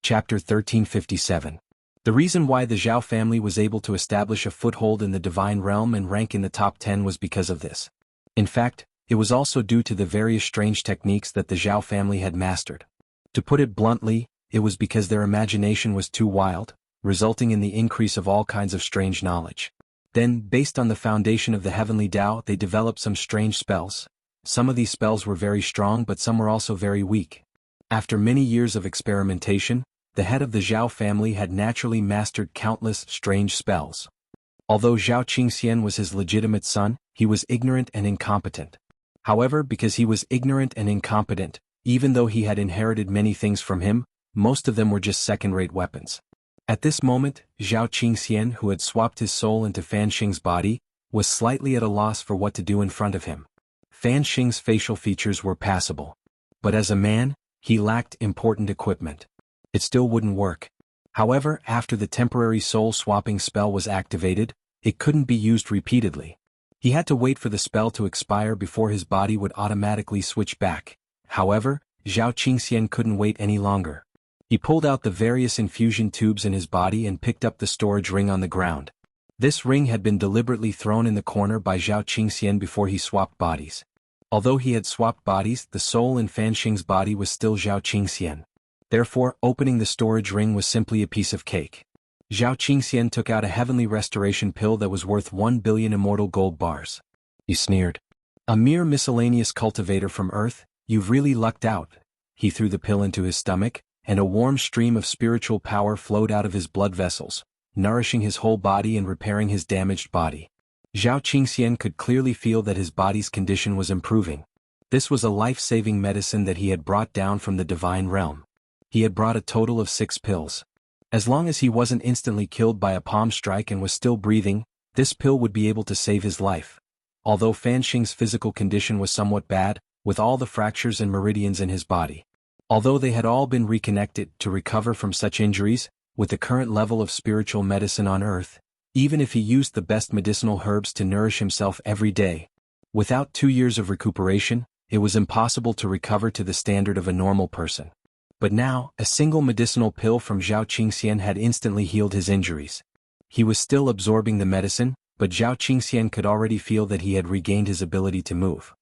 Chapter 1357. The reason why the Zhao family was able to establish a foothold in the divine realm and rank in the top 10 was because of this. In fact, it was also due to the various strange techniques that the Zhao family had mastered. To put it bluntly, it was because their imagination was too wild, resulting in the increase of all kinds of strange knowledge. Then, based on the foundation of the heavenly Tao, they developed some strange spells. Some of these spells were very strong, but some were also very weak. After many years of experimentation, the head of the Zhao family had naturally mastered countless strange spells. Although Zhao Qingxian was his legitimate son, he was ignorant and incompetent. However, because he was ignorant and incompetent, even though he had inherited many things from him, most of them were just second-rate weapons. At this moment, Zhao Qingxian, who had swapped his soul into Fan Xing's body, was slightly at a loss for what to do in front of him. Fan Xing's facial features were passable. But as a man, he lacked important equipment. It still wouldn't work. However, after the temporary soul-swapping spell was activated, it couldn't be used repeatedly. He had to wait for the spell to expire before his body would automatically switch back. However, Zhao Qingxian couldn't wait any longer. He pulled out the various infusion tubes in his body and picked up the storage ring on the ground. This ring had been deliberately thrown in the corner by Zhao Qingxian before he swapped bodies. Although he had swapped bodies, the soul in Fan Xing's body was still Zhao Qingxian. Therefore, opening the storage ring was simply a piece of cake. Zhao Qingxian took out a heavenly restoration pill that was worth 1 billion immortal gold bars. He sneered. "A mere miscellaneous cultivator from Earth, you've really lucked out." He threw the pill into his stomach, and a warm stream of spiritual power flowed out of his blood vessels, nourishing his whole body and repairing his damaged body. Zhao Qingxian could clearly feel that his body's condition was improving. This was a life-saving medicine that he had brought down from the divine realm. He had brought a total of 6 pills. As long as he wasn't instantly killed by a palm strike and was still breathing, this pill would be able to save his life. Although Fan Xing's physical condition was somewhat bad, with all the fractures and meridians in his body. Although they had all been reconnected to recover from such injuries, with the current level of spiritual medicine on Earth, even if he used the best medicinal herbs to nourish himself every day, without 2 years of recuperation, it was impossible to recover to the standard of a normal person. But now, a single medicinal pill from Zhao Qingxian had instantly healed his injuries. He was still absorbing the medicine, but Zhao Qingxian could already feel that he had regained his ability to move.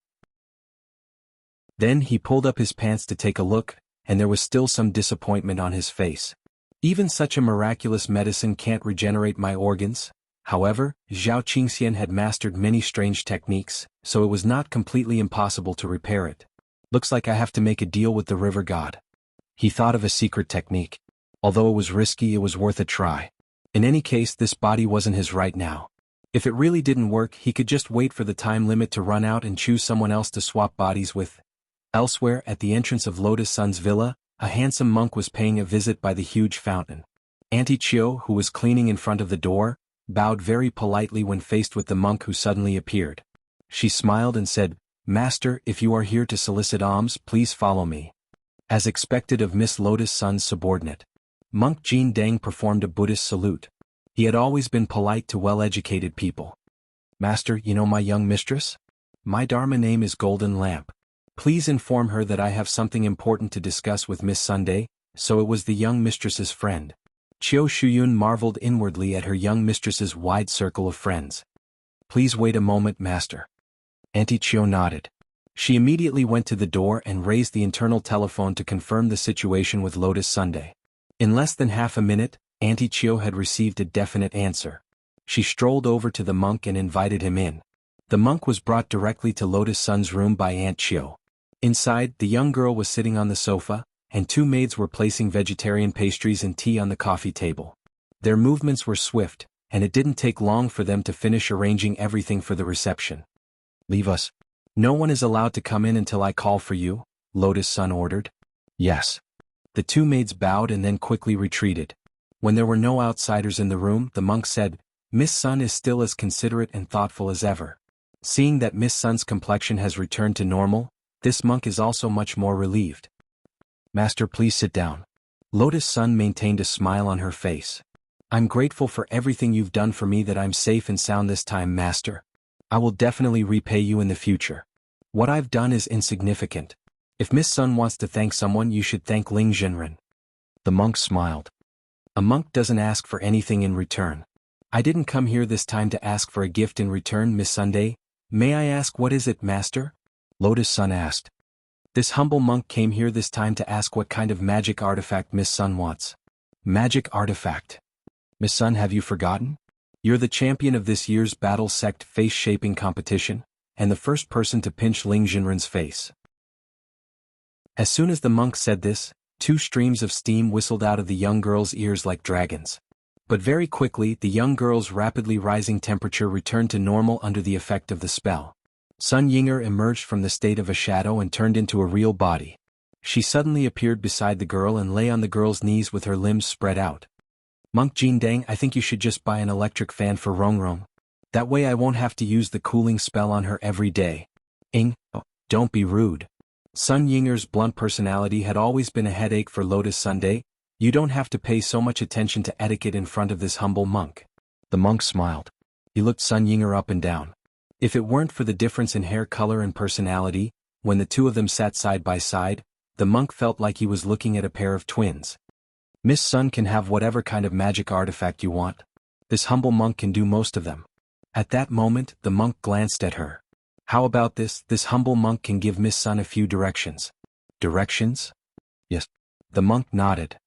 Then he pulled up his pants to take a look, and there was still some disappointment on his face. Even such a miraculous medicine can't regenerate my organs. However, Zhao Qingxian had mastered many strange techniques, so it was not completely impossible to repair it. Looks like I have to make a deal with the river god. He thought of a secret technique. Although it was risky, it was worth a try. In any case, this body wasn't his right now. If it really didn't work, he could just wait for the time limit to run out and choose someone else to swap bodies with. Elsewhere, at the entrance of Lotus Sun's villa, a handsome monk was paying a visit by the huge fountain. Auntie Chiu, who was cleaning in front of the door, bowed very politely when faced with the monk who suddenly appeared. She smiled and said, "Master, if you are here to solicit alms, please follow me." As expected of Miss Lotus Sun's subordinate, Monk Jin Deng performed a Buddhist salute. He had always been polite to well-educated people. "Master, you know my young mistress? My Dharma name is Golden Lamp. Please inform her that I have something important to discuss with Miss Sunday." So it was the young mistress's friend. Chiu Shuyun marveled inwardly at her young mistress's wide circle of friends. "Please wait a moment, master." Auntie Chiu nodded. She immediately went to the door and raised the internal telephone to confirm the situation with Lotus Sunday. In less than half a minute, Auntie Chiu had received a definite answer. She strolled over to the monk and invited him in. The monk was brought directly to Lotus Sun's room by Aunt Chiu. Inside, the young girl was sitting on the sofa, and 2 maids were placing vegetarian pastries and tea on the coffee table. Their movements were swift, and it didn't take long for them to finish arranging everything for the reception. "Leave us. No one is allowed to come in until I call for you," Lotus Sun ordered. "Yes." The 2 maids bowed and then quickly retreated. When there were no outsiders in the room, the monk said, "Miss Sun is still as considerate and thoughtful as ever." Seeing that Miss Sun's complexion has returned to normal, this monk is also much more relieved. "Master, please sit down." Lotus Sun maintained a smile on her face. "I'm grateful for everything you've done for me, that I'm safe and sound this time, master. I will definitely repay you in the future. What I've done is insignificant. If Miss Sun wants to thank someone, you should thank Ling Zhenren." The monk smiled. A monk doesn't ask for anything in return. I didn't come here this time to ask for a gift in return, Miss Sunday. May I ask what is it, master? Lotus Sun asked. This humble monk came here this time to ask what kind of magic artifact Miss Sun wants. Magic artifact. Miss Sun, have you forgotten? You're the champion of this year's Battle Sect face-shaping competition, and the first person to pinch Ling Jinren's face. As soon as the monk said this, 2 streams of steam whistled out of the young girl's ears like dragons. But very quickly the young girl's rapidly rising temperature returned to normal under the effect of the spell. Sun Yinger emerged from the state of a shadow and turned into a real body. She suddenly appeared beside the girl and lay on the girl's knees with her limbs spread out. Monk Jindang, I think you should just buy an electric fan for Rongrong. That way I won't have to use the cooling spell on her every day. Oh, don't be rude. Sun Yinger's blunt personality had always been a headache for Lotus Sunday. You don't have to pay so much attention to etiquette in front of this humble monk. The monk smiled. He looked Sun Yinger up and down. If it weren't for the difference in hair color and personality, when the 2 of them sat side by side, the monk felt like he was looking at a pair of twins. Miss Sun can have whatever kind of magic artifact you want. This humble monk can do most of them. At that moment, the monk glanced at her. How about this? This humble monk can give Miss Sun a few directions. Directions? Yes. The monk nodded.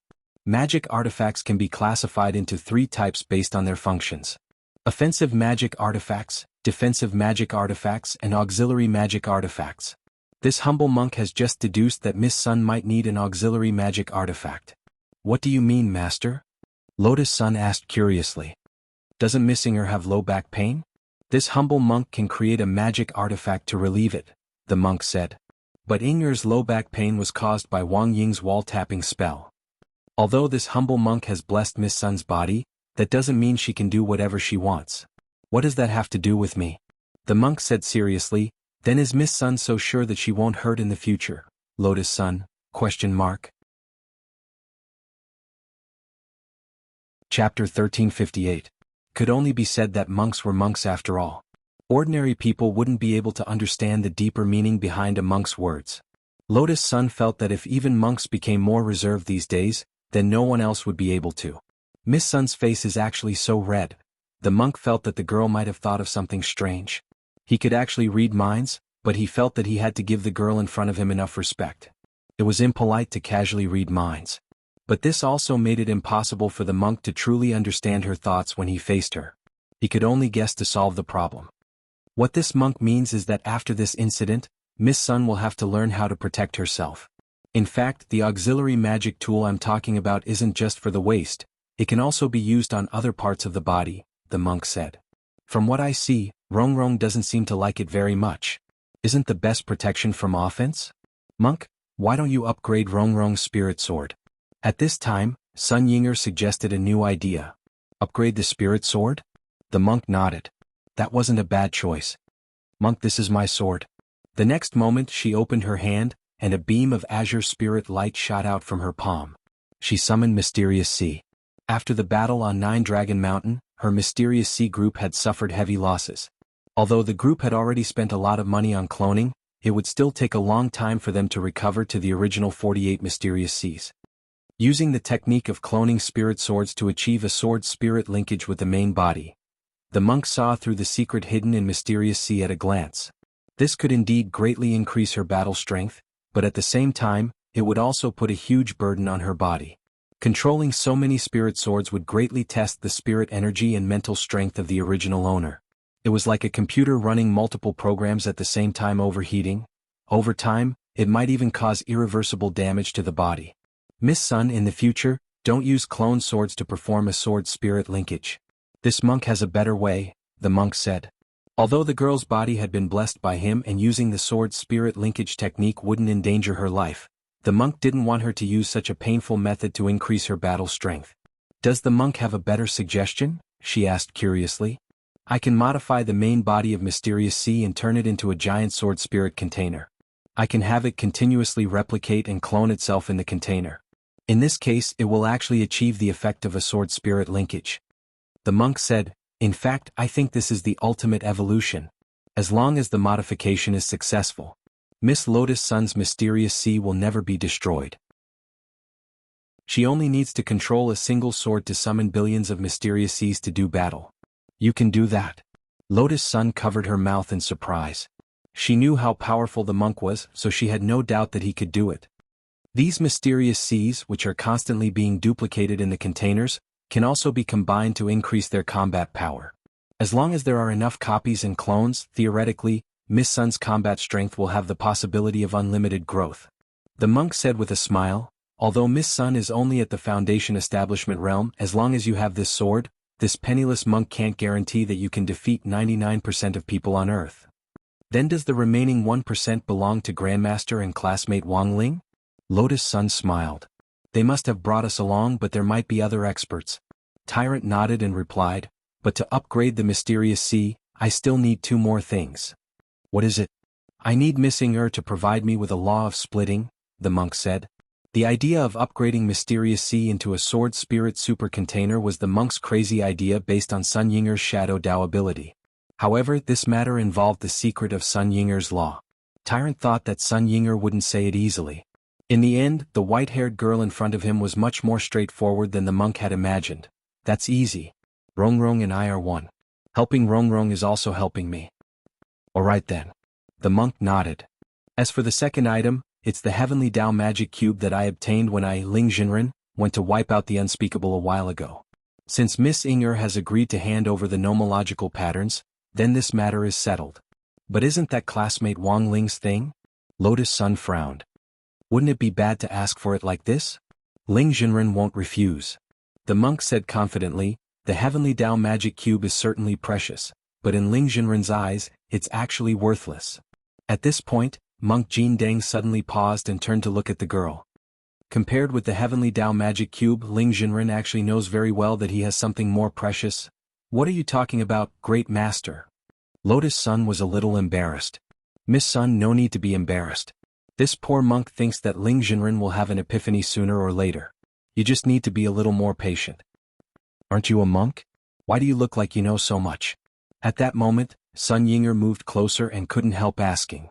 Magic artifacts can be classified into 3 types based on their functions. Offensive magic artifacts, defensive magic artifacts, and auxiliary magic artifacts. This humble monk has just deduced that Miss Sun might need an auxiliary magic artifact. What do you mean, master? Lotus Sun asked curiously. Doesn't Miss Inger have low back pain? This humble monk can create a magic artifact to relieve it, the monk said. But Inger's low back pain was caused by Wang Ying's wall-tapping spell. Although this humble monk has blessed Miss Sun's body, that doesn't mean she can do whatever she wants. What does that have to do with me? The monk said seriously. Then is Miss Sun so sure that she won't hurt in the future? Lotus Sun? Chapter 1358. Could only be said that monks were monks after all. Ordinary people wouldn't be able to understand the deeper meaning behind a monk's words. Lotus Sun felt that if even monks became more reserved these days, then no one else would be able to. Miss Sun's face is actually so red. The monk felt that the girl might have thought of something strange. He could actually read minds, but he felt that he had to give the girl in front of him enough respect. It was impolite to casually read minds. But this also made it impossible for the monk to truly understand her thoughts when he faced her. He could only guess to solve the problem. What this monk means is that after this incident, Miss Sun will have to learn how to protect herself. In fact, the auxiliary magic tool I'm talking about isn't just for the waist, it can also be used on other parts of the body, the monk said. From what I see, Rongrong doesn't seem to like it very much. Isn't the best protection from offense? Monk, why don't you upgrade Rongrong's spirit sword? At this time, Sun Yinger suggested a new idea. Upgrade the spirit sword? The monk nodded. That wasn't a bad choice. Monk, this is my sword. The next moment she opened her hand, and a beam of azure spirit light shot out from her palm. She summoned Mysterious Sea. After the battle on Nine Dragon Mountain, her Mysterious Sea group had suffered heavy losses. Although the group had already spent a lot of money on cloning, it would still take a long time for them to recover to the original 48 Mysterious Seas. Using the technique of cloning spirit swords to achieve a sword-spirit linkage with the main body, the monk saw through the secret hidden in Mysterious Sea at a glance. This could indeed greatly increase her battle strength, but at the same time, it would also put a huge burden on her body. Controlling so many spirit swords would greatly test the spirit energy and mental strength of the original owner. It was like a computer running multiple programs at the same time overheating. Over time, it might even cause irreversible damage to the body. Miss Sun, in the future, don't use clone swords to perform a sword-spirit linkage. This monk has a better way, the monk said. Although the girl's body had been blessed by him and using the sword-spirit linkage technique wouldn't endanger her life, the monk didn't want her to use such a painful method to increase her battle strength. Does the monk have a better suggestion? She asked curiously. I can modify the main body of Mysterious Sea and turn it into a giant sword-spirit container. I can have it continuously replicate and clone itself in the container. In this case, it will actually achieve the effect of a sword-spirit linkage. The monk said, in fact, I think this is the ultimate evolution. As long as the modification is successful, Miss Lotus Sun's Mysterious Sea will never be destroyed. She only needs to control a single sword to summon billions of mysterious seas to do battle. You can do that. Lotus Sun covered her mouth in surprise. She knew how powerful the monk was, so she had no doubt that he could do it. These mysterious seas, which are constantly being duplicated in the containers, can also be combined to increase their combat power. As long as there are enough copies and clones, theoretically, Miss Sun's combat strength will have the possibility of unlimited growth. The monk said with a smile, although Miss Sun is only at the Foundation establishment realm, as long as you have this sword, this penniless monk can't guarantee that you can defeat 99% of people on Earth. Then does the remaining 1% belong to Grandmaster and classmate Wang Ling? Lotus Sun smiled. They must have brought us along, but there might be other experts. Tyrant nodded and replied, but to upgrade the mysterious sea, I still need 2 more things. What is it? I need Missing to provide me with a law of splitting, the monk said. The idea of upgrading Mysterious Sea into a Sword Spirit super container was the monk's crazy idea based on Sun Yinger's Shadow Dao ability. However, this matter involved the secret of Sun Yinger's law. Tyrant thought that Sun Yinger wouldn't say it easily. In the end, the white-haired girl in front of him was much more straightforward than the monk had imagined. That's easy. Rongrong and I are one. Helping Rongrong is also helping me. Alright then. The monk nodded. As for the second item, it's the Heavenly Dao Magic Cube that I obtained when I, Ling Jinren, went to wipe out the unspeakable a while ago. Since Miss Inger has agreed to hand over the nomological patterns, then this matter is settled. But isn't that classmate Wang Ling's thing? Lotus Sun frowned. Wouldn't it be bad to ask for it like this? Ling Jinren won't refuse. The monk said confidently, the Heavenly Dao Magic Cube is certainly precious, but in Ling Jinren's eyes, it's actually worthless. At this point, Monk Jin Deng suddenly paused and turned to look at the girl. Compared with the Heavenly Dao Magic Cube, Ling Jinren actually knows very well that he has something more precious. What are you talking about, Great Master? Lotus Sun was a little embarrassed. Miss Sun, no need to be embarrassed. This poor monk thinks that Ling Jinren will have an epiphany sooner or later. You just need to be a little more patient. Aren't you a monk? Why do you look like you know so much? At that moment, Sun Yinger moved closer and couldn't help asking.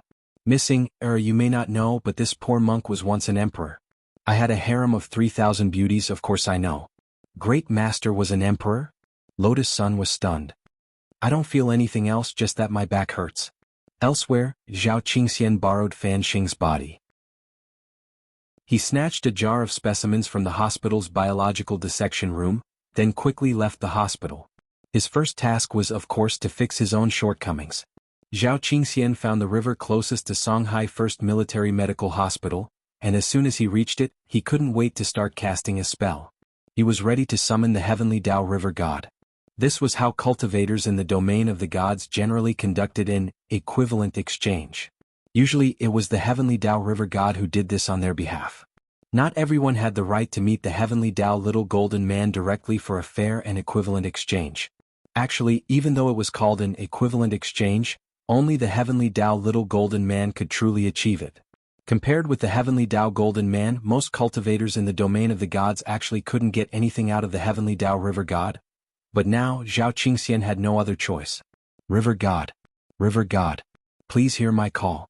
Missing, you may not know, but this poor monk was once an emperor. I had a harem of 3,000 beauties, of course I know. Great Master was an emperor? Lotus Sun was stunned. I don't feel anything else, just that my back hurts. Elsewhere, Zhao Qingxian borrowed Fan Xing's body. He snatched a jar of specimens from the hospital's biological dissection room, then quickly left the hospital. His first task was, of course, to fix his own shortcomings. Zhao Qingxian found the river closest to Songhai First Military Medical Hospital, and as soon as he reached it, he couldn't wait to start casting a spell. He was ready to summon the Heavenly Dao River God. This was how cultivators in the domain of the gods generally conducted an equivalent exchange. Usually it was the Heavenly Dao River God who did this on their behalf. Not everyone had the right to meet the Heavenly Dao Little Golden Man directly for a fair and equivalent exchange. Actually, even though it was called an equivalent exchange, only the Heavenly Dao Little Golden Man could truly achieve it. Compared with the Heavenly Dao Golden Man, most cultivators in the domain of the gods actually couldn't get anything out of the Heavenly Dao River God. But now, Zhao Qingxian had no other choice. River God, please hear my call.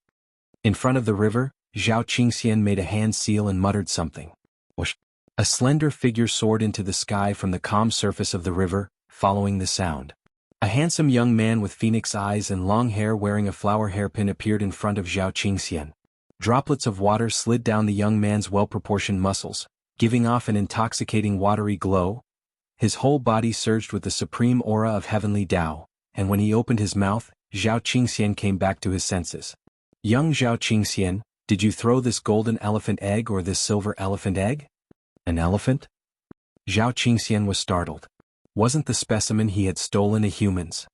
In front of the river, Zhao Qingxian made a hand seal and muttered something. Whoosh! A slender figure soared into the sky from the calm surface of the river, following the sound. A handsome young man with phoenix eyes and long hair wearing a flower hairpin appeared in front of Zhao Qingxian. Droplets of water slid down the young man's well-proportioned muscles, giving off an intoxicating watery glow. His whole body surged with the supreme aura of Heavenly Dao, and when he opened his mouth, Zhao Qingxian came back to his senses. Young Zhao Qingxian, did you throw this golden elephant egg or this silver elephant egg? An elephant? Zhao Qingxian was startled. Wasn't the specimen he had stolen a human's?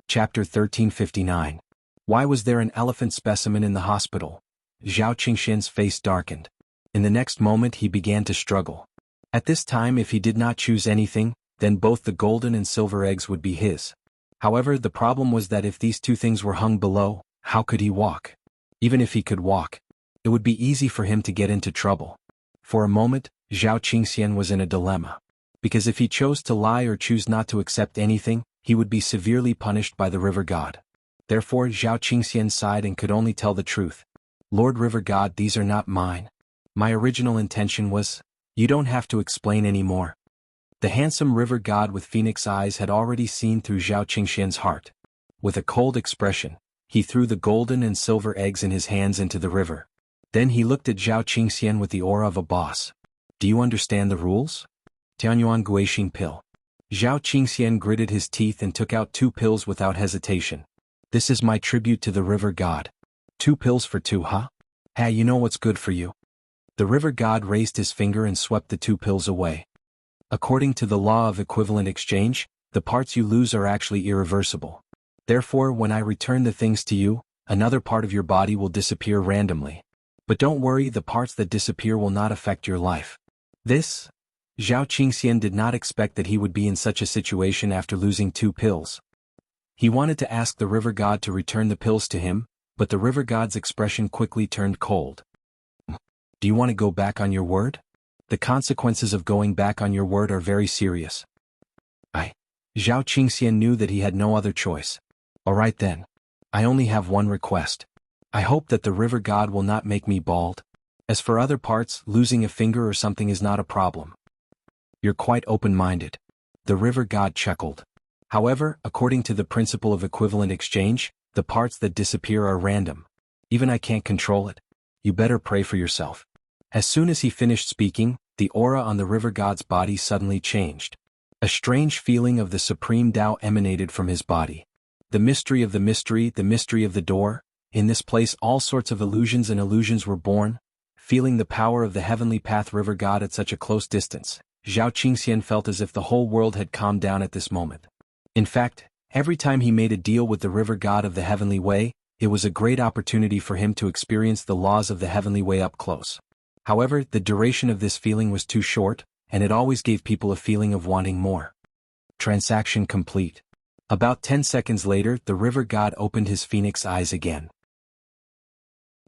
Chapter 1359. Why was there an elephant specimen in the hospital? Zhao Qingxian's face darkened. In the next moment he began to struggle. At this time, if he did not choose anything, then both the golden and silver eggs would be his. However, the problem was that if these two things were hung below, how could he walk? Even if he could walk, it would be easy for him to get into trouble. For a moment, Zhao Qingxian was in a dilemma. Because if he chose to lie or choose not to accept anything, he would be severely punished by the river god. Therefore Zhao Qingxian sighed and could only tell the truth. Lord River God, these are not mine. My original intention was, you don't have to explain anymore. The handsome river god with phoenix eyes had already seen through Zhao Qingxian's heart. With a cold expression, he threw the golden and silver eggs in his hands into the river. Then he looked at Zhao Qingxian with the aura of a boss. Do you understand the rules? Tianyuan Guixing pill. Zhao Qingxian gritted his teeth and took out 2 pills without hesitation. This is my tribute to the river god. 2 pills for 2, huh? Hey, you know what's good for you? The river god raised his finger and swept the 2 pills away. According to the law of equivalent exchange, the parts you lose are actually irreversible. Therefore, when I return the things to you, another part of your body will disappear randomly. But don't worry, the parts that disappear will not affect your life. This? Zhao Qingxian did not expect that he would be in such a situation after losing 2 pills. He wanted to ask the river god to return the pills to him, but the river god's expression quickly turned cold. Do you want to go back on your word? The consequences of going back on your word are very serious. Zhao Qingxian knew that he had no other choice. Alright then. I only have one request. I hope that the river god will not make me bald. As for other parts, losing a finger or something is not a problem. You're quite open-minded. The river god chuckled. However, according to the principle of equivalent exchange, the parts that disappear are random. Even I can't control it. You better pray for yourself. As soon as he finished speaking, the aura on the river god's body suddenly changed. A strange feeling of the supreme Tao emanated from his body. The mystery of the mystery, the mystery of the door. In this place all sorts of illusions and illusions were born. Feeling the power of the heavenly path river god at such a close distance, Zhao Qingxian felt as if the whole world had calmed down at this moment. In fact, every time he made a deal with the river god of the heavenly way, it was a great opportunity for him to experience the laws of the heavenly way up close. However, the duration of this feeling was too short, and it always gave people a feeling of wanting more. Transaction complete. About 10 seconds later, the river god opened his phoenix eyes again.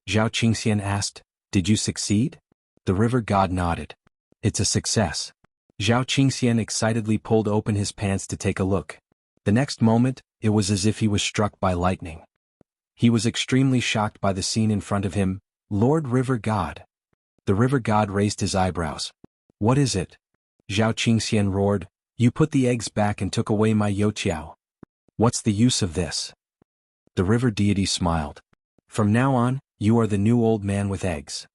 Zhao Qingxian asked, "Did you succeed?" The river god nodded. "It's a success." Zhao Qingxian excitedly pulled open his pants to take a look. The next moment, it was as if he was struck by lightning. He was extremely shocked by the scene in front of him. Lord River God. The river god raised his eyebrows. "What is it?" Zhao Qingxian roared, "You put the eggs back and took away my youqiao. What's the use of this?" The river deity smiled. "From now on, you are the new old man with eggs."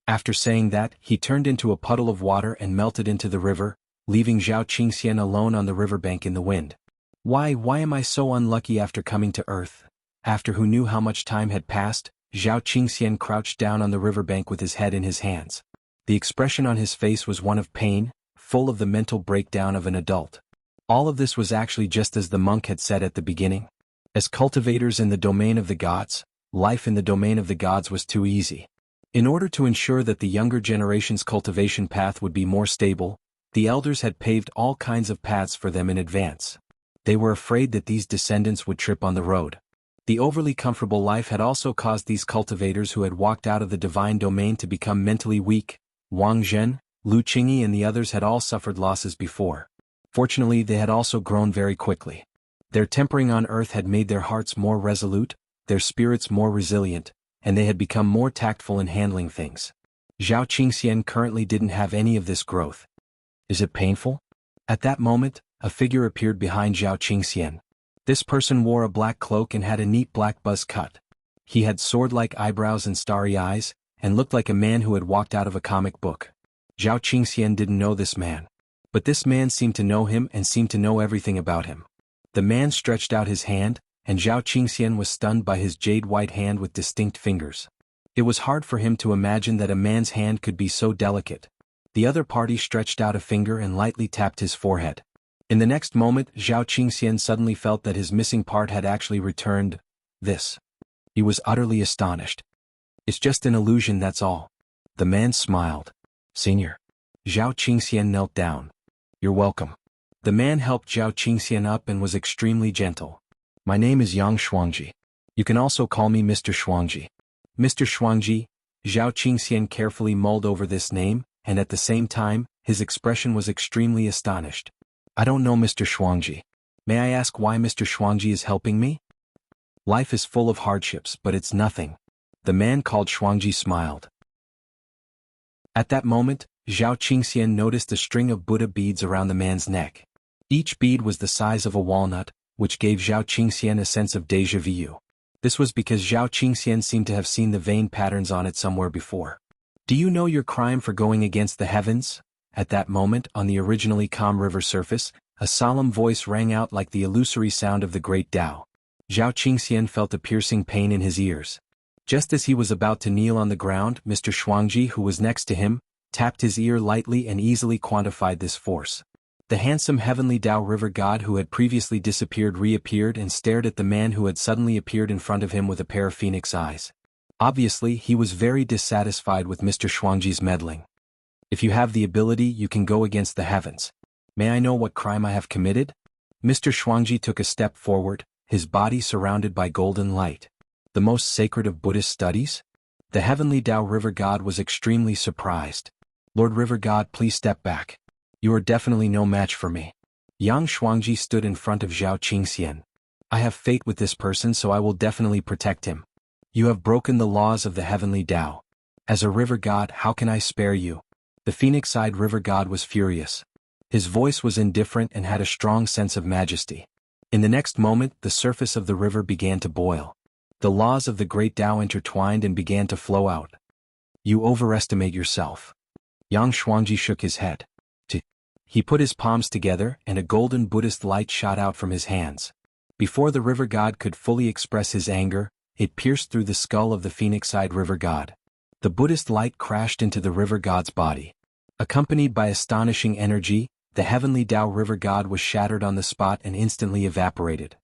After saying that, he turned into a puddle of water and melted into the river, leaving Zhao Qingxian alone on the riverbank in the wind. Why am I so unlucky after coming to Earth? After who knew how much time had passed, Zhao Qingxian crouched down on the riverbank with his head in his hands. The expression on his face was one of pain, full of the mental breakdown of an adult. All of this was actually just as the monk had said at the beginning. As cultivators in the domain of the gods, life in the domain of the gods was too easy. In order to ensure that the younger generation's cultivation path would be more stable, the elders had paved all kinds of paths for them in advance. They were afraid that these descendants would trip on the road. The overly comfortable life had also caused these cultivators who had walked out of the divine domain to become mentally weak. Wang Zhen, Lu Qingyi and the others had all suffered losses before. Fortunately, they had also grown very quickly. Their tempering on earth had made their hearts more resolute, their spirits more resilient, and they had become more tactful in handling things. Zhao Qingxian currently didn't have any of this growth. Is it painful? At that moment, a figure appeared behind Zhao Qingxian. This person wore a black cloak and had a neat black buzz cut. He had sword-like eyebrows and starry eyes, and looked like a man who had walked out of a comic book. Zhao Qingxian didn't know this man. But this man seemed to know him and seemed to know everything about him. The man stretched out his hand, and Zhao Qingxian was stunned by his jade-white hand with distinct fingers. It was hard for him to imagine that a man's hand could be so delicate. The other party stretched out a finger and lightly tapped his forehead. In the next moment, Zhao Qingxian suddenly felt that his missing part had actually returned. This. He was utterly astonished. "It's just an illusion, that's all." The man smiled. "Senior." Zhao Qingxian knelt down. "You're welcome." The man helped Zhao Qingxian up and was extremely gentle. "My name is Yang Shuangji. You can also call me Mr. Shuangji." Mr. Shuangji. Zhao Qingxian carefully mulled over this name, and at the same time, his expression was extremely astonished. "I don't know Mr. Shuangji. May I ask why Mr. Shuangji is helping me?" "Life is full of hardships, but it's nothing. The man called Shuangji smiled. At that moment, Zhao Qingxian noticed a string of Buddha beads around the man's neck. Each bead was the size of a walnut, which gave Zhao Qingxian a sense of déjà vu. This was because Zhao Qingxian seemed to have seen the vein patterns on it somewhere before. Do you know your crime for going against the heavens? At that moment, on the originally calm river surface, a solemn voice rang out like the illusory sound of the great Tao. Zhao Qingxian felt a piercing pain in his ears. Just as he was about to kneel on the ground, Mr. Shuangji, who was next to him, tapped his ear lightly and easily quantified this force. The handsome heavenly Tao river god who had previously disappeared reappeared and stared at the man who had suddenly appeared in front of him with a pair of phoenix eyes. Obviously, he was very dissatisfied with Mr. Shuangji's meddling. If you have the ability, you can go against the heavens. May I know what crime I have committed? Mr. Shuangji took a step forward, his body surrounded by golden light. The most sacred of Buddhist studies? The heavenly Tao river god was extremely surprised. Lord River God, please step back. You are definitely no match for me. Yang Shuangji stood in front of Zhao Qingxian. I have faith with this person, so I will definitely protect him. You have broken the laws of the heavenly Tao. As a river god, how can I spare you? The phoenix-eyed river god was furious. His voice was indifferent and had a strong sense of majesty. In the next moment, the surface of the river began to boil. The laws of the great Tao intertwined and began to flow out. You overestimate yourself. Yang Shuangji shook his head. He put his palms together and a golden Buddhist light shot out from his hands. Before the river god could fully express his anger, it pierced through the skull of the phoenix-eyed river god. The Buddhist light crashed into the river god's body. Accompanied by astonishing energy, the heavenly Tao river god was shattered on the spot and instantly evaporated.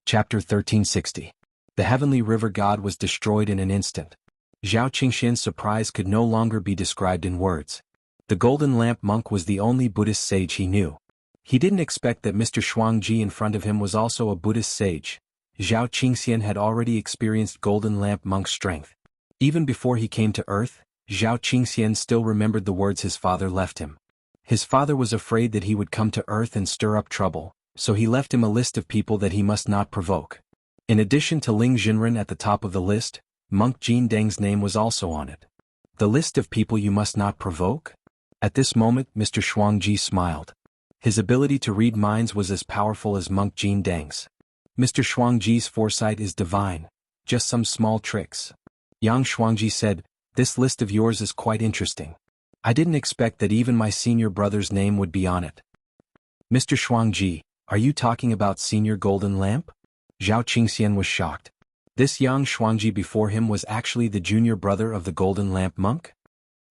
Chapter 1360. The heavenly river god was destroyed in an instant. Zhao Qingxian's surprise could no longer be described in words. The golden lamp monk was the only Buddhist sage he knew. He didn't expect that Mr. Shuangji in front of him was also a Buddhist sage. Zhao Qingxian had already experienced golden lamp monk's strength. Even before he came to earth, Zhao Qingxian still remembered the words his father left him. His father was afraid that he would come to earth and stir up trouble, so he left him a list of people that he must not provoke. In addition to Ling Jinren at the top of the list, Monk Jin Deng's name was also on it. The list of people you must not provoke? At this moment, Mr. Shuangji smiled. His ability to read minds was as powerful as Monk Jin Deng's. Mr. Shuangji's foresight is divine. Just some small tricks. Yang Shuangji said, this list of yours is quite interesting. I didn't expect that even my senior brother's name would be on it. Mr. Shuangji, are you talking about Senior Golden Lamp? Zhao Qingxian was shocked. This Yang Shuangji before him was actually the junior brother of the Golden Lamp monk?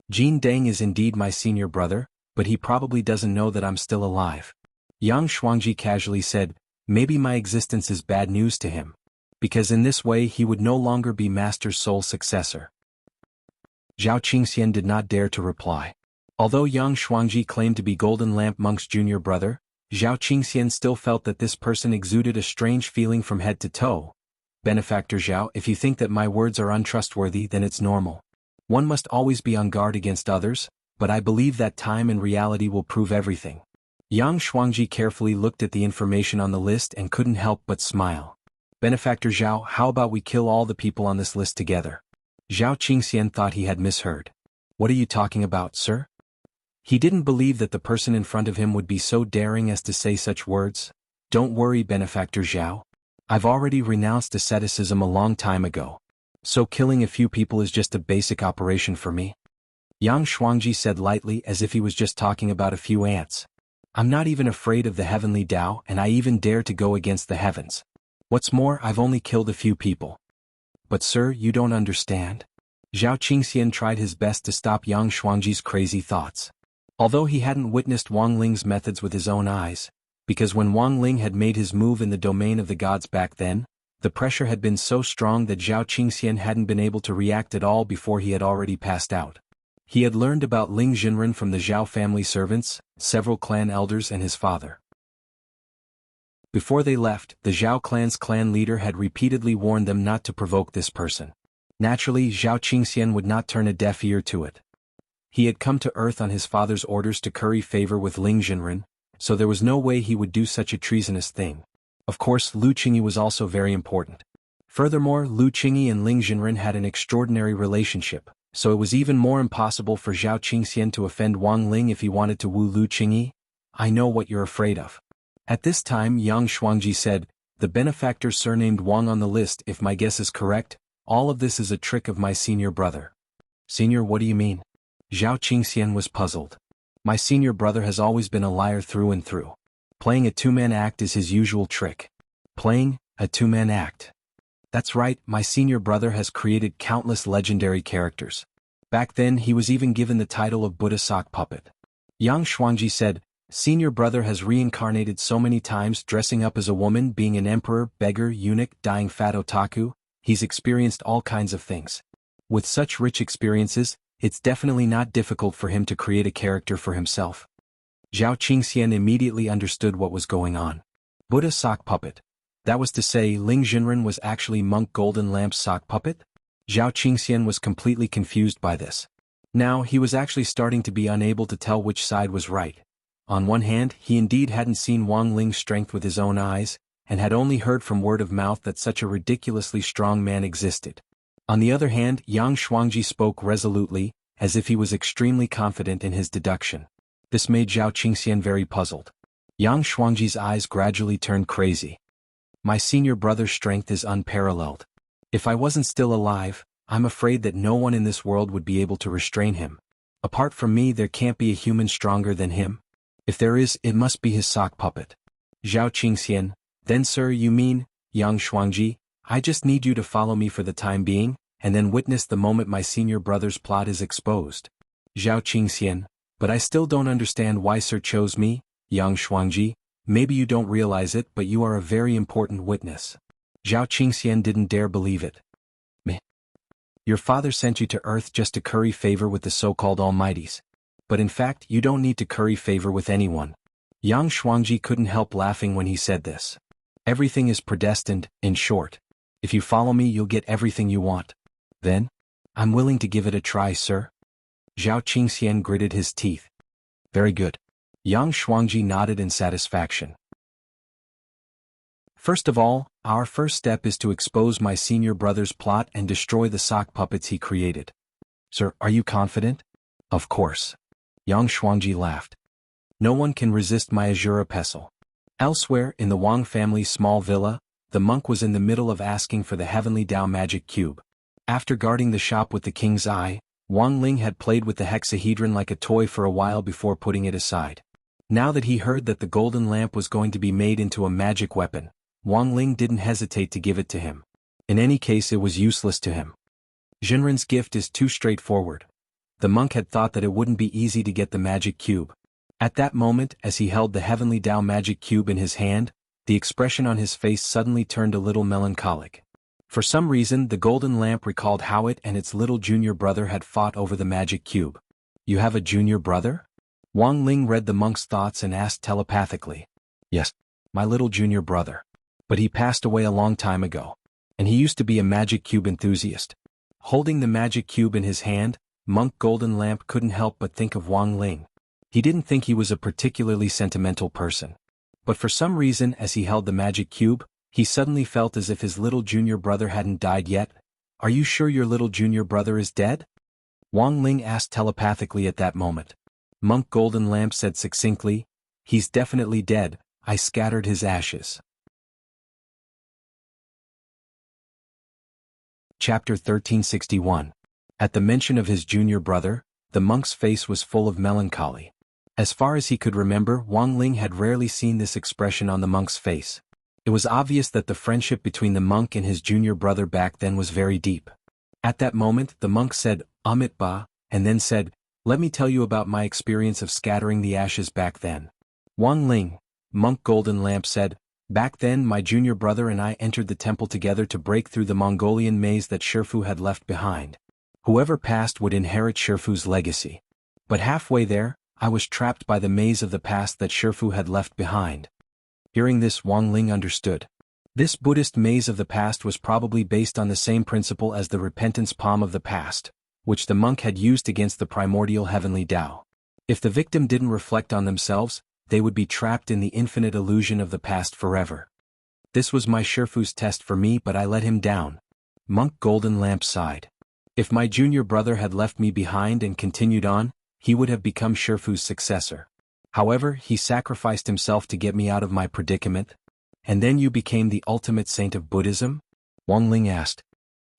Jin Deng is indeed my senior brother, but he probably doesn't know that I'm still alive. Yang Shuangji casually said, maybe my existence is bad news to him. Because in this way he would no longer be Master's sole successor. Zhao Qingxian did not dare to reply. Although Yang Shuangji claimed to be Golden Lamp monk's junior brother, Zhao Qingxian still felt that this person exuded a strange feeling from head to toe. Benefactor Zhao, if you think that my words are untrustworthy, then it's normal. One must always be on guard against others, but I believe that time and reality will prove everything. Yang Shuangji carefully looked at the information on the list and couldn't help but smile. Benefactor Zhao, how about we kill all the people on this list together? Zhao Qingxian thought he had misheard. What are you talking about, sir? He didn't believe that the person in front of him would be so daring as to say such words. Don't worry, Benefactor Zhao. I've already renounced asceticism a long time ago. So killing a few people is just a basic operation for me. Yang Shuangji said lightly as if he was just talking about a few ants. I'm not even afraid of the heavenly Tao, and I even dare to go against the heavens. What's more, I've only killed a few people. But sir, you don't understand. Zhao Qingxian tried his best to stop Yang Shuangji's crazy thoughts. Although he hadn't witnessed Wang Ling's methods with his own eyes, because when Wang Ling had made his move in the domain of the gods back then, the pressure had been so strong that Zhao Qingxian hadn't been able to react at all before he had already passed out. He had learned about Ling Jinren from the Zhao family servants, several clan elders and his father. Before they left, the Zhao clan's clan leader had repeatedly warned them not to provoke this person. Naturally, Zhao Qingxian would not turn a deaf ear to it. He had come to earth on his father's orders to curry favor with Ling Jinren, so there was no way he would do such a treasonous thing. Of course, Lu Qingyi was also very important. Furthermore, Lu Qingyi and Ling Jinren had an extraordinary relationship, so it was even more impossible for Zhao Qingxian to offend Wang Ling if he wanted to woo Lu Qingyi. I know what you're afraid of. At this time, Yang Shuangji said, the benefactor surnamed Wang on the list. If my guess is correct, all of this is a trick of my senior brother. Senior, what do you mean? Zhao Qingxian was puzzled. My senior brother has always been a liar through and through. Playing a two-man act is his usual trick. Playing a two-man act. That's right, my senior brother has created countless legendary characters. Back then he was even given the title of Buddha sock puppet. Yang Shuangji said, senior brother has reincarnated so many times, dressing up as a woman, being an emperor, beggar, eunuch, dying fat otaku. He's experienced all kinds of things. With such rich experiences, it's definitely not difficult for him to create a character for himself. Zhao Qingxian immediately understood what was going on. Buddha sock puppet. That was to say, Ling Jinren was actually Monk Golden Lamp's sock puppet? Zhao Qingxian was completely confused by this. Now, he was actually starting to be unable to tell which side was right. On one hand, he indeed hadn't seen Wang Ling's strength with his own eyes, and had only heard from word of mouth that such a ridiculously strong man existed. On the other hand, Yang Shuangji spoke resolutely, as if he was extremely confident in his deduction. This made Zhao Qingxian very puzzled. Yang Shuangji's eyes gradually turned crazy. My senior brother's strength is unparalleled. If I wasn't still alive, I'm afraid that no one in this world would be able to restrain him. Apart from me, there can't be a human stronger than him. If there is, it must be his sock puppet. Zhao Qingxian, then sir, you mean, Yang Shuangji, I just need you to follow me for the time being, and then witness the moment my senior brother's plot is exposed. Zhao Qingxian, but I still don't understand why sir chose me, Yang Shuangji. Maybe you don't realize it, but you are a very important witness. Zhao Qingxian didn't dare believe it. Meh. Your father sent you to Earth just to curry favor with the so-called almighties. But in fact, you don't need to curry favor with anyone. Yang Shuangji couldn't help laughing when he said this. Everything is predestined, in short. If you follow me, you'll get everything you want. Then? I'm willing to give it a try, sir. Zhao Qingxian gritted his teeth. Very good. Yang Shuangji nodded in satisfaction. First of all, our first step is to expose my senior brother's plot and destroy the sock puppets he created. Sir, are you confident? Of course. Yang Shuangji laughed. No one can resist my Azura pestle. Elsewhere, in the Wang family's small villa, the monk was in the middle of asking for the heavenly Tao magic cube. After guarding the shop with the king's eye, Wang Ling had played with the hexahedron like a toy for a while before putting it aside. Now that he heard that the golden lamp was going to be made into a magic weapon, Wang Ling didn't hesitate to give it to him. In any case, it was useless to him. Jinren's gift is too straightforward. The monk had thought that it wouldn't be easy to get the magic cube. At that moment, as he held the heavenly Tao magic cube in his hand, the expression on his face suddenly turned a little melancholic. For some reason, the golden lamp recalled how it and its little junior brother had fought over the magic cube. You have a junior brother? Wang Ling read the monk's thoughts and asked telepathically. Yes, my little junior brother. But he passed away a long time ago. And he used to be a magic cube enthusiast. Holding the magic cube in his hand, Monk Golden Lamp couldn't help but think of Wang Ling. He didn't think he was a particularly sentimental person. But for some reason, as he held the magic cube, he suddenly felt as if his little junior brother hadn't died yet. Are you sure your little junior brother is dead? Wang Ling asked telepathically at that moment. Monk Golden Lamp said succinctly, he's definitely dead, I scattered his ashes. Chapter 1361. At the mention of his junior brother, the monk's face was full of melancholy. As far as he could remember, Wang Ling had rarely seen this expression on the monk's face. It was obvious that the friendship between the monk and his junior brother back then was very deep. At that moment, the monk said, Amit Ba, and then said, let me tell you about my experience of scattering the ashes back then. Wang Ling, Monk Golden Lamp said, back then my junior brother and I entered the temple together to break through the Mongolian maze that Shifu had left behind. Whoever passed would inherit Shifu's legacy. But halfway there, I was trapped by the maze of the past that Shifu had left behind. Hearing this, Wang Ling understood. This Buddhist maze of the past was probably based on the same principle as the repentance palm of the past, which the monk had used against the primordial heavenly Tao. If the victim didn't reflect on themselves, they would be trapped in the infinite illusion of the past forever. This was my Shifu's test for me, but I let him down. Monk Golden Lamp sighed. If my junior brother had left me behind and continued on, he would have become Shifu's successor. However, he sacrificed himself to get me out of my predicament. And then you became the ultimate saint of Buddhism? Wang Ling asked.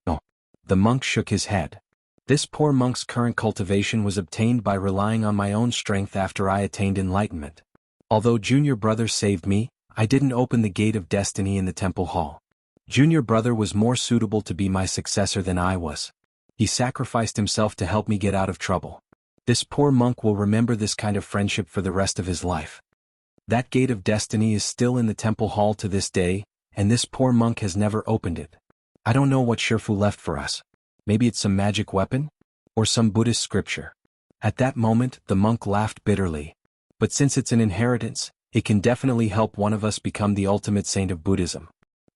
No. The monk shook his head. This poor monk's current cultivation was obtained by relying on my own strength after I attained enlightenment. Although junior brother saved me, I didn't open the gate of destiny in the temple hall. Junior brother was more suitable to be my successor than I was. He sacrificed himself to help me get out of trouble. This poor monk will remember this kind of friendship for the rest of his life. That gate of destiny is still in the temple hall to this day, and this poor monk has never opened it. I don't know what Shifu left for us. Maybe it's some magic weapon? Or some Buddhist scripture. At that moment, the monk laughed bitterly. But since it's an inheritance, it can definitely help one of us become the ultimate saint of Buddhism.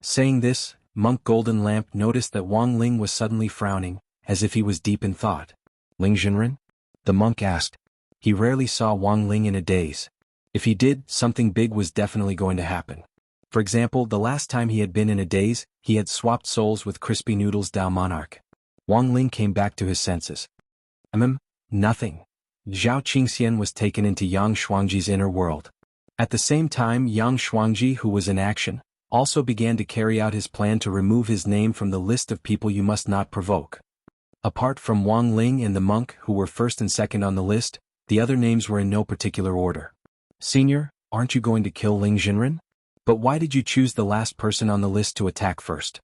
Saying this, Monk Golden Lamp noticed that Wang Ling was suddenly frowning, as if he was deep in thought. Ling Jinren? The monk asked. He rarely saw Wang Ling in a daze. If he did, something big was definitely going to happen. For example, the last time he had been in a daze, he had swapped souls with Crispy Noodles Dao Monarch. Wang Ling came back to his senses. Nothing. Zhao Qingxian was taken into Yang Shuangji's inner world. At the same time, Yang Shuangji, who was in action, also began to carry out his plan to remove his name from the list of people you must not provoke. Apart from Wang Ling and the monk who were first and second on the list, the other names were in no particular order. Senior, aren't you going to kill Ling Jinren? But why did you choose the last person on the list to attack first?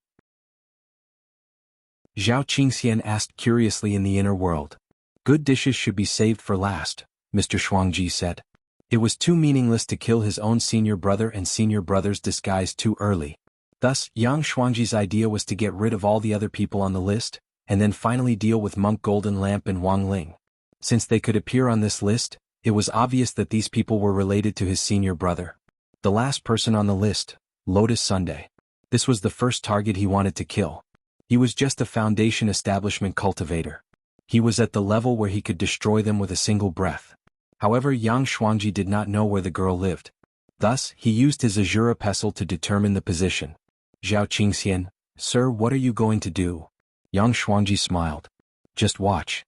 Zhao Qingxian asked curiously in the inner world. Good dishes should be saved for last, Mr. Shuangji said. It was too meaningless to kill his own senior brother and senior brother's disguise too early. Thus, Yang Shuangji's idea was to get rid of all the other people on the list, and then finally deal with Monk Golden Lamp and Wang Ling. Since they could appear on this list, it was obvious that these people were related to his senior brother. The last person on the list, Lotus Sunday. This was the first target he wanted to kill. He was just a foundation establishment cultivator. He was at the level where he could destroy them with a single breath. However, Yang Shuangji did not know where the girl lived. Thus, he used his Azura pestle to determine the position. Zhao Qingxian, sir, what are you going to do? Yang Shuangji smiled. Just watch.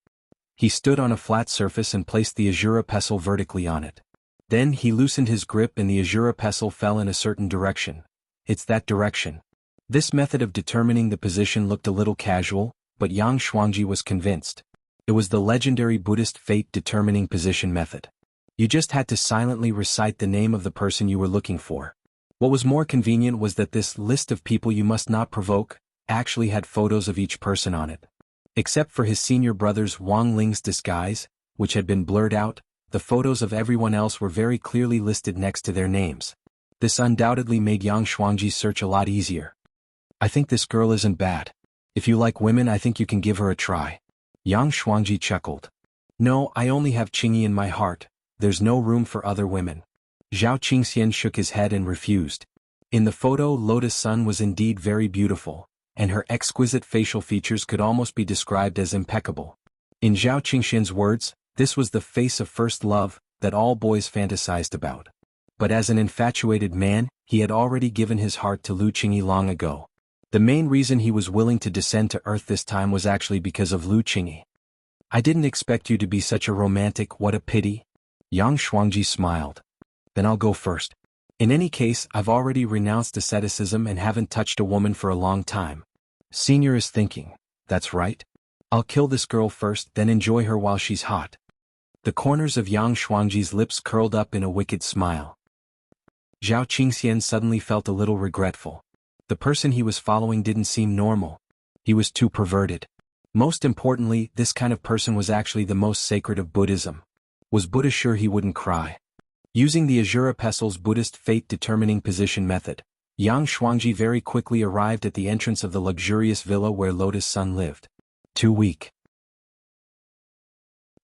He stood on a flat surface and placed the Azura pestle vertically on it. Then he loosened his grip and the Azura pestle fell in a certain direction. It's that direction. This method of determining the position looked a little casual, but Yang Shuangji was convinced. It was the legendary Buddhist fate determining position method. You just had to silently recite the name of the person you were looking for. What was more convenient was that this list of people you must not provoke actually had photos of each person on it. Except for his senior brother's Wang Ling's disguise, which had been blurred out, the photos of everyone else were very clearly listed next to their names. This undoubtedly made Yang Shuangji's search a lot easier. I think this girl isn't bad. If you like women, I think you can give her a try. Yang Shuangji chuckled. No, I only have Qingyi in my heart, there's no room for other women. Zhao Qingxian shook his head and refused. In the photo, Lotus Sun was indeed very beautiful, and her exquisite facial features could almost be described as impeccable. In Zhao Qingxian's words, this was the face of first love that all boys fantasized about. But as an infatuated man, he had already given his heart to Lu Qingyi long ago. The main reason he was willing to descend to Earth this time was actually because of Lu Qingyi. I didn't expect you to be such a romantic, what a pity. Yang Shuangji smiled. Then I'll go first. In any case, I've already renounced asceticism and haven't touched a woman for a long time. Senior is thinking, that's right. I'll kill this girl first, then enjoy her while she's hot. The corners of Yang Shuangji's lips curled up in a wicked smile. Zhao Qingxian suddenly felt a little regretful. The person he was following didn't seem normal. He was too perverted. Most importantly, this kind of person was actually the most sacred of Buddhism. Was Buddha sure he wouldn't cry? Using the Azura Pestle's Buddhist fate-determining position method, Yang Shuangji very quickly arrived at the entrance of the luxurious villa where Lotus Sun lived. Too weak.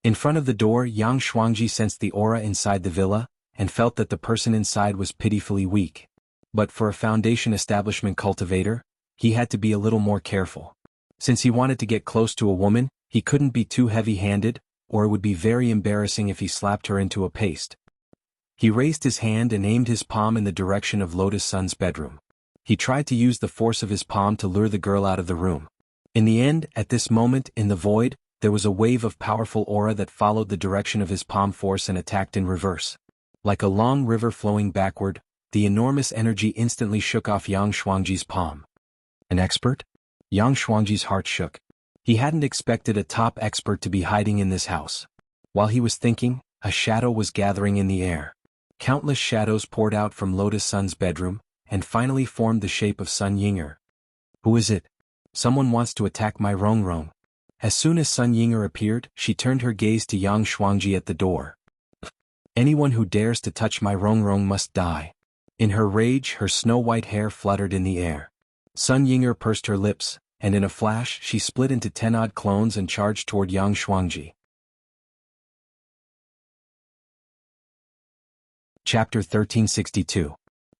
In front of the door, Yang Shuangji sensed the aura inside the villa, and felt that the person inside was pitifully weak. But for a foundation establishment cultivator, he had to be a little more careful. Since he wanted to get close to a woman, he couldn't be too heavy-handed, or it would be very embarrassing if he slapped her into a paste. He raised his hand and aimed his palm in the direction of Lotus Sun's bedroom. He tried to use the force of his palm to lure the girl out of the room. In the end, at this moment, in the void, there was a wave of powerful aura that followed the direction of his palm force and attacked in reverse. Like a long river flowing backward, the enormous energy instantly shook off Yang Shuangji's palm. An expert? Yang Shuangji's heart shook. He hadn't expected a top expert to be hiding in this house. While he was thinking, a shadow was gathering in the air. Countless shadows poured out from Lotus Sun's bedroom, and finally formed the shape of Sun Ying'er. Who is it? Someone wants to attack my Rongrong. As soon as Sun Ying'er appeared, she turned her gaze to Yang Shuangji at the door. Anyone who dares to touch my Rongrong must die. In her rage, her snow-white hair fluttered in the air. Sun Ying'er pursed her lips, and in a flash she split into 10-odd clones and charged toward Yang Shuangji. Chapter 1362.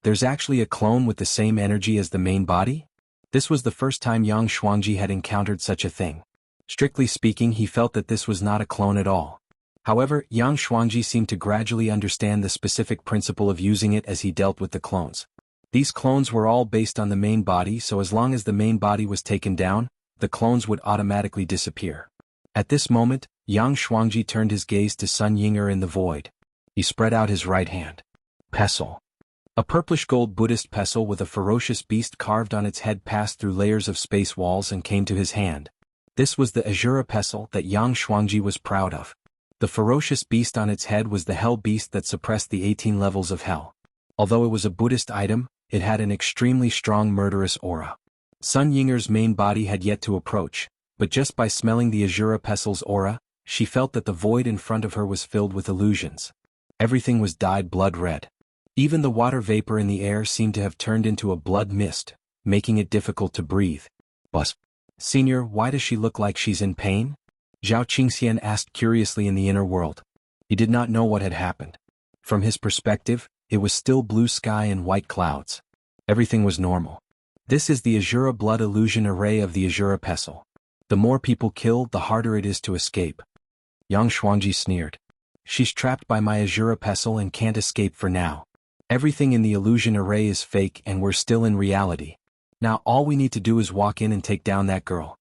There's actually a clone with the same energy as the main body? This was the first time Yang Shuangji had encountered such a thing. Strictly speaking, he felt that this was not a clone at all. However, Yang Shuangji seemed to gradually understand the specific principle of using it as he dealt with the clones. These clones were all based on the main body, so as long as the main body was taken down, the clones would automatically disappear. At this moment, Yang Shuangji turned his gaze to Sun Ying'er in the void. He spread out his right hand. Pestle. A purplish-gold Buddhist pestle with a ferocious beast carved on its head passed through layers of space walls and came to his hand. This was the Azura pestle that Yang Shuangji was proud of. The ferocious beast on its head was the hell beast that suppressed the 18 levels of hell. Although it was a Buddhist item, it had an extremely strong murderous aura. Sun Ying'er's main body had yet to approach, but just by smelling the Azura pestle's aura, she felt that the void in front of her was filled with illusions. Everything was dyed blood red. Even the water vapor in the air seemed to have turned into a blood mist, making it difficult to breathe. But, Senior, why does she look like she's in pain? Zhao Qingxian asked curiously in the inner world. He did not know what had happened. From his perspective, it was still blue sky and white clouds. Everything was normal. This is the Azura blood illusion array of the Azura pestle. The more people killed, the harder it is to escape. Yang Shuangji sneered. She's trapped by my Azura pestle and can't escape for now. Everything in the illusion array is fake and we're still in reality. Now all we need to do is walk in and take down that girl.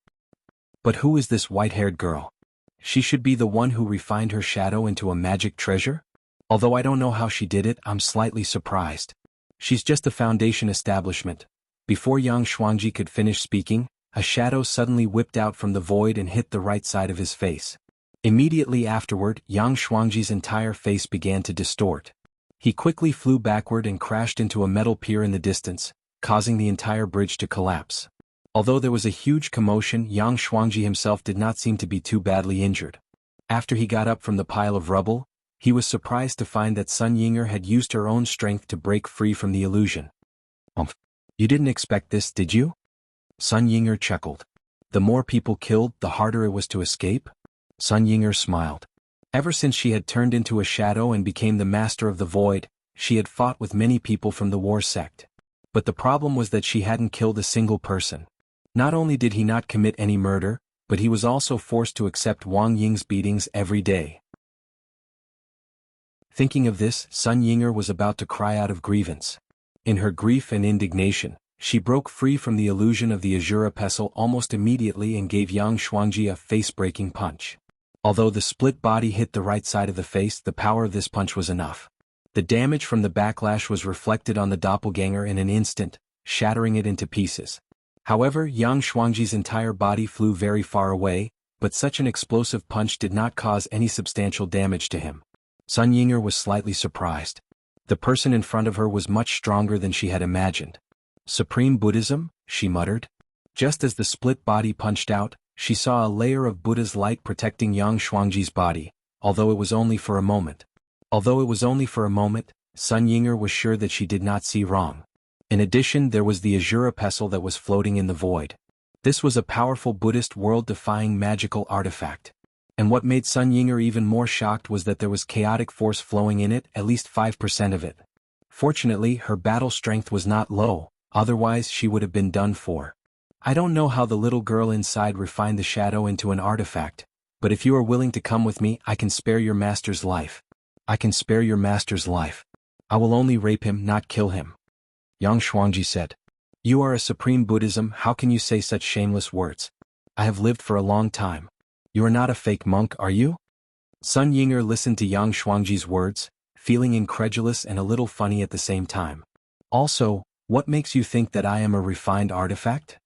But who is this white-haired girl? She should be the one who refined her shadow into a magic treasure? Although I don't know how she did it, I'm slightly surprised. She's just a foundation establishment. Before Yang Shuangji could finish speaking, a shadow suddenly whipped out from the void and hit the right side of his face. Immediately afterward, Yang Shuangji's entire face began to distort. He quickly flew backward and crashed into a metal pier in the distance, causing the entire bridge to collapse. Although there was a huge commotion, Yang Shuangji himself did not seem to be too badly injured. After he got up from the pile of rubble, he was surprised to find that Sun Ying'er had used her own strength to break free from the illusion. You didn't expect this, did you? Sun Ying'er chuckled. The more people killed, the harder it was to escape? Sun Ying'er smiled. Ever since she had turned into a shadow and became the master of the void, she had fought with many people from the war sect. But the problem was that she hadn't killed a single person. Not only did he not commit any murder, but he was also forced to accept Wang Ying's beatings every day. Thinking of this, Sun Ying'er was about to cry out of grievance. In her grief and indignation, she broke free from the illusion of the Azura pestle almost immediately and gave Yang Shuangji a face-breaking punch. Although the split body hit the right side of the face, the power of this punch was enough. The damage from the backlash was reflected on the doppelganger in an instant, shattering it into pieces. However, Yang Shuangji's entire body flew very far away, but such an explosive punch did not cause any substantial damage to him. Sun Ying'er was slightly surprised. The person in front of her was much stronger than she had imagined. Supreme Buddhism, she muttered. Just as the split body punched out, she saw a layer of Buddha's light protecting Yang Shuangji's body, although it was only for a moment. Sun Ying'er was sure that she did not see wrong. In addition, there was the Azura pestle that was floating in the void. This was a powerful Buddhist world-defying magical artifact. And what made Sun Ying'er even more shocked was that there was chaotic force flowing in it, at least 5% of it. Fortunately, her battle strength was not low, otherwise she would have been done for. I don't know how the little girl inside refined the shadow into an artifact, but if you are willing to come with me, I can spare your master's life. I will only rape him, not kill him. Yang Shuangji said. You are a supreme Buddhism, how can you say such shameless words? I have lived for a long time. You are not a fake monk, are you? Sun Ying'er listened to Yang Shuangji's words, feeling incredulous and a little funny at the same time. Also, what makes you think that I am a refined artifact?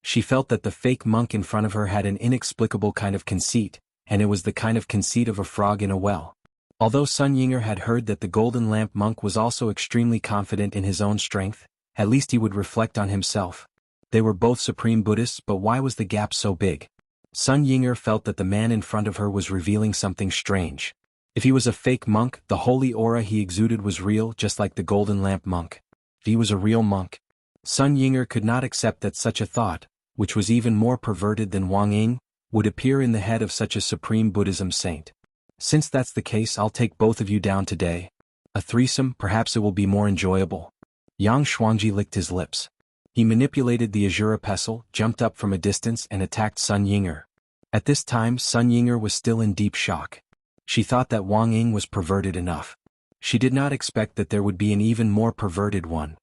She felt that the fake monk in front of her had an inexplicable kind of conceit, and it was the kind of conceit of a frog in a well. Although Sun Ying'er had heard that the Golden Lamp monk was also extremely confident in his own strength, at least he would reflect on himself. They were both supreme Buddhists, but why was the gap so big? Sun Ying'er felt that the man in front of her was revealing something strange. If he was a fake monk, the holy aura he exuded was real, just like the Golden Lamp monk. If he was a real monk, Sun Ying'er could not accept that such a thought, which was even more perverted than Wang Ying, would appear in the head of such a supreme Buddhism saint. Since that's the case, I'll take both of you down today. A threesome, perhaps it will be more enjoyable. Yang Shuangji licked his lips. He manipulated the Azura pestle, jumped up from a distance and attacked Sun Ying'er. At this time Sun Ying'er was still in deep shock. She thought that Wang Ying was perverted enough. She did not expect that there would be an even more perverted one.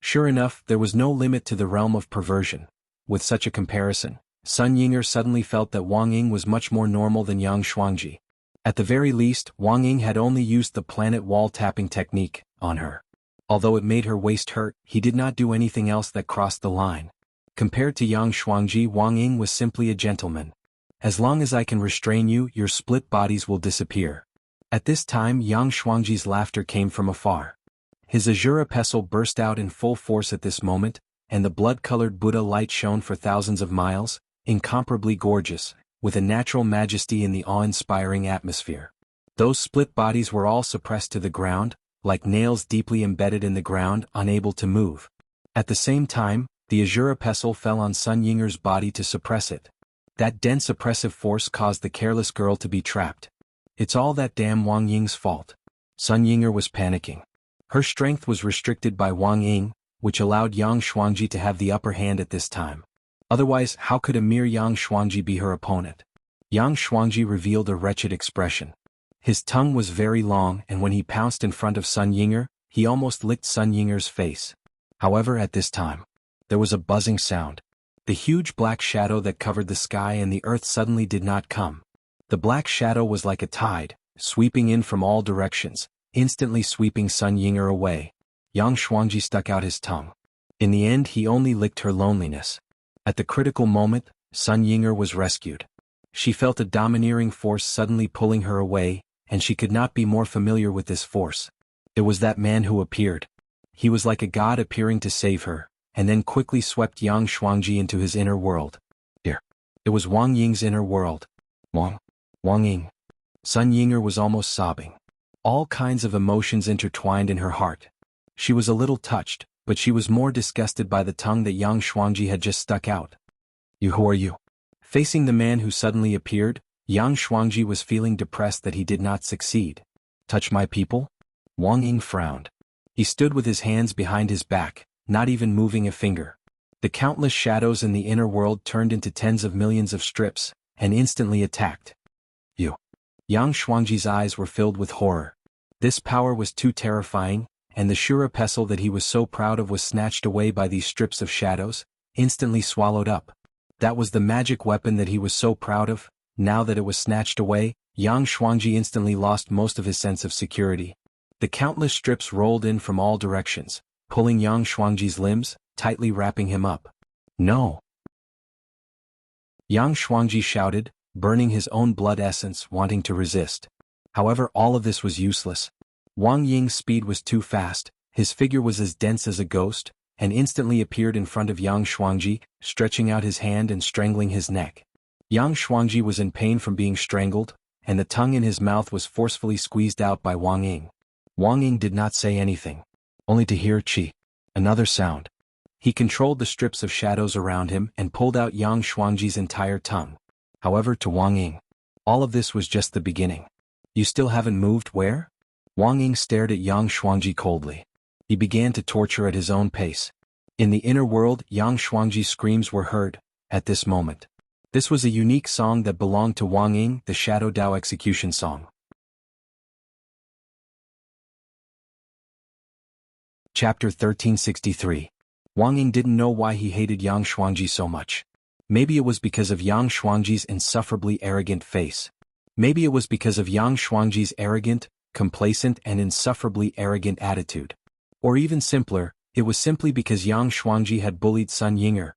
Sure enough, there was no limit to the realm of perversion. With such a comparison, Sun Ying'er suddenly felt that Wang Ying was much more normal than Yang Shuangji. At the very least, Wang Ying had only used the planet wall tapping technique on her. Although it made her waist hurt, he did not do anything else that crossed the line. Compared to Yang Shuangji, Wang Ying was simply a gentleman. As long as I can restrain you, your split bodies will disappear. At this time Yang Shuangji's laughter came from afar. His Azura pestle burst out in full force at this moment, and the blood-colored Buddha light shone for thousands of miles, incomparably gorgeous, with a natural majesty in the awe-inspiring atmosphere. Those split bodies were all suppressed to the ground, like nails deeply embedded in the ground, unable to move. At the same time, the Azura pestle fell on Sun Ying'er's body to suppress it. That dense oppressive force caused the careless girl to be trapped. It's all that damn Wang Ying's fault. Sun Ying'er was panicking. Her strength was restricted by Wang Ying, which allowed Yang Shuangji to have the upper hand at this time. Otherwise, how could a mere Yang Shuangji be her opponent? Yang Shuangji revealed a wretched expression. His tongue was very long, and when he pounced in front of Sun Ying'er, he almost licked Sun Ying'er's face. However, at this time, there was a buzzing sound. The huge black shadow that covered the sky and the earth suddenly did not come. The black shadow was like a tide, sweeping in from all directions, instantly sweeping Sun Ying'er away. Yang Shuangji stuck out his tongue. In the end, he only licked her loneliness. At the critical moment, Sun Ying'er was rescued. She felt a domineering force suddenly pulling her away, and she could not be more familiar with this force. It was that man who appeared. He was like a god appearing to save her, and then quickly swept Yang Shuangji into his inner world. Here. It was Wang Ying's inner world. Wang Ying. Sun Ying'er was almost sobbing. All kinds of emotions intertwined in her heart. She was a little touched, but she was more disgusted by the tongue that Yang Shuangji had just stuck out. Who are you? Facing the man who suddenly appeared, Yang Shuangji was feeling depressed that he did not succeed. Touch my people? Wang Ying frowned. He stood with his hands behind his back, not even moving a finger. The countless shadows in the inner world turned into tens of millions of strips, and instantly attacked. You. Yang Shuangji's eyes were filled with horror. This power was too terrifying, and the Shura pestle that he was so proud of was snatched away by these strips of shadows, instantly swallowed up. That was the magic weapon that he was so proud of. Now that it was snatched away, Yang Shuangji instantly lost most of his sense of security. The countless strips rolled in from all directions, pulling Yang Shuangji's limbs, tightly wrapping him up. No! Yang Shuangji shouted, burning his own blood essence, wanting to resist. However, all of this was useless. Wang Ying's speed was too fast, his figure was as dense as a ghost, and instantly appeared in front of Yang Shuangji, stretching out his hand and strangling his neck. Yang Shuangji was in pain from being strangled, and the tongue in his mouth was forcefully squeezed out by Wang Ying. Wang Ying did not say anything, only to hear chi. Another sound. He controlled the strips of shadows around him and pulled out Yang Shuangji's entire tongue. However, to Wang Ying, all of this was just the beginning. You still haven't moved, where? Wang Ying stared at Yang Shuangji coldly. He began to torture at his own pace. In the inner world, Yang Shuangji's screams were heard, at this moment. This was a unique song that belonged to Wang Ying, the Shadow Dao execution song. Chapter 1363. Wang Ying didn't know why he hated Yang Xuangji so much. Maybe it was because of Yang Xuangji's insufferably arrogant face. Maybe it was because of Yang Xuangji's arrogant, complacent and insufferably arrogant attitude. Or even simpler, it was simply because Yang Xuangji had bullied Sun Yinger.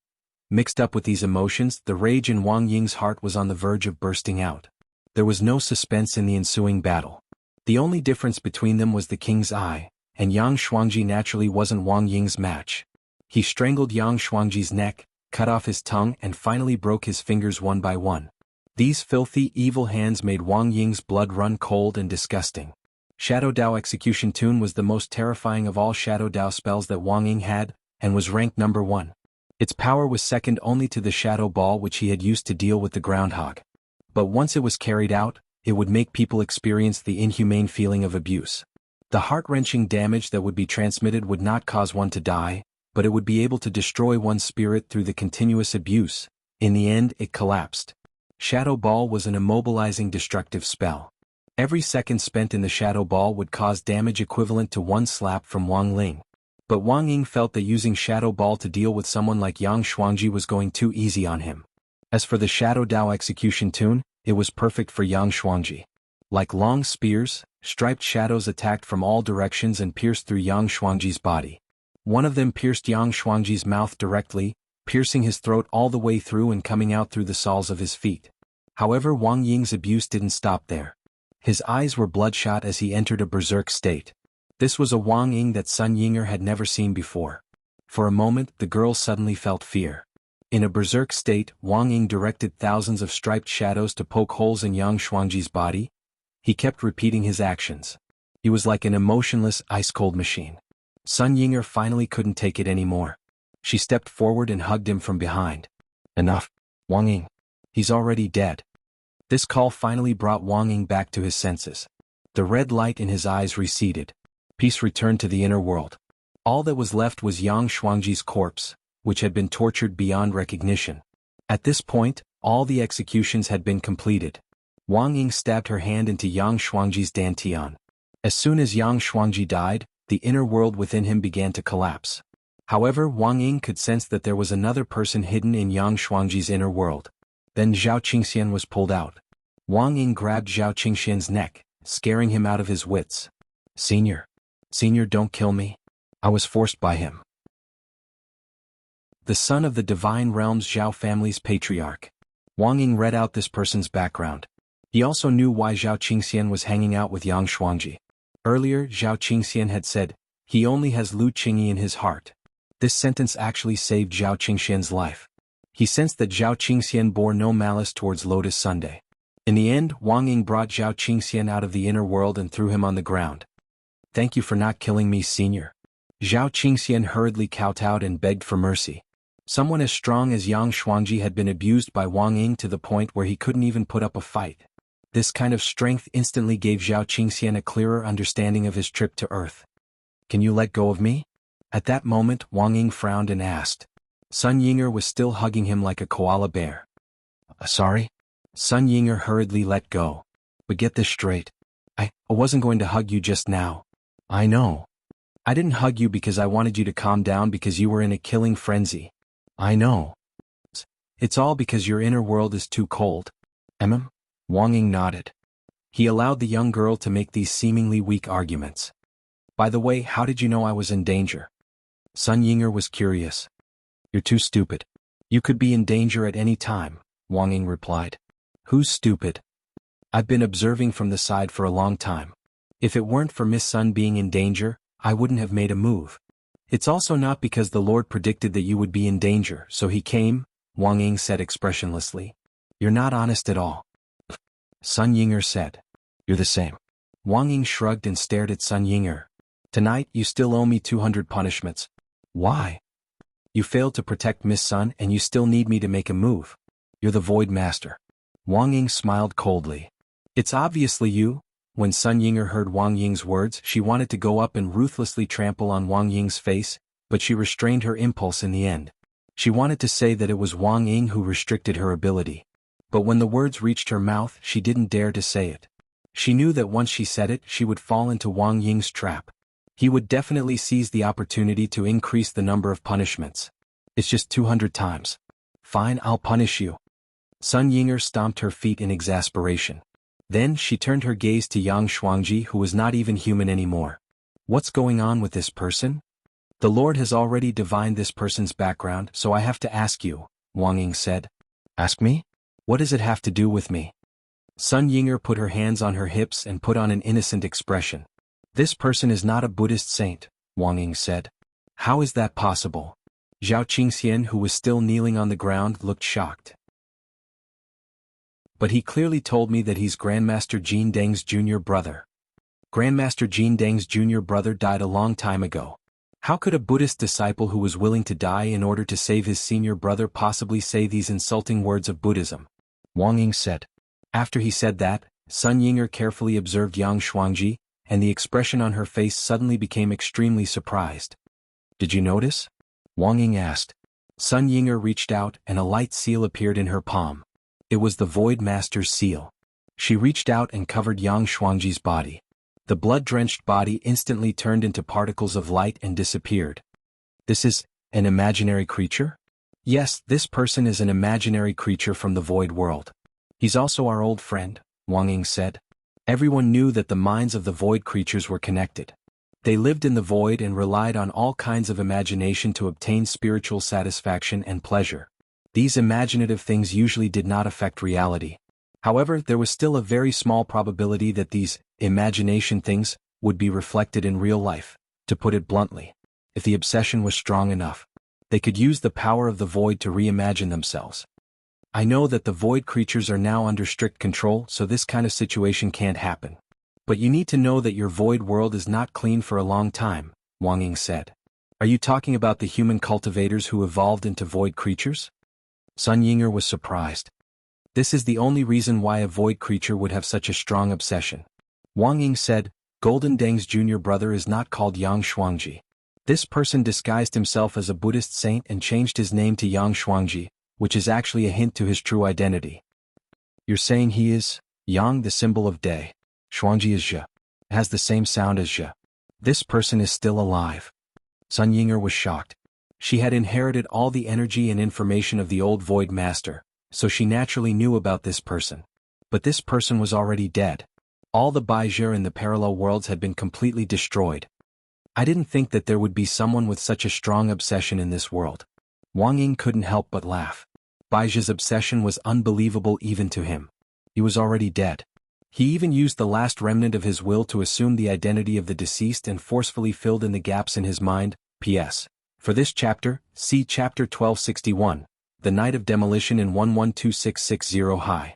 Mixed up with these emotions, the rage in Wang Ying's heart was on the verge of bursting out. There was no suspense in the ensuing battle. The only difference between them was the king's eye, and Yang Xuangji naturally wasn't Wang Ying's match. He strangled Yang Xuangji's neck, cut off his tongue and finally broke his fingers one by one. These filthy, evil hands made Wang Ying's blood run cold and disgusting. Shadow Dao Execution Tune was the most terrifying of all Shadow Dao spells that Wang Ying had, and was ranked number 1. Its power was second only to the Shadow Ball which he had used to deal with the groundhog. But once it was carried out, it would make people experience the inhumane feeling of abuse. The heart-wrenching damage that would be transmitted would not cause one to die, but it would be able to destroy one's spirit through the continuous abuse. In the end, it collapsed. Shadow Ball was an immobilizing destructive spell. Every second spent in the Shadow Ball would cause damage equivalent to one slap from Wang Ling. But Wang Ying felt that using Shadow Ball to deal with someone like Yang Xuangji was going too easy on him. As for the Shadow Dao Execution Tune, it was perfect for Yang Xuangji. Like long spears, striped shadows attacked from all directions and pierced through Yang Xuangji's body. One of them pierced Yang Xuangji's mouth directly, piercing his throat all the way through and coming out through the soles of his feet. However, Wang Ying's abuse didn't stop there. His eyes were bloodshot as he entered a berserk state. This was a Wang Ying that Sun Yinger had never seen before. For a moment, the girl suddenly felt fear. In a berserk state, Wang Ying directed thousands of striped shadows to poke holes in Yang Xuangji's body. He kept repeating his actions. He was like an emotionless, ice-cold machine. Sun Yinger finally couldn't take it anymore. She stepped forward and hugged him from behind. Enough, Wang Ying. He's already dead. This call finally brought Wang Ying back to his senses. The red light in his eyes receded. Peace returned to the inner world. All that was left was Yang Xuangji's corpse, which had been tortured beyond recognition. At this point, all the executions had been completed. Wang Ying stabbed her hand into Yang Xuangji's dantian. As soon as Yang Xuangji died, the inner world within him began to collapse. However, Wang Ying could sense that there was another person hidden in Yang Xuangji's inner world. Then Zhao Qingxian was pulled out. Wang Ying grabbed Zhao Qingxian's neck, scaring him out of his wits. Senior, don't kill me. I was forced by him. The son of the Divine Realm's Zhao family's patriarch. Wang Ying read out this person's background. He also knew why Zhao Qingxian was hanging out with Yang Xuangji. Earlier, Zhao Qingxian had said, "He only has Lu Qingyi in his heart." This sentence actually saved Zhao Qingxian's life. He sensed that Zhao Qingxian bore no malice towards Lotus Sunday. In the end, Wang Ying brought Zhao Qingxian out of the inner world and threw him on the ground. "Thank you for not killing me, senior." Zhao Qingxian hurriedly kowtowed and begged for mercy. Someone as strong as Yang Xuangji had been abused by Wang Ying to the point where he couldn't even put up a fight. This kind of strength instantly gave Zhao Qingxian a clearer understanding of his trip to Earth. "Can you let go of me?" At that moment, Wang Ying frowned and asked. Sun Yinger was still hugging him like a koala bear. Sorry?" Sun Yinger hurriedly let go. "But get this straight. I wasn't going to hug you just now." "I know. I didn't hug you because I wanted you to calm down because you were in a killing frenzy." "I know. It's all because your inner world is too cold." Wang Ying nodded. He allowed the young girl to make these seemingly weak arguments. "By the way, how did you know I was in danger?" Sun Yinger was curious. "You're too stupid. You could be in danger at any time," Wang Ying replied. "Who's stupid?" "I've been observing from the side for a long time. If it weren't for Miss Sun being in danger, I wouldn't have made a move. It's also not because the Lord predicted that you would be in danger, so he came," Wang Ying said expressionlessly. "You're not honest at all." Sun Yinger said. "You're the same." Wang Ying shrugged and stared at Sun Yinger. "Tonight, you still owe me 200 punishments." "Why?" "You failed to protect Miss Sun and you still need me to make a move. You're the Void Master." Wang Ying smiled coldly. "It's obviously you." When Sun Yinger heard Wang Ying's words, she wanted to go up and ruthlessly trample on Wang Ying's face, but she restrained her impulse in the end. She wanted to say that it was Wang Ying who restricted her ability. But when the words reached her mouth, she didn't dare to say it. She knew that once she said it, she would fall into Wang Ying's trap. He would definitely seize the opportunity to increase the number of punishments. It's just 200 times. Fine, I'll punish you. Sun Ying'er stomped her feet in exasperation. Then she turned her gaze to Yang Shuangji, who was not even human anymore. What's going on with this person? The Lord has already divined this person's background, so I have to ask you, Wang Ying said. Ask me? What does it have to do with me? Sun Ying'er put her hands on her hips and put on an innocent expression. This person is not a Buddhist saint, Wang Ying said. How is that possible? Zhao Qingxian, who was still kneeling on the ground, looked shocked. But he clearly told me that he's Grandmaster Jin Deng's junior brother. Grandmaster Jin Deng's junior brother died a long time ago. How could a Buddhist disciple who was willing to die in order to save his senior brother possibly say these insulting words of Buddhism? Wang Ying said. After he said that, Sun Ying'er carefully observed Yang Shuangji, and the expression on her face suddenly became extremely surprised. Did you notice? Wang Ying asked. Sun Ying'er reached out and a light seal appeared in her palm. It was the Void Master's seal. She reached out and covered Yang Shuangji's body. The blood-drenched body instantly turned into particles of light and disappeared. This is an imaginary creature? Yes, this person is an imaginary creature from the Void world. He's also our old friend, Wang Ying said. Everyone knew that the minds of the Void creatures were connected. They lived in the Void and relied on all kinds of imagination to obtain spiritual satisfaction and pleasure. These imaginative things usually did not affect reality. However, there was still a very small probability that these imagination things would be reflected in real life. To put it bluntly, if the obsession was strong enough, they could use the power of the Void to reimagine themselves. I know that the Void creatures are now under strict control, so this kind of situation can't happen. But you need to know that your Void world is not clean for a long time, Wang Ying said. Are you talking about the human cultivators who evolved into Void creatures? Sun Ying'er was surprised. This is the only reason why a Void creature would have such a strong obsession. Wang Ying said, Golden Deng's junior brother is not called Yang Shuangji. This person disguised himself as a Buddhist saint and changed his name to Yang Shuangji, which is actually a hint to his true identity. You're saying he is Yang, the symbol of day. Shuangji is Zhe. Has the same sound as Zhe. This person is still alive. Sun Ying'er was shocked. She had inherited all the energy and information of the old Void Master, so she naturally knew about this person. But this person was already dead. All the Baizhi in the parallel worlds had been completely destroyed. I didn't think that there would be someone with such a strong obsession in this world. Wang Ying couldn't help but laugh. Baizhi's obsession was unbelievable even to him. He was already dead. He even used the last remnant of his will to assume the identity of the deceased and forcefully filled in the gaps in his mind. P.S. For this chapter, see Chapter 1261, The Night of Demolition in 112660 High.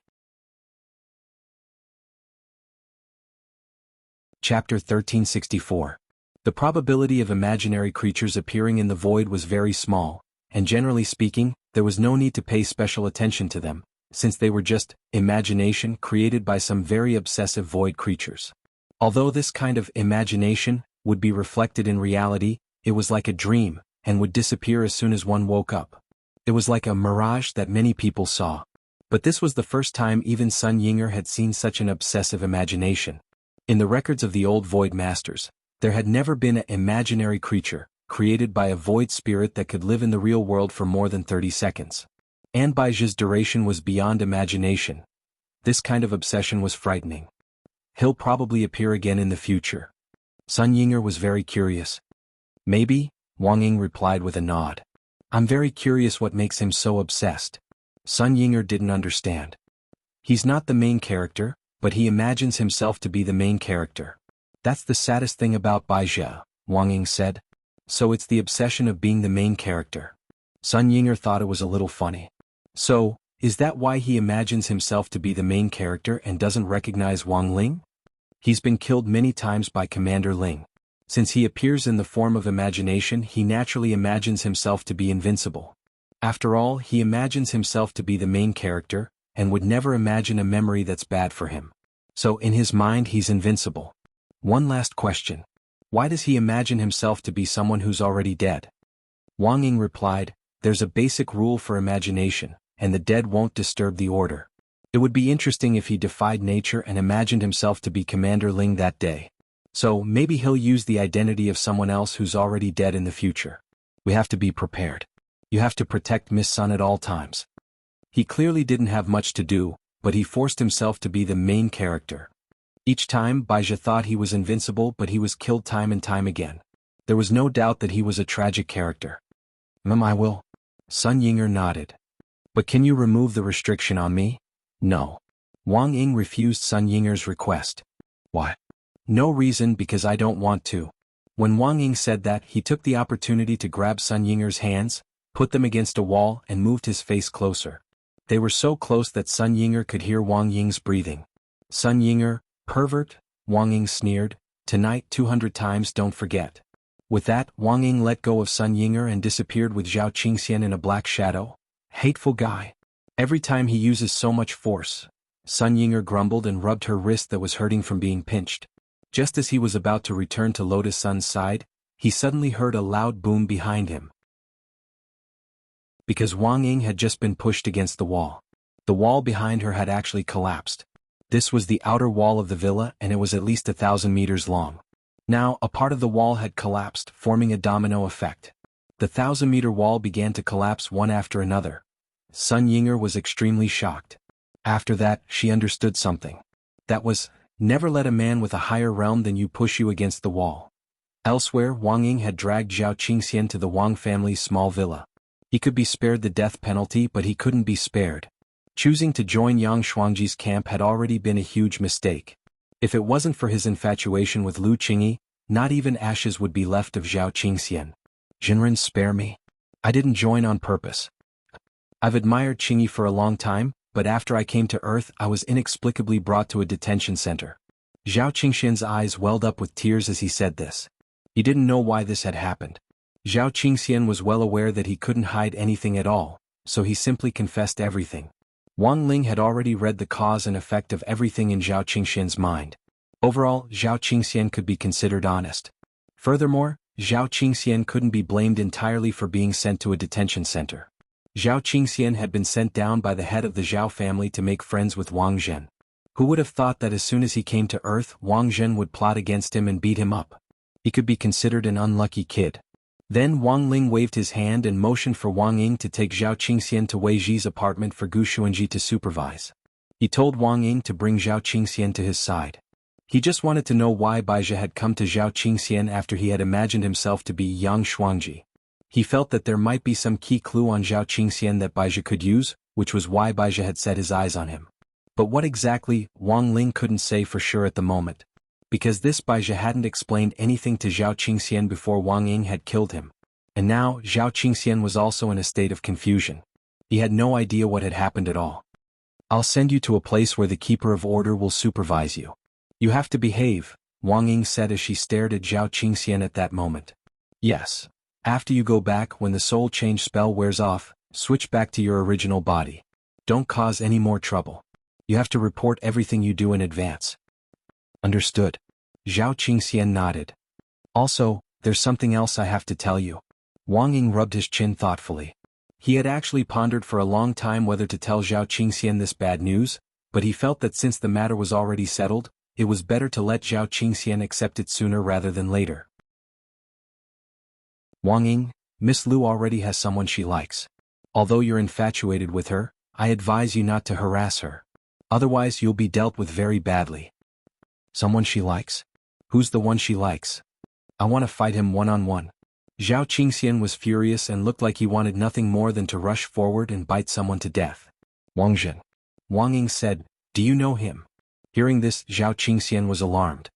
Chapter 1364. The probability of imaginary creatures appearing in the Void was very small, and generally speaking, there was no need to pay special attention to them, since they were just imagination created by some very obsessive Void creatures. Although this kind of imagination would be reflected in reality, it was like a dream, and would disappear as soon as one woke up. It was like a mirage that many people saw. But this was the first time even Sun Ying'er had seen such an obsessive imagination. In the records of the old Void Masters, there had never been an imaginary creature created by a Void spirit that could live in the real world for more than 30 seconds. And Baizhi's duration was beyond imagination. This kind of obsession was frightening. He'll probably appear again in the future. Sun Ying'er was very curious. Maybe, Wang Ying replied with a nod. I'm very curious what makes him so obsessed. Sun Ying'er didn't understand. He's not the main character, but he imagines himself to be the main character. That's the saddest thing about Baizhi, Wang Ying said. So it's the obsession of being the main character. Sun Ying'er thought it was a little funny. So, is that why he imagines himself to be the main character and doesn't recognize Wang Ling? He's been killed many times by Commander Ling. Since he appears in the form of imagination, he naturally imagines himself to be invincible. After all, he imagines himself to be the main character, and would never imagine a memory that's bad for him. So in his mind he's invincible. One last question. Why does he imagine himself to be someone who's already dead? Wang Ying replied, there's a basic rule for imagination, and the dead won't disturb the order. It would be interesting if he defied nature and imagined himself to be Commander Ling that day. So maybe he'll use the identity of someone else who's already dead in the future. We have to be prepared. You have to protect Miss Sun at all times. He clearly didn't have much to do, but he forced himself to be the main character. Each time, Baizha thought he was invincible, but he was killed time and time again. There was no doubt that he was a tragic character. I will. Sun Yinger nodded. But can you remove the restriction on me? No. Wang Ying refused Sun Yinger's request. Why? No reason, because I don't want to. When Wang Ying said that, he took the opportunity to grab Sun Yinger's hands, put them against a wall, and moved his face closer. They were so close that Sun Yinger could hear Wang Ying's breathing. Sun Yinger, pervert, Wang Ying sneered, tonight 200 times don't forget. With that, Wang Ying let go of Sun Yinger and disappeared with Zhao Qingxian in a black shadow. Hateful guy. Every time he uses so much force. Sun Yinger grumbled and rubbed her wrist that was hurting from being pinched. Just as he was about to return to Lotus Sun's side, he suddenly heard a loud boom behind him. Because Wang Ying had just been pushed against the wall. The wall behind her had actually collapsed. This was the outer wall of the villa, and it was at least 1,000 meters long. Now, a part of the wall had collapsed, forming a domino effect. The 1,000-meter wall began to collapse one after another. Sun Yinger was extremely shocked. After that, she understood something. That was, never let a man with a higher realm than you push you against the wall. Elsewhere, Wang Ying had dragged Zhao Qingxian to the Wang family's small villa. He could be spared the death penalty, but he couldn't be spared. Choosing to join Yang Shuangji's camp had already been a huge mistake. If it wasn't for his infatuation with Lu Qingyi, not even ashes would be left of Zhao Qingxian. Jinren, spare me. I didn't join on purpose. I've admired Qingyi for a long time, but after I came to Earth I was inexplicably brought to a detention center. Zhao Qingxian's eyes welled up with tears as he said this. He didn't know why this had happened. Zhao Qingxian was well aware that he couldn't hide anything at all, so he simply confessed everything. Wang Ling had already read the cause and effect of everything in Zhao Qingxian's mind. Overall, Zhao Qingxian could be considered honest. Furthermore, Zhao Qingxian couldn't be blamed entirely for being sent to a detention center. Zhao Qingxian had been sent down by the head of the Zhao family to make friends with Wang Zhen. Who would have thought that as soon as he came to Earth, Wang Zhen would plot against him and beat him up? He could be considered an unlucky kid. Then Wang Ling waved his hand and motioned for Wang Ying to take Zhao Qingxian to Wei Ji's apartment for Gu Xuanji to supervise. He told Wang Ying to bring Zhao Qingxian to his side. He just wanted to know why Baizha had come to Zhao Qingxian after he had imagined himself to be Yang Shuangji. He felt that there might be some key clue on Zhao Qingxian that Baizha could use, which was why Baizha had set his eyes on him. But what exactly, Wang Ling couldn't say for sure at the moment. Because this Baizha hadn't explained anything to Zhao Qingxian before Wang Ying had killed him. And now, Zhao Qingxian was also in a state of confusion. He had no idea what had happened at all. I'll send you to a place where the Keeper of Order will supervise you. You have to behave, Wang Ying said as she stared at Zhao Qingxian at that moment. Yes. After you go back, when the soul change spell wears off, switch back to your original body. Don't cause any more trouble. You have to report everything you do in advance. Understood. Zhao Qingxian nodded. Also, there's something else I have to tell you. Wang Ying rubbed his chin thoughtfully. He had actually pondered for a long time whether to tell Zhao Qingxian this bad news, but he felt that since the matter was already settled, it was better to let Zhao Qingxian accept it sooner rather than later. Wang Ying, Miss Lu already has someone she likes. Although you're infatuated with her, I advise you not to harass her. Otherwise you'll be dealt with very badly. Someone she likes? Who's the one she likes? I want to fight him one-on-one. Zhao Qingxian was furious and looked like he wanted nothing more than to rush forward and bite someone to death. Wang Zhen. Wang Ying said, do you know him? Hearing this, Zhao Qingxian was alarmed.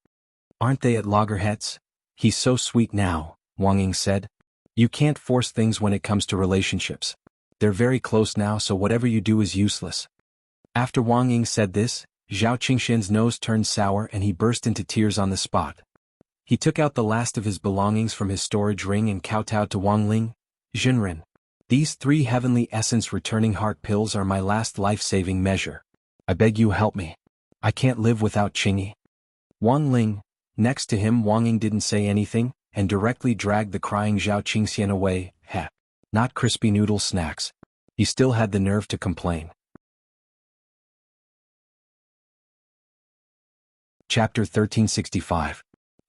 Aren't they at loggerheads? He's so sweet now, Wang Ying said. You can't force things when it comes to relationships. They're very close now, so whatever you do is useless. After Wang Ying said this, Zhao Qingxian's nose turned sour and he burst into tears on the spot. He took out the last of his belongings from his storage ring and kowtowed to Wang Ling. Jinren. These 3 heavenly essence returning heart pills are my last life-saving measure. I beg you help me. I can't live without Qingyi. Wang Ling. Next to him Wang Ying didn't say anything, and directly dragged the crying Zhao Qingxian away. Not crispy noodle snacks. He still had the nerve to complain. Chapter 1365.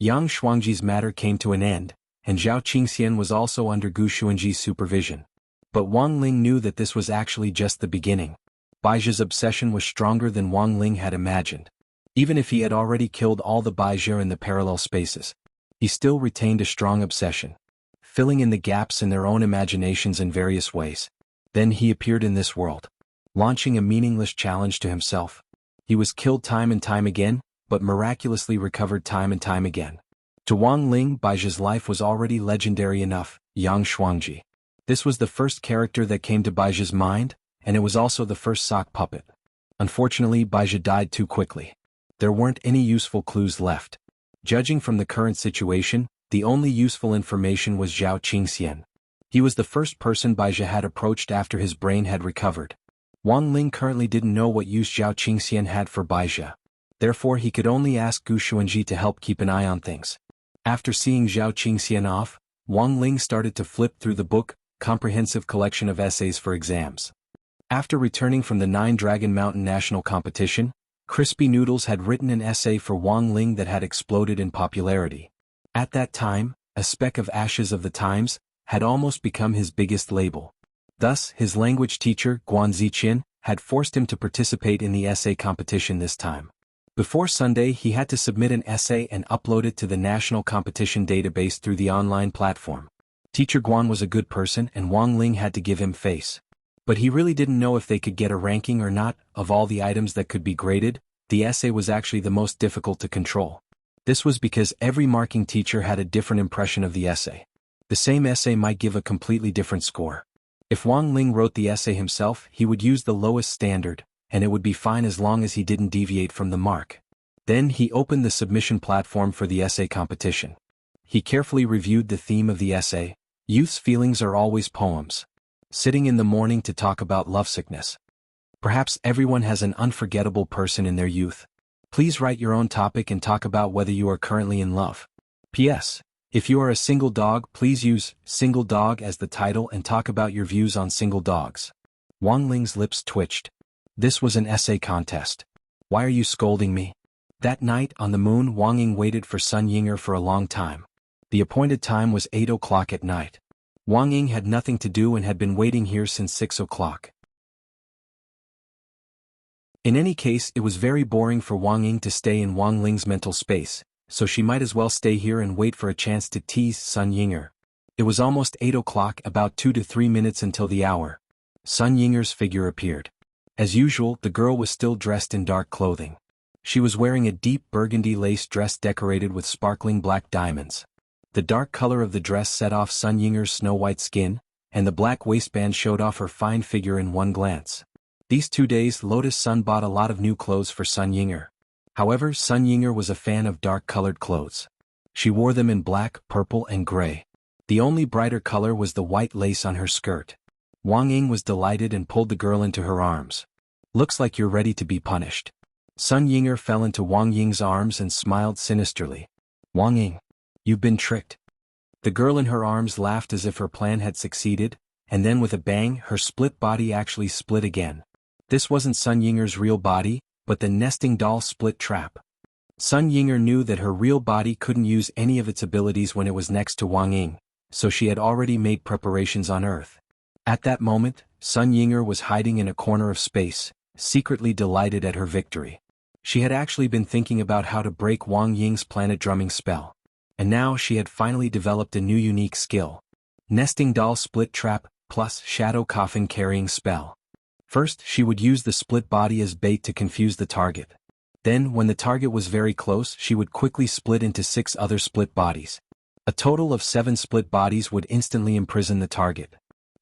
Yang Shuangji's matter came to an end, and Zhao Qingxian was also under Gu Xuanji's supervision. But Wang Ling knew that this was actually just the beginning. Baizhi's obsession was stronger than Wang Ling had imagined. Even if he had already killed all the Baizhi in the parallel spaces, he still retained a strong obsession, filling in the gaps in their own imaginations in various ways. Then he appeared in this world, launching a meaningless challenge to himself. He was killed time and time again, but miraculously recovered time and time again. To Wang Ling, Baizhi's life was already legendary enough, Yang Shuangji. This was the first character that came to Baizhi's mind, and it was also the first sock puppet. Unfortunately, Baizhi died too quickly. There weren't any useful clues left. Judging from the current situation, the only useful information was Zhao Qingxian. He was the first person Baizhi had approached after his brain had recovered. Wang Ling currently didn't know what use Zhao Qingxian had for Baizhi. Therefore he could only ask Gu Xuanji to help keep an eye on things. After seeing Zhao Qingxian off, Wang Ling started to flip through the book, comprehensive collection of essays for exams. After returning from the 9 Dragon Mountain National Competition, Crispy Noodles had written an essay for Wang Ling that had exploded in popularity. At that time, a speck of ashes of the times had almost become his biggest label. Thus, his language teacher, Guan Ziqian, had forced him to participate in the essay competition this time. Before Sunday, he had to submit an essay and upload it to the national competition database through the online platform. Teacher Guan was a good person and Wang Ling had to give him face. But he really didn't know if they could get a ranking or not. Of all the items that could be graded, the essay was actually the most difficult to control. This was because every marking teacher had a different impression of the essay. The same essay might give a completely different score. If Wang Ling wrote the essay himself, he would use the lowest standard, and it would be fine as long as he didn't deviate from the mark. Then he opened the submission platform for the essay competition. He carefully reviewed the theme of the essay. Youth's feelings are always poems. Sitting in the morning to talk about lovesickness. Perhaps everyone has an unforgettable person in their youth. Please write your own topic and talk about whether you are currently in love. P.S. If you are a single dog, please use single dog as the title and talk about your views on single dogs. Wang Ling's lips twitched. This was an essay contest. Why are you scolding me? That night on the moon, Wang Ying waited for Sun Yinger for a long time. The appointed time was 8 o'clock at night. Wang Ying had nothing to do and had been waiting here since 6 o'clock. In any case, it was very boring for Wang Ying to stay in Wang Ling's mental space, so she might as well stay here and wait for a chance to tease Sun Yinger. It was almost 8 o'clock, about 2 to 3 minutes until the hour. Sun Yinger's figure appeared. As usual, the girl was still dressed in dark clothing. She was wearing a deep burgundy lace dress decorated with sparkling black diamonds. The dark color of the dress set off Sun Yinger's snow-white skin, and the black waistband showed off her fine figure in one glance. These 2 days, Lotus Sun bought a lot of new clothes for Sun Yinger. However, Sun Yinger was a fan of dark-colored clothes. She wore them in black, purple, and gray. The only brighter color was the white lace on her skirt. Wang Ying was delighted and pulled the girl into her arms. Looks like you're ready to be punished. Sun Yinger fell into Wang Ying's arms and smiled sinisterly. Wang Ying, you've been tricked. The girl in her arms laughed as if her plan had succeeded, and then with a bang, her split body actually split again. This wasn't Sun Yinger's real body, but the nesting doll split trap. Sun Yinger knew that her real body couldn't use any of its abilities when it was next to Wang Ying, so she had already made preparations on Earth. At that moment, Sun Yinger was hiding in a corner of space, secretly delighted at her victory. She had actually been thinking about how to break Wang Ying's planet drumming spell. And now she had finally developed a new unique skill. Nesting doll split trap, plus shadow coffin carrying spell. First, she would use the split body as bait to confuse the target. Then, when the target was very close, she would quickly split into 6 other split bodies. A total of 7 split bodies would instantly imprison the target.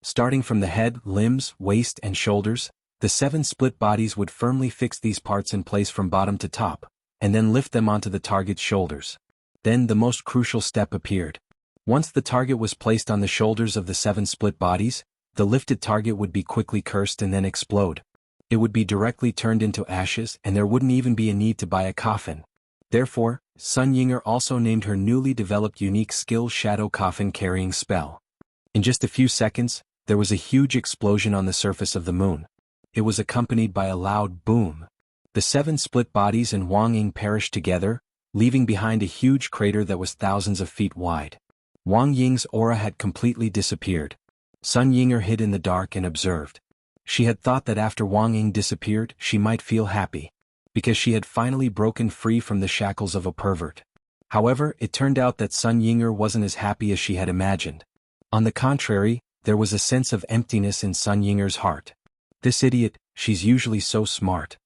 Starting from the head, limbs, waist, and shoulders, the 7 split bodies would firmly fix these parts in place from bottom to top, and then lift them onto the target's shoulders. Then the most crucial step appeared. Once the target was placed on the shoulders of the 7 split bodies, the lifted target would be quickly cursed and then explode. It would be directly turned into ashes and there wouldn't even be a need to buy a coffin. Therefore, Sun Yinger also named her newly developed unique skill Shadow Coffin Carrying Spell. In just a few seconds, there was a huge explosion on the surface of the moon. It was accompanied by a loud boom. The 7 split bodies and Wang Ying perished together, leaving behind a huge crater that was thousands of feet wide. Wang Ying's aura had completely disappeared. Sun Yinger hid in the dark and observed. She had thought that after Wang Ying disappeared, she might feel happy, because she had finally broken free from the shackles of a pervert. However, it turned out that Sun Yinger wasn't as happy as she had imagined. On the contrary, there was a sense of emptiness in Sun Yinger's heart. This idiot, she's usually so smart.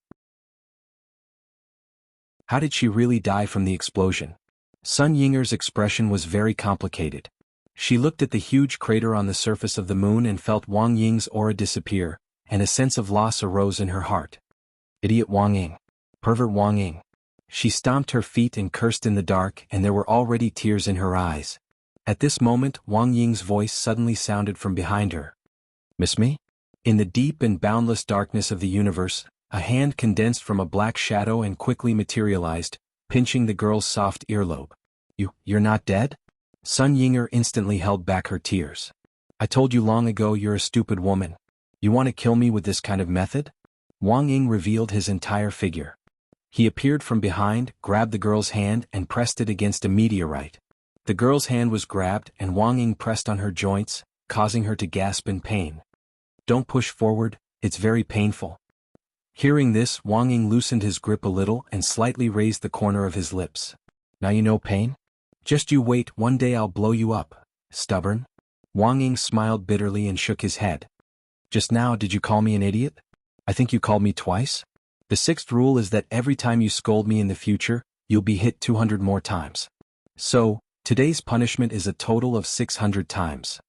How did she really die from the explosion? Sun Yinger's expression was very complicated. She looked at the huge crater on the surface of the moon and felt Wang Ying's aura disappear, and a sense of loss arose in her heart. Idiot Wang Ying. Pervert Wang Ying. She stomped her feet and cursed in the dark, and there were already tears in her eyes. At this moment, Wang Ying's voice suddenly sounded from behind her. Miss me? In the deep and boundless darkness of the universe, a hand condensed from a black shadow and quickly materialized, pinching the girl's soft earlobe. You're not dead? Sun Yinger instantly held back her tears. I told you long ago you're a stupid woman. You want to kill me with this kind of method? Wang Ying revealed his entire figure. He appeared from behind, grabbed the girl's hand and pressed it against a meteorite. The girl's hand was grabbed and Wang Ying pressed on her joints, causing her to gasp in pain. Don't push forward, it's very painful. Hearing this, Wang Ying loosened his grip a little and slightly raised the corner of his lips. Now you know pain? Just you wait, one day I'll blow you up, stubborn. Wang Ying smiled bitterly and shook his head. Just now did you call me an idiot? I think you called me twice. The sixth rule is that every time you scold me in the future, you'll be hit 200 more times. So, today's punishment is a total of 600 times.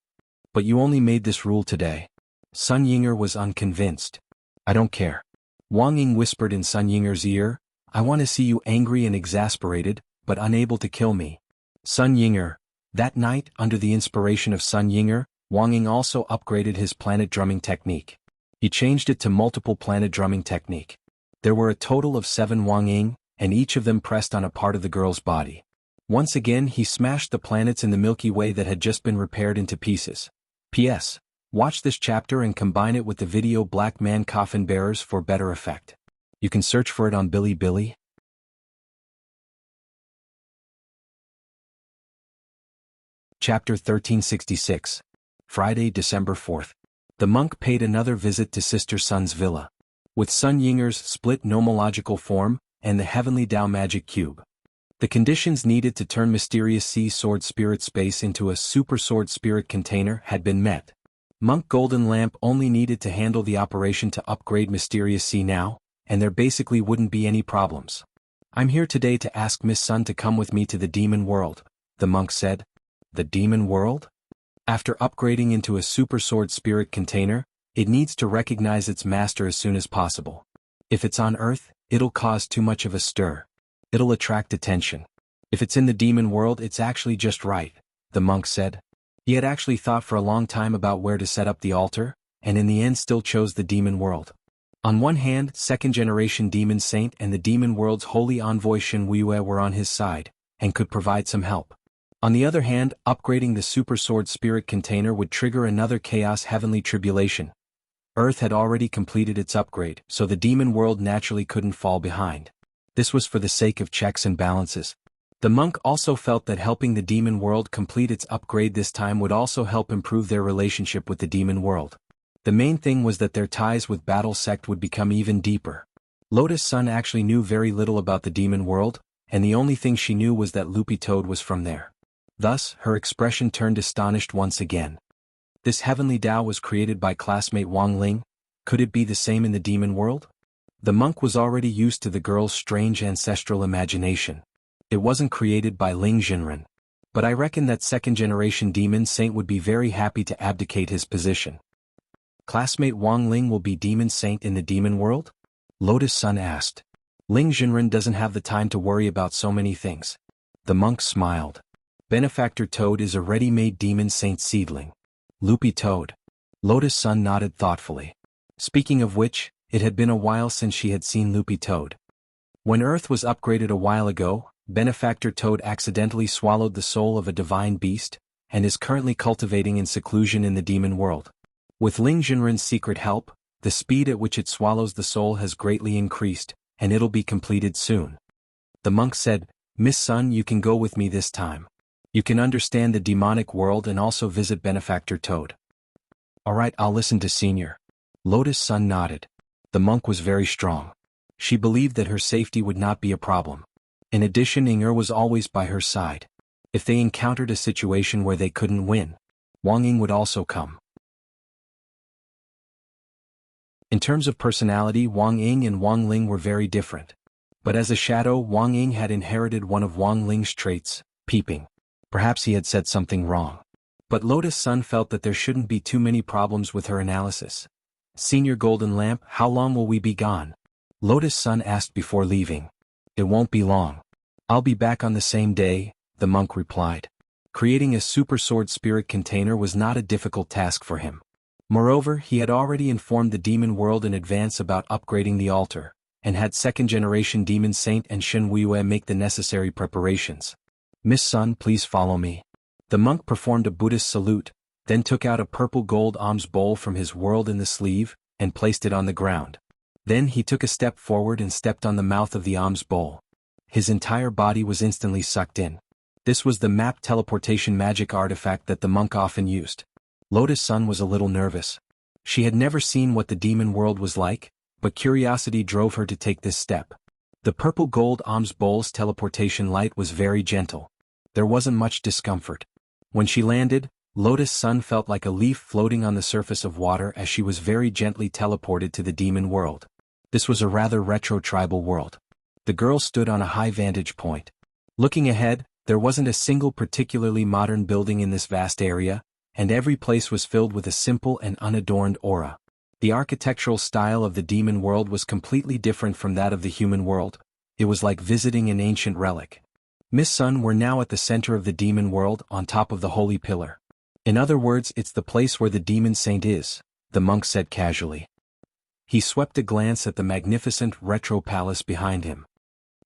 But you only made this rule today. Sun Yinger was unconvinced. I don't care. Wang Ying whispered in Sun Yinger's ear, I want to see you angry and exasperated, but unable to kill me. Sun Yinger. That night, under the inspiration of Sun Yinger, Wang Ying also upgraded his planet drumming technique. He changed it to multiple planet drumming technique. There were a total of 7 Wang Ying, and each of them pressed on a part of the girl's body. Once again he smashed the planets in the Milky Way that had just been repaired into pieces. P.S. Watch this chapter and combine it with the video Black Man Coffin Bearers for better effect. You can search for it on Bilibili. Chapter 1366. Friday, December 4th. The monk paid another visit to Sister Sun's villa. With Sun Yinger's split nomological form, and the heavenly Tao magic cube. The conditions needed to turn Mysterious Sea Sword Spirit Space into a Super Sword Spirit container had been met. Monk Golden Lamp only needed to handle the operation to upgrade Mysterious Sea now, and there basically wouldn't be any problems. I'm here today to ask Miss Sun to come with me to the demon world, the monk said. The demon world? After upgrading into a Super Sword Spirit container, it needs to recognize its master as soon as possible. If it's on Earth, it'll cause too much of a stir. It'll attract attention. If it's in the demon world, it's actually just right, the monk said. He had actually thought for a long time about where to set up the altar, and in the end still chose the demon world. On one hand, second-generation demon saint and the demon world's holy envoy Shen Wuyue were on his side, and could provide some help. On the other hand, upgrading the Super Sword Spirit container would trigger another chaos heavenly tribulation. Earth had already completed its upgrade, so the demon world naturally couldn't fall behind. This was for the sake of checks and balances. The monk also felt that helping the demon world complete its upgrade this time would also help improve their relationship with the demon world. The main thing was that their ties with Battle Sect would become even deeper. Lotus Sun actually knew very little about the demon world, and the only thing she knew was that Loopy Toad was from there. Thus, her expression turned astonished once again. This heavenly Tao was created by classmate Wang Ling. Could it be the same in the demon world? The monk was already used to the girl's strange ancestral imagination. It wasn't created by Ling Jinren. But I reckon that second-generation demon saint would be very happy to abdicate his position. Classmate Wang Ling will be demon saint in the demon world? Lotus Sun asked. Ling Jinren doesn't have the time to worry about so many things. The monk smiled. Benefactor Toad is a ready-made demon saint seedling. Loopy Toad. Lotus Sun nodded thoughtfully. Speaking of which, it had been a while since she had seen Loopy Toad. When Earth was upgraded a while ago, Benefactor Toad accidentally swallowed the soul of a divine beast, and is currently cultivating in seclusion in the demon world. With Ling Jinren's secret help, the speed at which it swallows the soul has greatly increased, and it'll be completed soon. The monk said, Miss Sun, you can go with me this time. You can understand the demonic world and also visit Benefactor Toad. Alright, I'll listen to Senior. Lotus Sun nodded. The monk was very strong. She believed that her safety would not be a problem. In addition, Inger was always by her side. If they encountered a situation where they couldn't win, Wang Ying would also come. In terms of personality, Wang Ying and Wang Ling were very different. But as a shadow, Wang Ying had inherited one of Wang Ling's traits, peeping. Perhaps he had said something wrong. But Lotus Sun felt that there shouldn't be too many problems with her analysis. Senior Golden Lamp, how long will we be gone? Lotus Sun asked before leaving. It won't be long. I'll be back on the same day, the monk replied. Creating a super sword spirit container was not a difficult task for him. Moreover, he had already informed the demon world in advance about upgrading the altar, and had second-generation demon saint and Shen Wuye make the necessary preparations. Miss Sun, please follow me. The monk performed a Buddhist salute, then took out a purple gold alms bowl from his world in the sleeve, and placed it on the ground. Then he took a step forward and stepped on the mouth of the alms bowl. His entire body was instantly sucked in. This was the map teleportation magic artifact that the monk often used. Lotus Sun was a little nervous. She had never seen what the demon world was like, but curiosity drove her to take this step. The purple gold alms bowl's teleportation light was very gentle. There wasn't much discomfort. When she landed, Lotus Sun felt like a leaf floating on the surface of water as she was very gently teleported to the demon world. This was a rather retro tribal world. The girl stood on a high vantage point. Looking ahead, there wasn't a single particularly modern building in this vast area, and every place was filled with a simple and unadorned aura. The architectural style of the demon world was completely different from that of the human world. It was like visiting an ancient relic. Miss Sun were now at the center of the demon world, on top of the holy pillar. In other words, it's the place where the demon saint is, the monk said casually. He swept a glance at the magnificent retro palace behind him.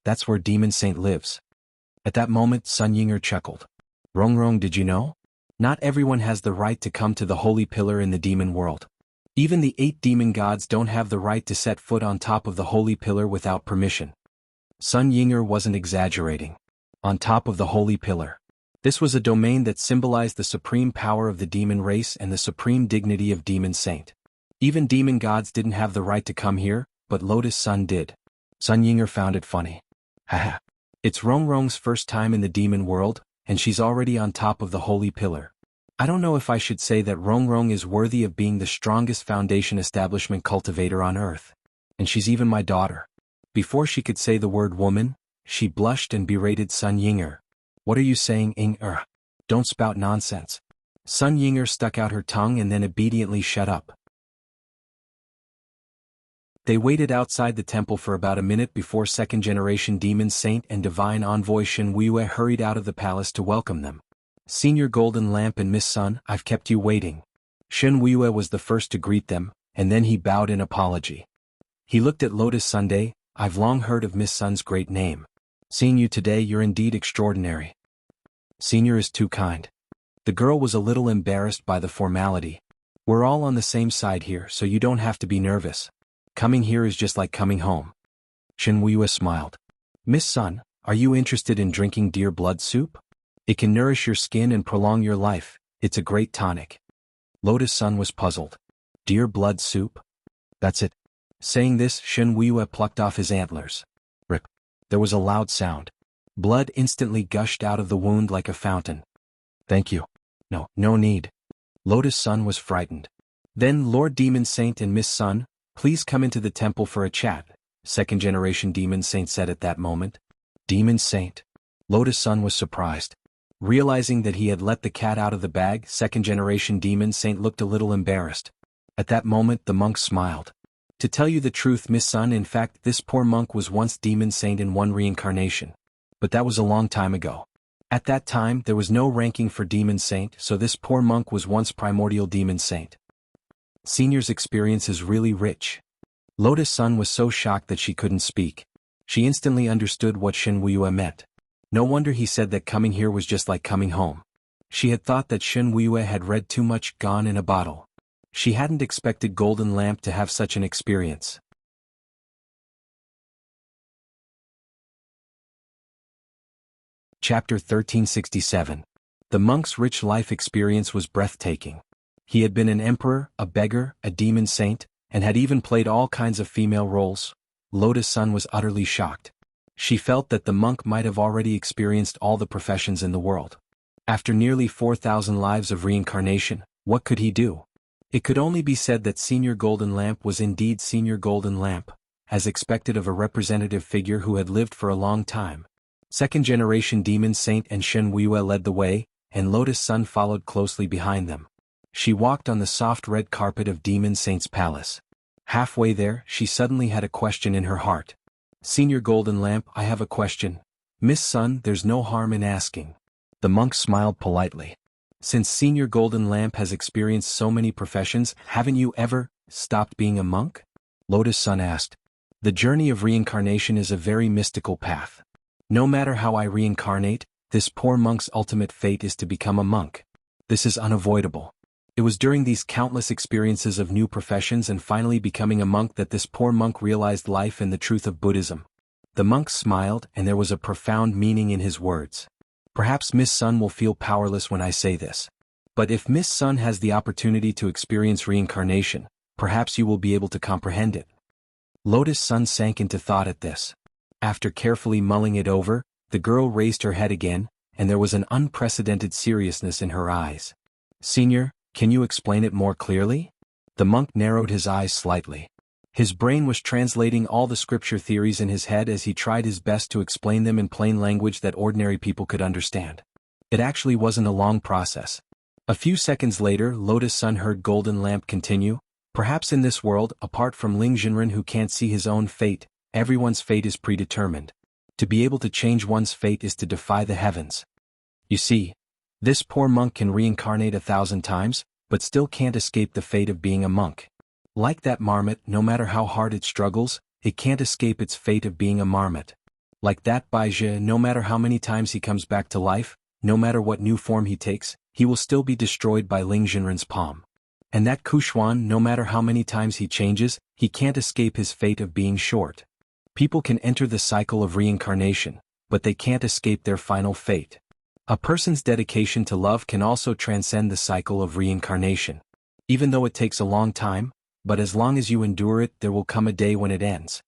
That's where demon saint lives. At that moment, Sun Yinger chuckled. Rong, did you know? Not everyone has the right to come to the holy pillar in the demon world. Even the 8 demon gods don't have the right to set foot on top of the holy pillar without permission. Sun Yinger wasn't exaggerating. On top of the holy pillar. This was a domain that symbolized the supreme power of the demon race and the supreme dignity of demon saint. Even demon gods didn't have the right to come here, but Lotus Sun did. Sun Yinger found it funny. Haha. It's Rong's first time in the demon world, and she's already on top of the holy pillar. I don't know if I should say that Rong is worthy of being the strongest foundation establishment cultivator on earth. And she's even my daughter. Before she could say the word woman, she blushed and berated Sun Yinger. What are you saying, Inger? Don't spout nonsense. Sun Yinger stuck out her tongue and then obediently shut up. They waited outside the temple for about a minute before second-generation demon saint and divine envoy Shen Wuye hurried out of the palace to welcome them. Senior Golden Lamp and Miss Sun, I've kept you waiting. Shen Wuye was the first to greet them, and then he bowed in apology. He looked at Lotus Sunday. I've long heard of Miss Sun's great name. Seeing you today, you're indeed extraordinary. Senior is too kind. The girl was a little embarrassed by the formality. We're all on the same side here, so you don't have to be nervous. Coming here is just like coming home. Shen Wuye smiled. Miss Sun, are you interested in drinking deer blood soup? It can nourish your skin and prolong your life. It's a great tonic. Lotus Sun was puzzled. Deer blood soup? That's it. Saying this, Shen Wuye plucked off his antlers. Rip. There was a loud sound. Blood instantly gushed out of the wound like a fountain. Thank you. No need. Lotus Sun was frightened. Then Lord Demon Saint and Miss Sun, please come into the temple for a chat, second-generation Demon Saint said at that moment. Demon Saint? Lotus Sun was surprised. Realizing that he had let the cat out of the bag, second-generation Demon Saint looked a little embarrassed. At that moment the monk smiled. To tell you the truth, Miss Sun, in fact this poor monk was once Demon Saint in one reincarnation. But that was a long time ago. At that time there was no ranking for Demon Saint, so this poor monk was once primordial Demon Saint. Senior's experience is really rich. Lotus Sun was so shocked that she couldn't speak. She instantly understood what Shen Wuye meant. No wonder he said that coming here was just like coming home. She had thought that Shen Wuye had read too much Gone in a Bottle. She hadn't expected Golden Lamp to have such an experience. Chapter 1367. The monk's rich life experience was breathtaking. He had been an emperor, a beggar, a demon saint, and had even played all kinds of female roles. Lotus Sun was utterly shocked. She felt that the monk might have already experienced all the professions in the world. After nearly 4,000 lives of reincarnation, what could he do? It could only be said that Senior Golden Lamp was indeed Senior Golden Lamp, as expected of a representative figure who had lived for a long time. Second-generation Demon Saint and Shen Wuye led the way, and Lotus Sun followed closely behind them. She walked on the soft red carpet of Demon Saint's palace. Halfway there, she suddenly had a question in her heart. Senior Golden Lamp, I have a question. Miss Sun, there's no harm in asking. The monk smiled politely. Since Senior Golden Lamp has experienced so many professions, haven't you ever stopped being a monk? Lotus Sun asked. The journey of reincarnation is a very mystical path. No matter how I reincarnate, this poor monk's ultimate fate is to become a monk. This is unavoidable. It was during these countless experiences of new professions and finally becoming a monk that this poor monk realized life and the truth of Buddhism. The monk smiled, and there was a profound meaning in his words. Perhaps Miss Sun will feel powerless when I say this. But if Miss Sun has the opportunity to experience reincarnation, perhaps you will be able to comprehend it. Lotus Sun sank into thought at this. After carefully mulling it over, the girl raised her head again, and there was an unprecedented seriousness in her eyes. Senior, can you explain it more clearly? The monk narrowed his eyes slightly. His brain was translating all the scripture theories in his head as he tried his best to explain them in plain language that ordinary people could understand. It actually wasn't a long process. A few seconds later, Lotus Sun heard Golden Lamp continue. Perhaps in this world, apart from Ling Jinren who can't see his own fate, everyone's fate is predetermined. To be able to change one's fate is to defy the heavens. You see, this poor monk can reincarnate 1,000 times, but still can't escape the fate of being a monk. Like that marmot, no matter how hard it struggles, it can't escape its fate of being a marmot. Like that Baizhi, no matter how many times he comes back to life, no matter what new form he takes, he will still be destroyed by Ling Jinren's palm. And that Kuxuan, no matter how many times he changes, he can't escape his fate of being short. People can enter the cycle of reincarnation, but they can't escape their final fate. A person's dedication to love can also transcend the cycle of reincarnation. Even though it takes a long time, but as long as you endure it, there will come a day when it ends.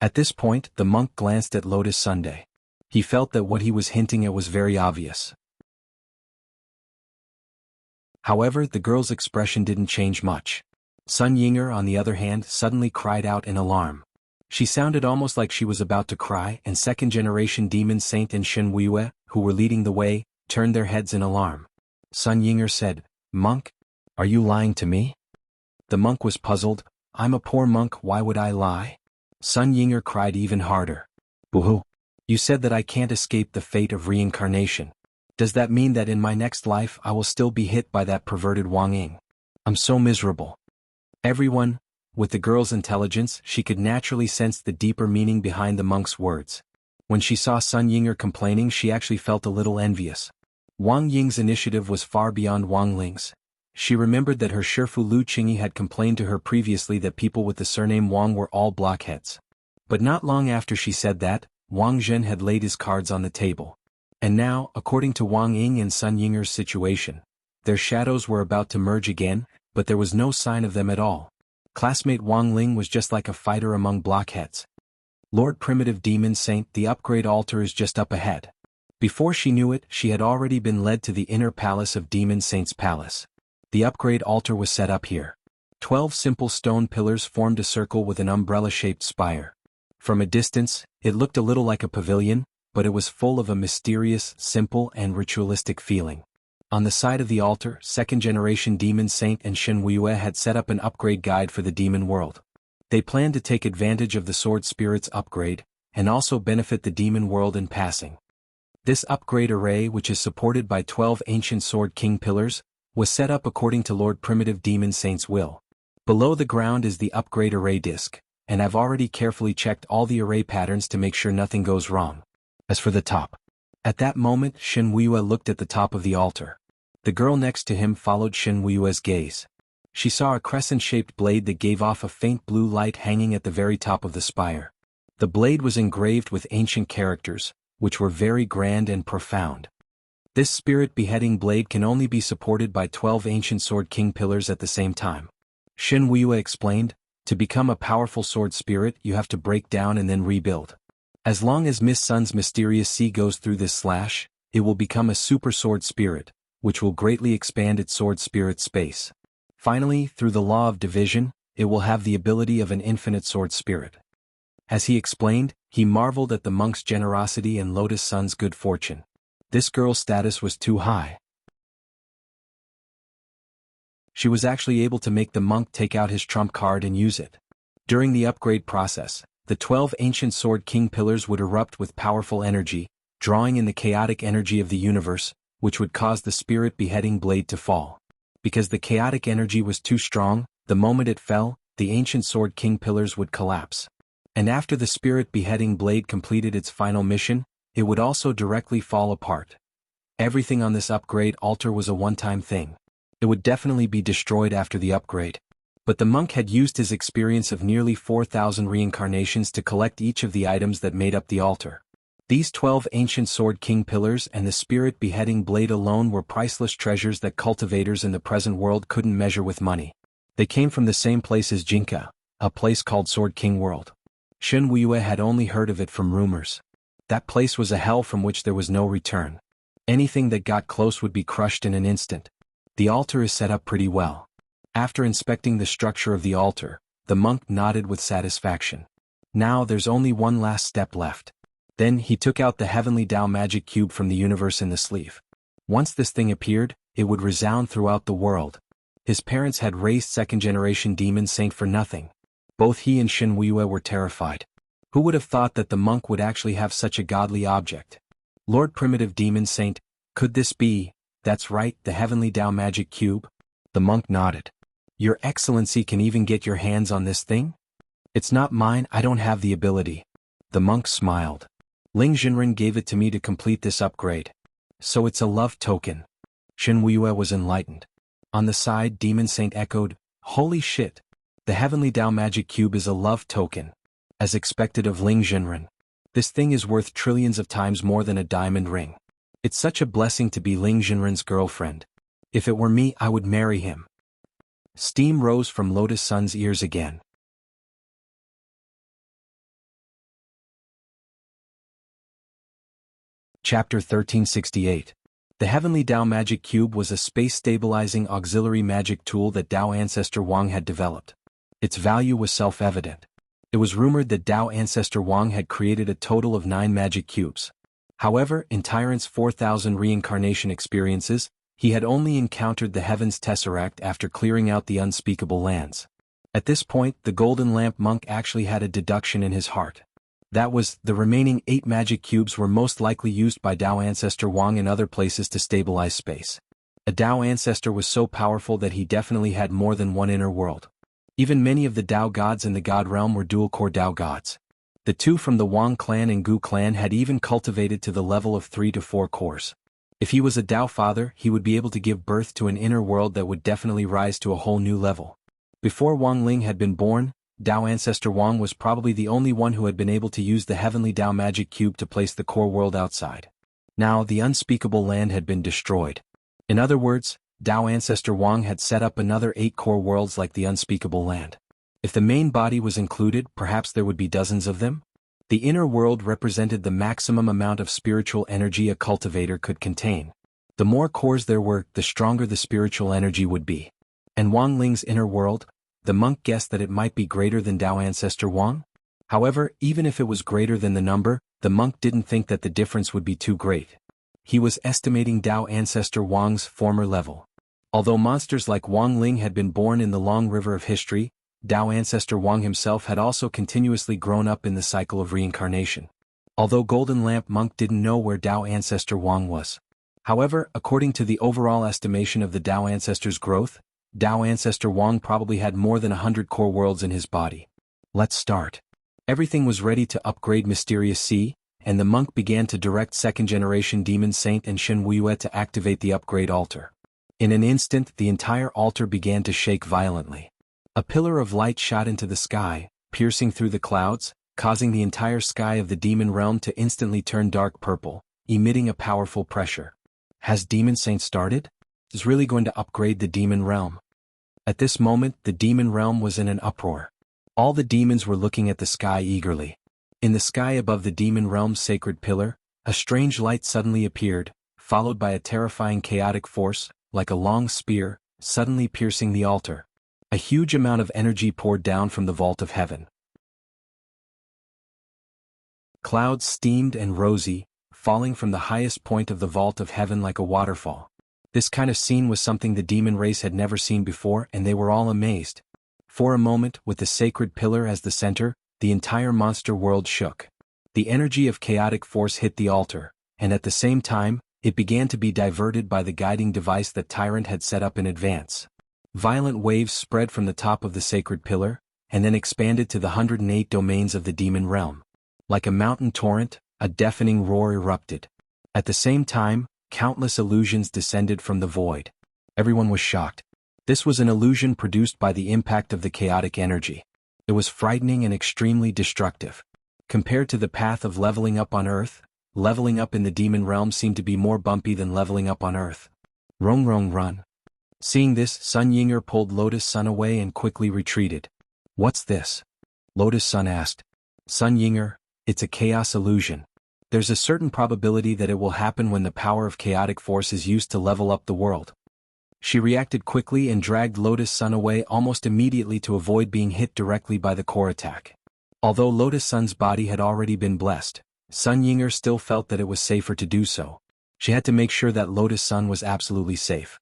At this point, the monk glanced at Lotus Sunday. He felt that what he was hinting at was very obvious. However, the girl's expression didn't change much. Sun Yinger, on the other hand, suddenly cried out in alarm. She sounded almost like she was about to cry, and second-generation Demon Saint and Shen Wuye, who were leading the way, turned their heads in alarm. Sun Yinger said, Monk? Are you lying to me? The monk was puzzled. I'm a poor monk, why would I lie? Sun Yinger cried even harder. Boo-hoo. You said that I can't escape the fate of reincarnation. Does that mean that in my next life I will still be hit by that perverted Wang Ying? I'm so miserable. Everyone, with the girl's intelligence, she could naturally sense the deeper meaning behind the monk's words. When she saw Sun Yinger complaining, she actually felt a little envious. Wang Ying's initiative was far beyond Wang Ling's. She remembered that her Shifu Lu Qingyi had complained to her previously that people with the surname Wang were all blockheads. But not long after she said that, Wang Zhen had laid his cards on the table. And now, according to Wang Ying and Sun Yinger's situation, their shadows were about to merge again, but there was no sign of them at all. Classmate Wang Ling was just like a fighter among blockheads. Lord Primitive Demon Saint, the upgrade altar is just up ahead. Before she knew it, she had already been led to the inner palace of Demon Saint's palace. The upgrade altar was set up here. 12 simple stone pillars formed a circle with an umbrella-shaped spire. From a distance, it looked a little like a pavilion, but it was full of a mysterious, simple, and ritualistic feeling. On the side of the altar, second-generation Demon Saint and Shen Wuye had set up an upgrade guide for the demon world. They planned to take advantage of the Sword Spirit's upgrade, and also benefit the demon world in passing. This upgrade array, which is supported by 12 ancient Sword King pillars, was set up according to Lord Primitive Demon Saint's will. Below the ground is the upgrade array disk, and I've already carefully checked all the array patterns to make sure nothing goes wrong. As for the top. At that moment, Shen Wuye looked at the top of the altar. The girl next to him followed Shen Wuye's gaze. She saw a crescent-shaped blade that gave off a faint blue light hanging at the very top of the spire. The blade was engraved with ancient characters, which were very grand and profound. This spirit beheading blade can only be supported by 12 ancient Sword King pillars at the same time. Shen Wuya explained, to become a powerful sword spirit you have to break down and then rebuild. As long as Miss Sun's mysterious sea goes through this slash, it will become a super sword spirit, which will greatly expand its sword spirit space. Finally, through the law of division, it will have the ability of an infinite sword spirit. As he explained, he marveled at the monk's generosity and Lotus Sun's good fortune. This girl's status was too high. She was actually able to make the monk take out his trump card and use it. During the upgrade process, the 12 ancient Sword King pillars would erupt with powerful energy, drawing in the chaotic energy of the universe, which would cause the spirit beheading blade to fall. Because the chaotic energy was too strong, the moment it fell, the ancient Sword King pillars would collapse. And after the spirit beheading blade completed its final mission, it would also directly fall apart. Everything on this upgrade altar was a one-time thing. It would definitely be destroyed after the upgrade. But the monk had used his experience of nearly 4,000 reincarnations to collect each of the items that made up the altar. These 12 ancient Sword King pillars and the spirit beheading blade alone were priceless treasures that cultivators in the present world couldn't measure with money. They came from the same place as Jianghu, a place called Sword King World. Shen Wuya had only heard of it from rumors. That place was a hell from which there was no return. Anything that got close would be crushed in an instant. The altar is set up pretty well. After inspecting the structure of the altar, the monk nodded with satisfaction. Now there's only one last step left. Then he took out the heavenly Tao magic cube from the universe in the sleeve. Once this thing appeared, it would resound throughout the world. His parents had raised second-generation demon saint for nothing. Both he and Shen Wuya were terrified. Who would have thought that the monk would actually have such a godly object? Lord Primitive Demon Saint, could this be? That's right, the heavenly Tao magic cube? The monk nodded. Your Excellency can even get your hands on this thing? It's not mine, I don't have the ability. The monk smiled. Ling Jinren gave it to me to complete this upgrade. So it's a love token. Shen Wuya was enlightened. On the side, Demon Saint echoed, holy shit. The heavenly Tao magic cube is a love token. As expected of Ling Jinren. This thing is worth trillions of times more than a diamond ring. It's such a blessing to be Ling Jinren's girlfriend. If it were me, I would marry him. Steam rose from Lotus Sun's ears again. Chapter 1368. The Heavenly Tao Magic Cube was a space-stabilizing auxiliary magic tool that Tao Ancestor Wang had developed. Its value was self-evident. It was rumored that Tao Ancestor Wang had created a total of 9 magic cubes. However, in Tyrant's 4,000 reincarnation experiences, he had only encountered the Heaven's Tesseract after clearing out the unspeakable lands. At this point, the Golden Lamp Monk actually had a deduction in his heart. That was, the remaining 8 magic cubes were most likely used by Tao Ancestor Wang in other places to stabilize space. A Tao Ancestor was so powerful that he definitely had more than one inner world. Even many of the Tao gods in the God realm were dual-core Tao gods. The 2 from the Wang clan and Gu clan had even cultivated to the level of 3 to 4 cores. If he was a Tao father, he would be able to give birth to an inner world that would definitely rise to a whole new level. Before Wang Ling had been born, Tao Ancestor Wang was probably the only one who had been able to use the Heavenly Tao Magic Cube to place the core world outside. Now, the unspeakable land had been destroyed. In other words, Tao Ancestor Wang had set up another 8 core worlds like the unspeakable land. If the main body was included, perhaps there would be dozens of them? The inner world represented the maximum amount of spiritual energy a cultivator could contain. The more cores there were, the stronger the spiritual energy would be. And Wang Ling's inner world? The monk guessed that it might be greater than Tao Ancestor Wang. However, even if it was greater than the number, the monk didn't think that the difference would be too great. He was estimating Tao Ancestor Wang's former level. Although monsters like Wang Ling had been born in the long river of history, Tao Ancestor Wang himself had also continuously grown up in the cycle of reincarnation. Although Golden Lamp Monk didn't know where Tao Ancestor Wang was. However, according to the overall estimation of the Tao Ancestor's growth, Tao Ancestor Wang probably had more than 100 core worlds in his body. Let's start. Everything was ready to upgrade Mysterious Sea, and the monk began to direct second-generation Demon Saint and Shen Wuya to activate the upgrade altar. In an instant, the entire altar began to shake violently. A pillar of light shot into the sky, piercing through the clouds, causing the entire sky of the demon realm to instantly turn dark purple, emitting a powerful pressure. Has Demon Saint started? Is really going to upgrade the demon realm? At this moment, the demon realm was in an uproar. All the demons were looking at the sky eagerly. In the sky above the demon realm's sacred pillar, a strange light suddenly appeared, followed by a terrifying chaotic force, like a long spear, suddenly piercing the altar. A huge amount of energy poured down from the vault of heaven. Clouds steamed and rosy, falling from the highest point of the vault of heaven like a waterfall. This kind of scene was something the demon race had never seen before, and they were all amazed. For a moment, with the sacred pillar as the center, the entire monster world shook. The energy of chaotic force hit the altar, and at the same time, it began to be diverted by the guiding device that Tyrant had set up in advance. Violent waves spread from the top of the sacred pillar, and then expanded to the 108 domains of the demon realm. Like a mountain torrent, a deafening roar erupted. At the same time, countless illusions descended from the void. Everyone was shocked. This was an illusion produced by the impact of the chaotic energy. It was frightening and extremely destructive. Compared to the path of leveling up on Earth, leveling up in the demon realm seemed to be more bumpy than leveling up on Earth. Run. Seeing this, Sun Yinger pulled Lotus Sun away and quickly retreated. What's this? Lotus Sun asked. Sun Yinger, it's a chaos illusion. There's a certain probability that it will happen when the power of chaotic force is used to level up the world. She reacted quickly and dragged Lotus Sun away almost immediately to avoid being hit directly by the core attack. Although Lotus Sun's body had already been blessed, Sun Yinger still felt that it was safer to do so. She had to make sure that Lotus Sun was absolutely safe.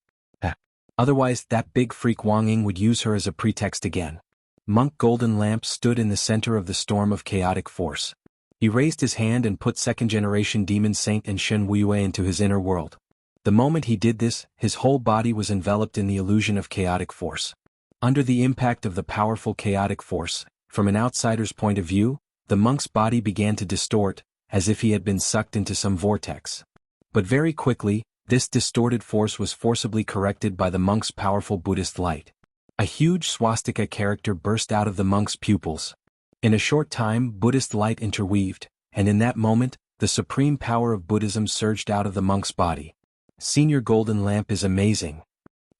Otherwise, that big freak Wang Ying would use her as a pretext again. Monk Golden Lamp stood in the center of the storm of chaotic force. He raised his hand and put second-generation Demon Saint and Shen Wuwei into his inner world. The moment he did this, his whole body was enveloped in the illusion of chaotic force. Under the impact of the powerful chaotic force, from an outsider's point of view, the monk's body began to distort, as if he had been sucked into some vortex. But very quickly, this distorted force was forcibly corrected by the monk's powerful Buddhist light. A huge swastika character burst out of the monk's pupils. In a short time, Buddhist light interweaved, and in that moment, the supreme power of Buddhism surged out of the monk's body. Senior Golden Lamp is amazing.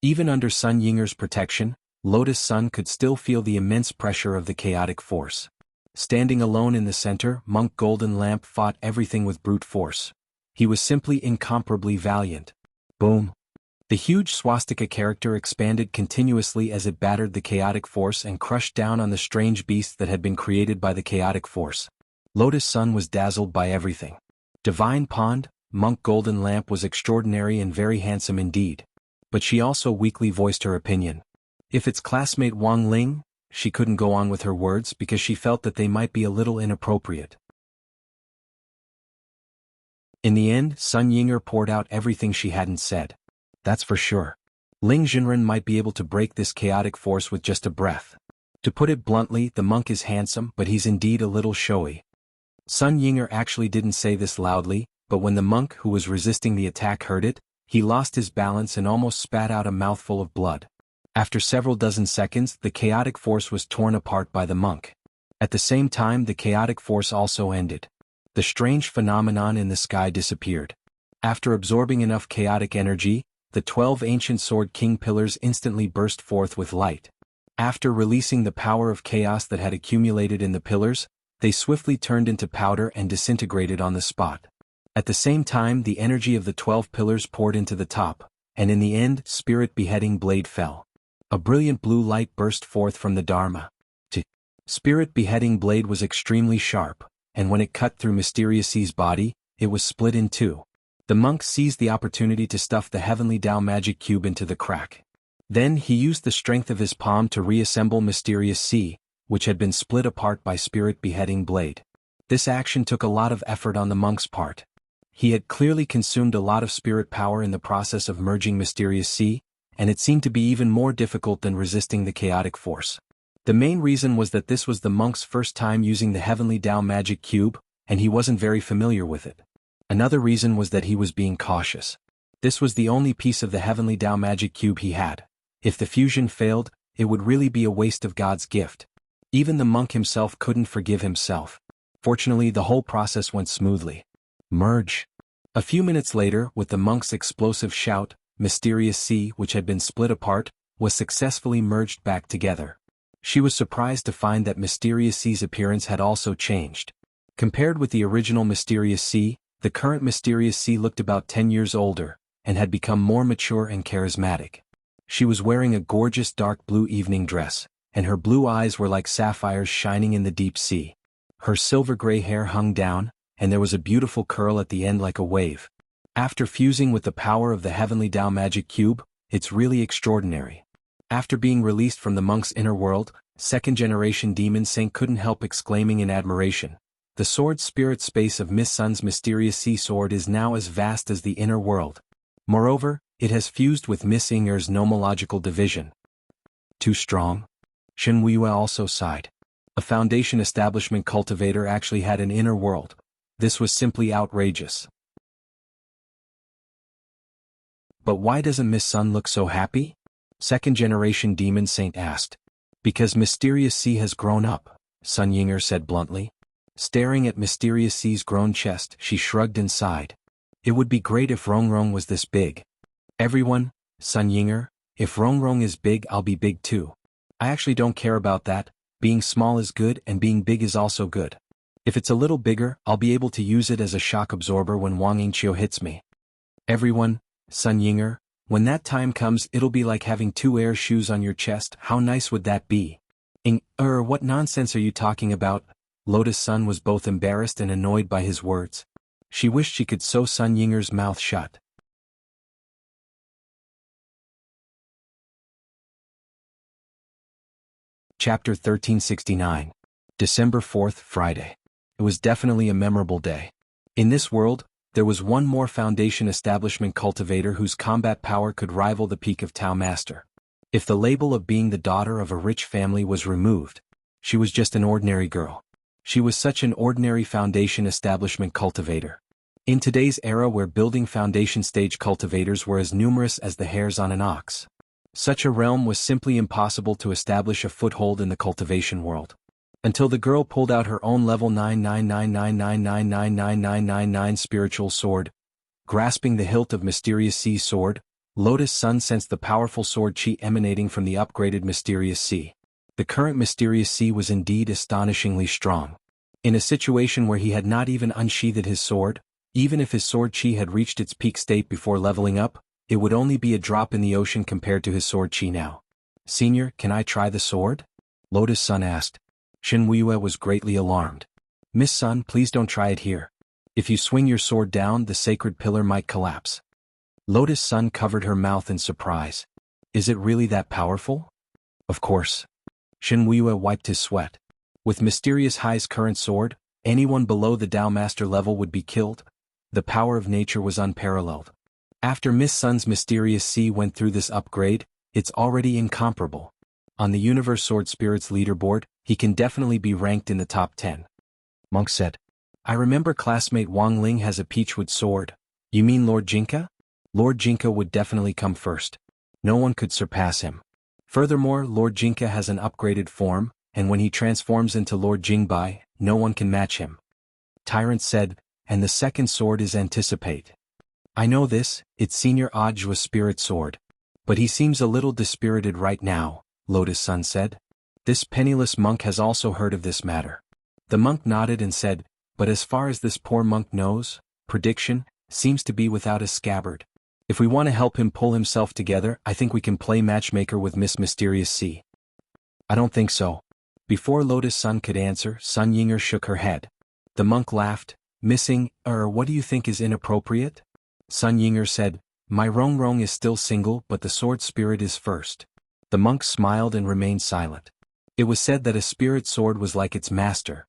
Even under Sun Yinger's protection, Lotus Sun could still feel the immense pressure of the chaotic force. Standing alone in the center, Monk Golden Lamp fought everything with brute force. He was simply incomparably valiant. Boom! The huge swastika character expanded continuously as it battered the chaotic force and crushed down on the strange beast that had been created by the chaotic force. Lotus Sun was dazzled by everything. Divine Pond, Monk Golden Lamp was extraordinary and very handsome indeed. But she also weakly voiced her opinion. If it's classmate Wang Ling, she couldn't go on with her words because she felt that they might be a little inappropriate. In the end, Sun Yinger poured out everything she hadn't said. That's for sure. Ling Jinren might be able to break this chaotic force with just a breath. To put it bluntly, the monk is handsome, but he's indeed a little showy. Sun Yinger actually didn't say this loudly, but when the monk who was resisting the attack heard it, he lost his balance and almost spat out a mouthful of blood. After several dozen seconds, the chaotic force was torn apart by the monk. At the same time, the chaotic force also ended. The strange phenomenon in the sky disappeared. After absorbing enough chaotic energy, the 12 ancient Sword King pillars instantly burst forth with light. After releasing the power of chaos that had accumulated in the pillars, they swiftly turned into powder and disintegrated on the spot. At the same time, the energy of the 12 pillars poured into the top, and in the end, Spirit Beheading Blade fell. A brilliant blue light burst forth from the Dharma. Spirit Beheading Blade was extremely sharp, and when it cut through Mysterious C's body, it was split in two. The monk seized the opportunity to stuff the Heavenly Tao Magic Cube into the crack. Then he used the strength of his palm to reassemble Mysterious C, which had been split apart by Spirit Beheading Blade. This action took a lot of effort on the monk's part. He had clearly consumed a lot of spirit power in the process of merging Mysterious C, and it seemed to be even more difficult than resisting the chaotic force. The main reason was that this was the monk's first time using the Heavenly Tao Magic Cube, and he wasn't very familiar with it. Another reason was that he was being cautious. This was the only piece of the Heavenly Tao Magic Cube he had. If the fusion failed, it would really be a waste of God's gift. Even the monk himself couldn't forgive himself. Fortunately, the whole process went smoothly. Merge. A few minutes later, with the monk's explosive shout, Mysterious Sea, which had been split apart, was successfully merged back together. She was surprised to find that Mysterious Sea's appearance had also changed. Compared with the original Mysterious Sea, the current Mysterious Sea looked about 10 years older, and had become more mature and charismatic. She was wearing a gorgeous dark blue evening dress, and her blue eyes were like sapphires shining in the deep sea. Her silver-gray hair hung down, and there was a beautiful curl at the end like a wave. After fusing with the power of the Heavenly Tao Magic Cube, it's really extraordinary. After being released from the monk's inner world, second-generation Demon Saint couldn't help exclaiming in admiration. The sword spirit space of Miss Sun's Mysterious Sea Sword is now as vast as the inner world. Moreover, it has fused with Miss Inger's nomological division. Too strong? Shen Weiyue also sighed. A foundation establishment cultivator actually had an inner world. This was simply outrageous. But why doesn't Miss Sun look so happy? Second-generation Demon Saint asked. Because Mysterious Sea has grown up, Sun Yinger said bluntly. Staring at Mysterious Sea's grown chest, she shrugged and sighed. It would be great if Rongrong was this big. Everyone, Sun Yinger, if Rongrong is big, I'll be big too. I actually don't care about that. Being small is good and being big is also good. If it's a little bigger, I'll be able to use it as a shock absorber when Wang Yingqiu hits me. Everyone, Sun Yinger, when that time comes it'll be like having 2 air shoes on your chest. How nice would that be? What nonsense are you talking about? Lotus Sun was both embarrassed and annoyed by his words. She wished she could sew Sun Yinger's mouth shut. Chapter 1369. December 4th, Friday. It was definitely a memorable day. In this world, there was one more foundation establishment cultivator whose combat power could rival the peak of Tao Master. If the label of being the daughter of a rich family was removed, she was just an ordinary girl. She was such an ordinary foundation establishment cultivator. In today's era where building foundation stage cultivators were as numerous as the hairs on an ox, such a realm was simply impossible to establish a foothold in the cultivation world. Until the girl pulled out her own level 99999999999 spiritual sword. Grasping the hilt of Mysterious Sea's sword, Lotus Sun sensed the powerful sword chi emanating from the upgraded Mysterious Sea. The current Mysterious Sea was indeed astonishingly strong. In a situation where he had not even unsheathed his sword, even if his sword chi had reached its peak state before leveling up, it would only be a drop in the ocean compared to his sword chi now. Senior, can I try the sword? Lotus Sun asked. Shen Weiyue was greatly alarmed. Miss Sun, please don't try it here. If you swing your sword down, the sacred pillar might collapse. Lotus Sun covered her mouth in surprise. Is it really that powerful? Of course. Shen Weiyue wiped his sweat. With Mysterious High's current sword, anyone below the Tao Master level would be killed. The power of nature was unparalleled. After Miss Sun's Mysterious Sea went through this upgrade, it's already incomparable. On the Universe Sword Spirits leaderboard, he can definitely be ranked in the top 10. Monk said. I remember classmate Wang Ling has a peachwood sword. You mean Lord Jinka? Lord Jinka would definitely come first. No one could surpass him. Furthermore, Lord Jinka has an upgraded form, and when he transforms into Lord Jingbai, no one can match him. Tyrant said, and the second sword is Anticipate. I know this, it's Senior Ajua's spirit sword. But he seems a little dispirited right now, Lotus Sun said. This penniless monk has also heard of this matter. The monk nodded and said, but as far as this poor monk knows, prediction seems to be without a scabbard. If we want to help him pull himself together, I think we can play matchmaker with Miss Mysterious Sea. I don't think so. Before Lotus Sun could answer, Sun Yinger shook her head. The monk laughed, what do you think is inappropriate? Sun Yinger said, my Rongrong is still single but the sword spirit is first. The monk smiled and remained silent. It was said that a spirit sword was like its master.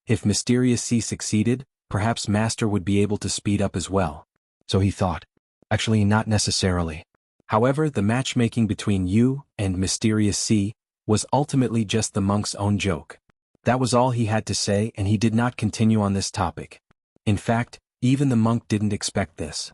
If Mysterious Sea succeeded, perhaps Master would be able to speed up as well. So he thought. Actually, not necessarily. However, the matchmaking between you and Mysterious Sea was ultimately just the monk's own joke. That was all he had to say, and he did not continue on this topic. In fact, even the monk didn't expect this.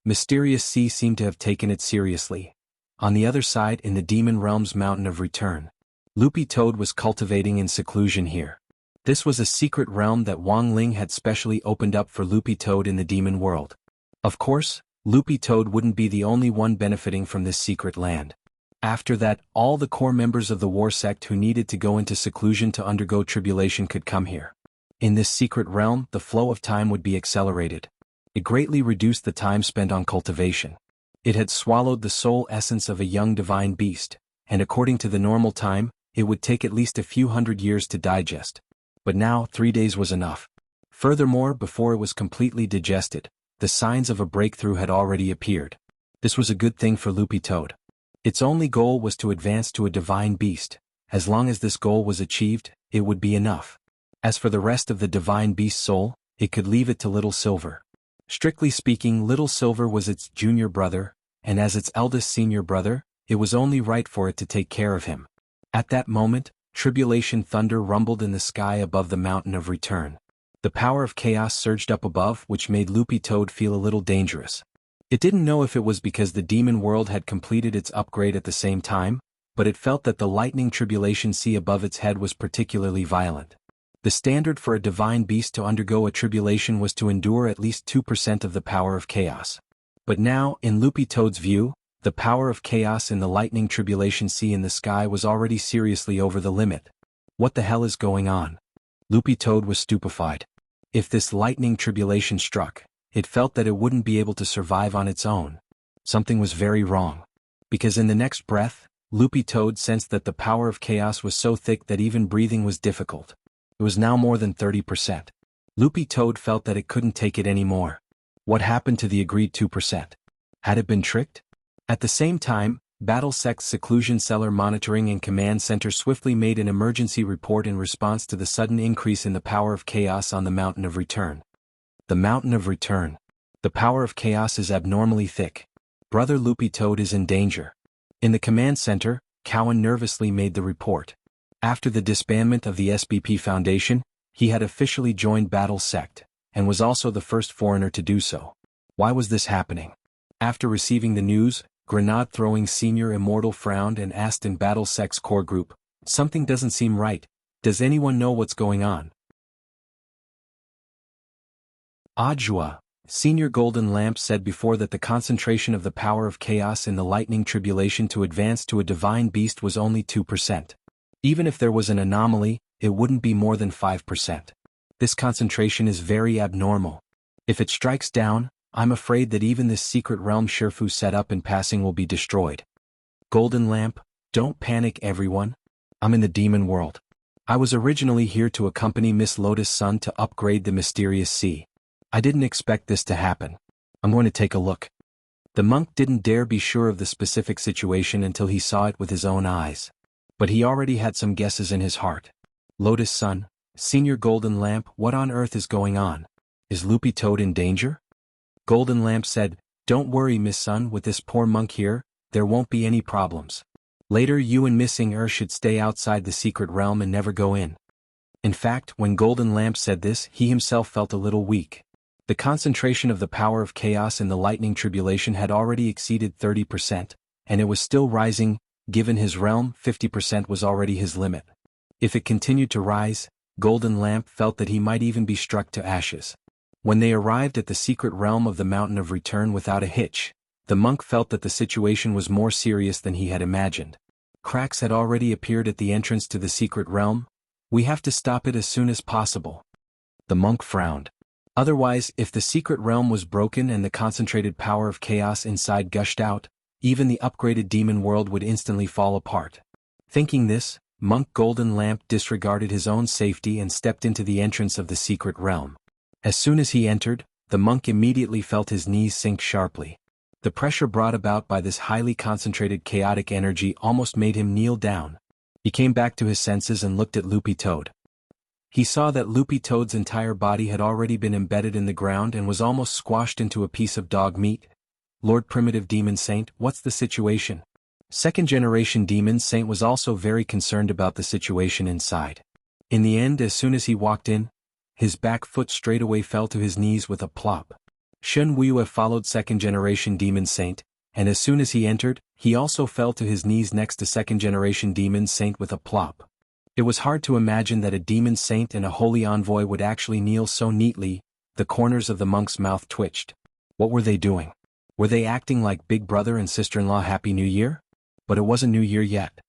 Mysterious Sea seemed to have taken it seriously. On the other side, in the Demon Realm's Mountain of Return, Loopy Toad was cultivating in seclusion here. This was a secret realm that Wang Ling had specially opened up for Loopy Toad in the demon world. Of course, Loopy Toad wouldn't be the only one benefiting from this secret land. After that, all the core members of the war sect who needed to go into seclusion to undergo tribulation could come here. In this secret realm, the flow of time would be accelerated. It greatly reduced the time spent on cultivation. It had swallowed the soul essence of a young divine beast, and according to the normal time, it would take at least a few hundred years to digest. But now, 3 days was enough. Furthermore, before it was completely digested, the signs of a breakthrough had already appeared. This was a good thing for Loopy Toad. Its only goal was to advance to a divine beast. As long as this goal was achieved, it would be enough. As for the rest of the divine beast soul, it could leave it to Little Silver. Strictly speaking, Little Silver was its junior brother, and as its eldest senior brother, it was only right for it to take care of him. At that moment, tribulation thunder rumbled in the sky above the mountain of return. The power of chaos surged up above, which made Loopy Toad feel a little dangerous. It didn't know if it was because the demon world had completed its upgrade at the same time, but it felt that the lightning tribulation sea above its head was particularly violent. The standard for a divine beast to undergo a tribulation was to endure at least 2% of the power of chaos. But now, in Loopy Toad's view, the power of chaos in the lightning tribulation sea in the sky was already seriously over the limit. What the hell is going on? Loopy Toad was stupefied. If this lightning tribulation struck, it felt that it wouldn't be able to survive on its own. Something was very wrong. Because in the next breath, Loopy Toad sensed that the power of chaos was so thick that even breathing was difficult. It was now more than 30%. Loopy Toad felt that it couldn't take it anymore. What happened to the agreed 2%? Had it been tricked? At the same time, Battle Sect's Seclusion Cellar Monitoring and Command Center swiftly made an emergency report in response to the sudden increase in the power of chaos on the Mountain of Return. The Mountain of Return. The power of chaos is abnormally thick. Brother Loopy Toad is in danger. In the command center, Cowan nervously made the report. After the disbandment of the SBP Foundation, he had officially joined Battle Sect, and was also the first foreigner to do so. Why was this happening? After receiving the news, Grenade-throwing Senior Immortal frowned and asked in Battle Sect's core group, "Something doesn't seem right. Does anyone know what's going on?" Ajua, Senior Golden Lamp said before that the concentration of the power of chaos in the lightning tribulation to advance to a divine beast was only 2%. Even if there was an anomaly, it wouldn't be more than 5%. This concentration is very abnormal. If it strikes down, I'm afraid that even this secret realm Shifu set up in passing will be destroyed. Golden Lamp, don't panic everyone. I'm in the demon world. I was originally here to accompany Miss Lotus Sun to upgrade the mysterious sea. I didn't expect this to happen. I'm going to take a look. The monk didn't dare be sure of the specific situation until he saw it with his own eyes. But he already had some guesses in his heart. Lotus Sun, Senior Golden Lamp, what on earth is going on? Is Loopy Toad in danger? Golden Lamp said, "Don't worry, Miss Sun, with this poor monk here, there won't be any problems. Later you and Missing should stay outside the secret realm and never go in." In fact, when Golden Lamp said this, he himself felt a little weak. The concentration of the power of chaos in the lightning tribulation had already exceeded 30%, and it was still rising. Given his realm, 50% was already his limit. If it continued to rise, Golden Lamp felt that he might even be struck to ashes. When they arrived at the secret realm of the Mountain of Return without a hitch, the monk felt that the situation was more serious than he had imagined. Cracks had already appeared at the entrance to the secret realm. "We have to stop it as soon as possible." The monk frowned. Otherwise, if the secret realm was broken and the concentrated power of chaos inside gushed out, even the upgraded demon world would instantly fall apart. Thinking this, Monk Golden Lamp disregarded his own safety and stepped into the entrance of the secret realm. As soon as he entered, the monk immediately felt his knees sink sharply. The pressure brought about by this highly concentrated chaotic energy almost made him kneel down. He came back to his senses and looked at Loopy Toad. He saw that Loopy Toad's entire body had already been embedded in the ground and was almost squashed into a piece of dog meat. "Lord Primitive Demon Saint, what's the situation?" Second-generation Demon Saint was also very concerned about the situation inside. In the end, as soon as he walked in, his back foot straightaway fell to his knees with a plop. Shen Wuya followed second-generation Demon Saint, and as soon as he entered, he also fell to his knees next to second-generation demon saint with a plop. It was hard to imagine that a demon saint and a holy envoy would actually kneel so neatly. The corners of the monk's mouth twitched. What were they doing? Were they acting like big brother and sister-in-law Happy New Year? But it wasn't New Year yet.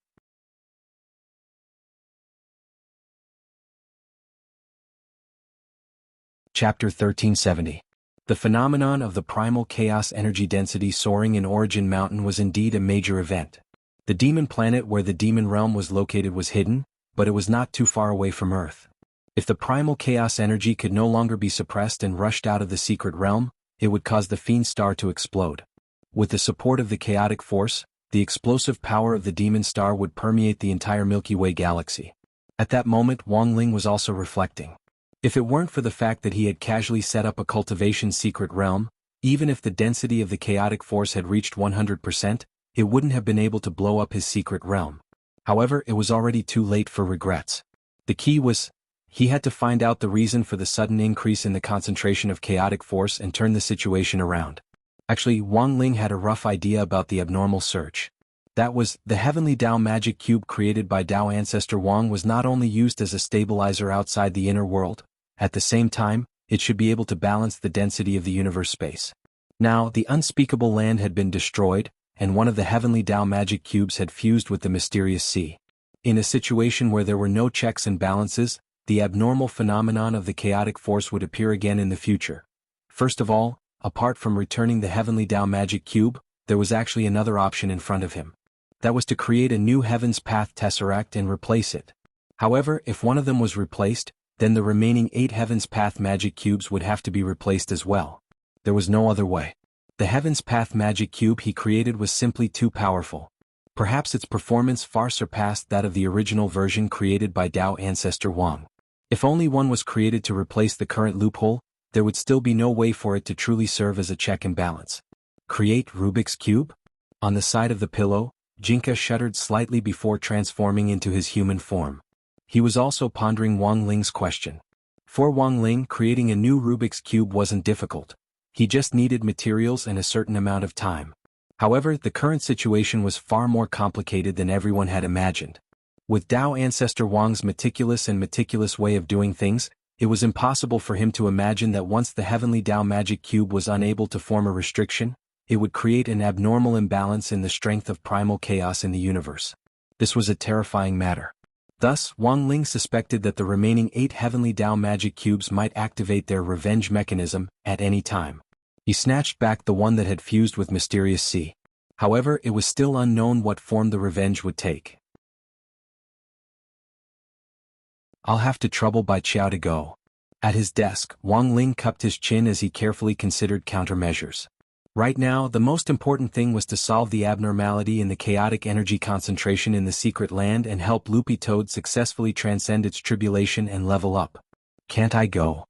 Chapter 1370. The phenomenon of the primal chaos energy density soaring in Origin Mountain was indeed a major event. The demon planet where the demon realm was located was hidden, but it was not too far away from Earth. If the primal chaos energy could no longer be suppressed and rushed out of the secret realm, it would cause the fiend star to explode. With the support of the chaotic force, the explosive power of the demon star would permeate the entire Milky Way galaxy. At that moment, Wang Ling was also reflecting. If it weren't for the fact that he had casually set up a cultivation secret realm, even if the density of the chaotic force had reached 100%, it wouldn't have been able to blow up his secret realm. However, it was already too late for regrets. The key was, he had to find out the reason for the sudden increase in the concentration of chaotic force and turn the situation around. Actually, Wang Ling had a rough idea about the abnormal surge. That was, the heavenly Dao magic cube created by Dao ancestor Wang was not only used as a stabilizer outside the inner world. At the same time, it should be able to balance the density of the universe space. Now, the unspeakable land had been destroyed, and one of the heavenly Dao magic cubes had fused with the mysterious sea. In a situation where there were no checks and balances, the abnormal phenomenon of the chaotic force would appear again in the future. First of all, apart from returning the heavenly Dao magic cube, there was actually another option in front of him. That was to create a new Heaven's Path Tesseract and replace it. However, if one of them was replaced, then the remaining 8 Heaven's Path magic cubes would have to be replaced as well. There was no other way. The Heaven's Path magic cube he created was simply too powerful. Perhaps its performance far surpassed that of the original version created by Dao ancestor Wang. If only one was created to replace the current loophole, there would still be no way for it to truly serve as a check and balance. Create Rubik's Cube? On the side of the pillow, Jinka shuddered slightly before transforming into his human form. He was also pondering Wang Ling's question. For Wang Ling, creating a new Rubik's Cube wasn't difficult. He just needed materials and a certain amount of time. However, the current situation was far more complicated than everyone had imagined. With Dao ancestor Wang's meticulous way of doing things, it was impossible for him to imagine that once the heavenly Dao magic cube was unable to form a restriction, it would create an abnormal imbalance in the strength of primal chaos in the universe. This was a terrifying matter. Thus, Wang Ling suspected that the remaining 8 heavenly Dao magic cubes might activate their revenge mechanism at any time. He snatched back the one that had fused with Mysterious Sea. However, it was still unknown what form the revenge would take. I'll have to trouble Bai Qiao to go. At his desk, Wang Ling cupped his chin as he carefully considered countermeasures. Right now, the most important thing was to solve the abnormality in the chaotic energy concentration in the secret land and help Loopy Toad successfully transcend its tribulation and level up. Can't I go?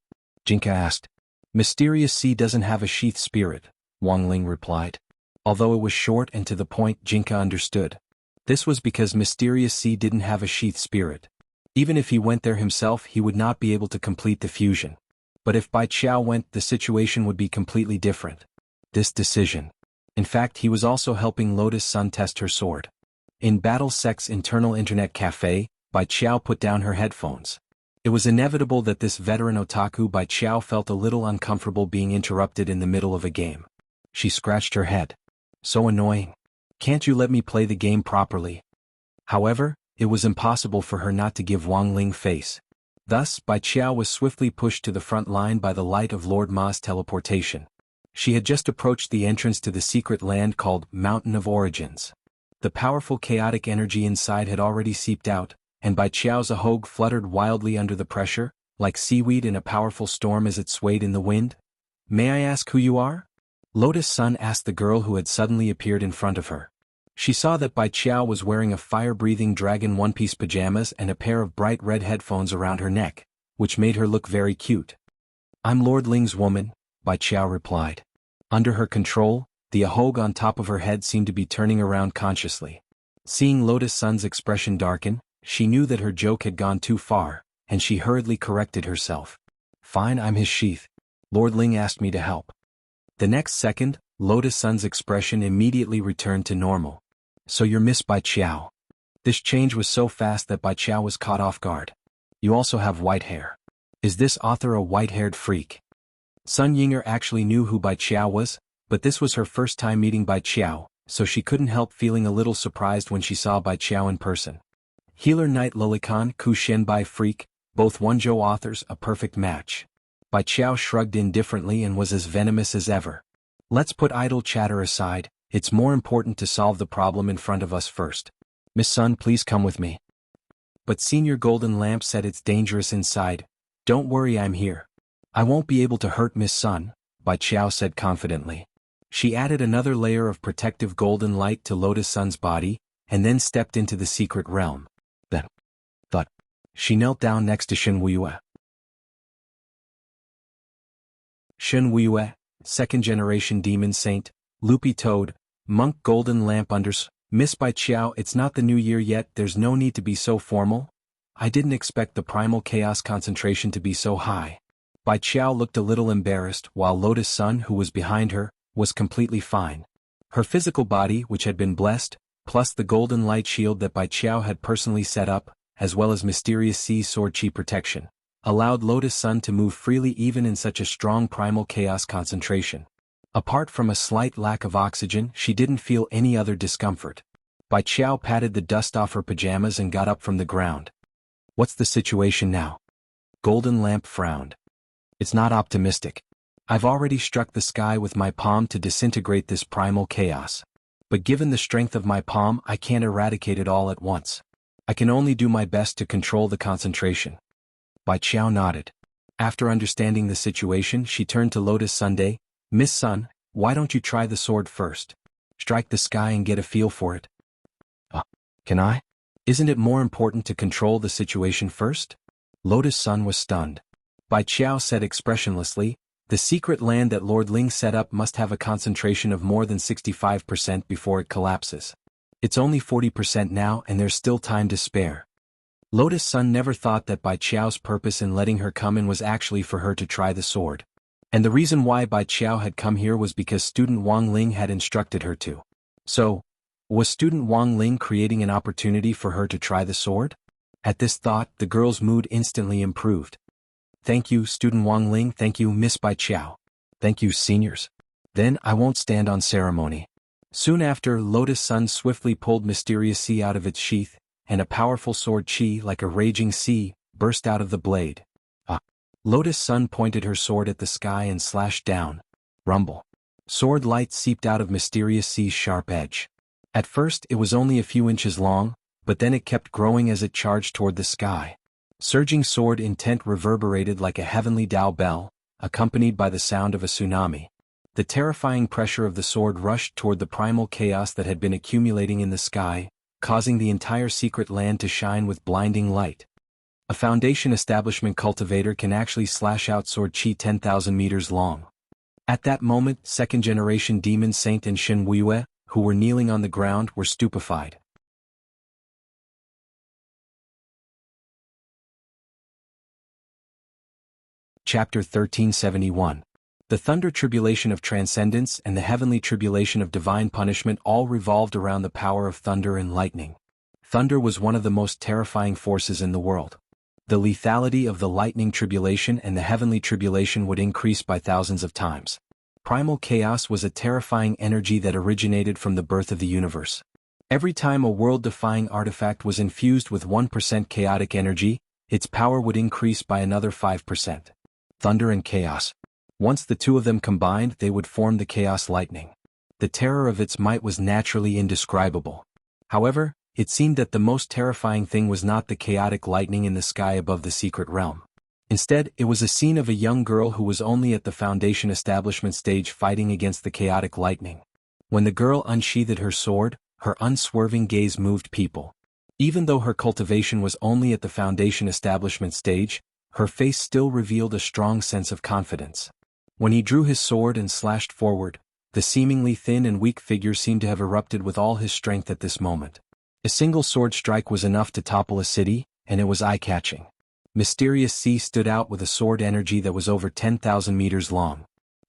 Jinka asked. Mysterious Sea doesn't have a sheath spirit, Wang Ling replied. Although it was short and to the point, Jinka understood. This was because Mysterious Sea didn't have a sheath spirit. Even if he went there himself, he would not be able to complete the fusion. But if Bai Qiao went, the situation would be completely different. This decision. In fact, he was also helping Lotus Sun test her sword. In Battle Sec's internal internet cafe, Bai Qiao put down her headphones. It was inevitable that this veteran otaku Bai Qiao felt a little uncomfortable being interrupted in the middle of a game. She scratched her head. So annoying. Can't you let me play the game properly? However, it was impossible for her not to give Wang Ling face. Thus, Bai Qiao was swiftly pushed to the front line by the light of Lord Ma's teleportation. She had just approached the entrance to the secret land called Mountain of Origins. The powerful chaotic energy inside had already seeped out, and Bai Qiao's ahog fluttered wildly under the pressure, like seaweed in a powerful storm as it swayed in the wind. May I ask who you are? Lotus Sun asked the girl who had suddenly appeared in front of her. She saw that Bai Qiao was wearing a fire-breathing dragon one-piece pajamas and a pair of bright red headphones around her neck, which made her look very cute. I'm Lord Ling's woman, Bai Qiao replied. Under her control, the ahog on top of her head seemed to be turning around consciously. Seeing Lotus Sun's expression darken, she knew that her joke had gone too far, and she hurriedly corrected herself. Fine, I'm his sheath. Lord Ling asked me to help. The next second, Lotus Sun's expression immediately returned to normal. So you're Miss Bai Qiao. This change was so fast that Bai Qiao was caught off guard. You also have white hair. Is this author a white-haired freak? Sun Yinger actually knew who Bai Qiao was, but this was her first time meeting Bai Qiao, so she couldn't help feeling a little surprised when she saw Bai Qiao in person. Healer Knight Lilikan Ku Shen Bai Freak, both Wenzhou authors, a perfect match. Bai Qiao shrugged indifferently and was as venomous as ever. Let's put idle chatter aside, it's more important to solve the problem in front of us first. Miss Sun, please come with me. But Senior Golden Lamp said it's dangerous inside. Don't worry, I'm here. I won't be able to hurt Miss Sun, Bai Qiao said confidently. She added another layer of protective golden light to Lotus Sun's body, and then stepped into the secret realm. Then, thud. She knelt down next to Shen Wuiyue. Shen Wuiyue, second-generation demon saint, loopy toad, monk golden lamp unders. Miss Bai Qiao, it's not the new year yet, there's no need to be so formal. I didn't expect the primal chaos concentration to be so high. Bai Qiao looked a little embarrassed, while Lotus Sun, who was behind her, was completely fine. Her physical body, which had been blessed, plus the golden light shield that Bai Qiao had personally set up, as well as mysterious sea sword chi protection, allowed Lotus Sun to move freely even in such a strong primal chaos concentration. Apart from a slight lack of oxygen, she didn't feel any other discomfort. Bai Qiao patted the dust off her pajamas and got up from the ground. What's the situation now? Golden Lamp frowned. It's not optimistic. I've already struck the sky with my palm to disintegrate this primal chaos. But given the strength of my palm, I can't eradicate it all at once. I can only do my best to control the concentration. Bai Qiao nodded. After understanding the situation, she turned to Lotus Sunday. Miss Sun, why don't you try the sword first? Strike the sky and get a feel for it. Can I? Isn't it more important to control the situation first? Lotus Sun was stunned. Bai Qiao said expressionlessly, the secret land that Lord Ling set up must have a concentration of more than 65% before it collapses. It's only 40% now and there's still time to spare. Lotus Sun never thought that Bai Qiao's purpose in letting her come in was actually for her to try the sword. And the reason why Bai Qiao had come here was because student Wang Ling had instructed her to. So, was student Wang Ling creating an opportunity for her to try the sword? At this thought, the girl's mood instantly improved. Thank you, student Wang Ling. Thank you, Miss Bai Qiao. Thank you, seniors. Then I won't stand on ceremony. Soon after, Lotus Sun swiftly pulled Mysterious Sea out of its sheath, and a powerful sword chi, like a raging sea, burst out of the blade. Lotus Sun pointed her sword at the sky and slashed down. Rumble. Sword light seeped out of Mysterious Sea's sharp edge. At first, it was only a few inches long, but then it kept growing as it charged toward the sky. Surging sword intent reverberated like a heavenly Tao bell, accompanied by the sound of a tsunami. The terrifying pressure of the sword rushed toward the primal chaos that had been accumulating in the sky, causing the entire secret land to shine with blinding light. A Foundation establishment cultivator can actually slash out sword chi 10,000 meters long. At that moment, second-generation demon saint and Shen Wuiyue, who were kneeling on the ground, were stupefied. Chapter 1371. The Thunder Tribulation of Transcendence and the Heavenly Tribulation of Divine Punishment all revolved around the power of thunder and lightning. Thunder was one of the most terrifying forces in the world. The lethality of the lightning tribulation and the heavenly tribulation would increase by thousands of times. Primal chaos was a terrifying energy that originated from the birth of the universe. Every time a world-defying artifact was infused with 1% chaotic energy, its power would increase by another 5%. Thunder and chaos. Once the two of them combined, they would form the chaos lightning. The terror of its might was naturally indescribable. However, it seemed that the most terrifying thing was not the chaotic lightning in the sky above the secret realm. Instead, it was a scene of a young girl who was only at the Foundation establishment stage fighting against the chaotic lightning. When the girl unsheathed her sword, her unswerving gaze moved people. Even though her cultivation was only at the Foundation establishment stage, her face still revealed a strong sense of confidence. When he drew his sword and slashed forward, the seemingly thin and weak figure seemed to have erupted with all his strength at this moment. A single sword strike was enough to topple a city, and it was eye-catching. Mysterious Sea stood out with a sword energy that was over 10,000 meters long.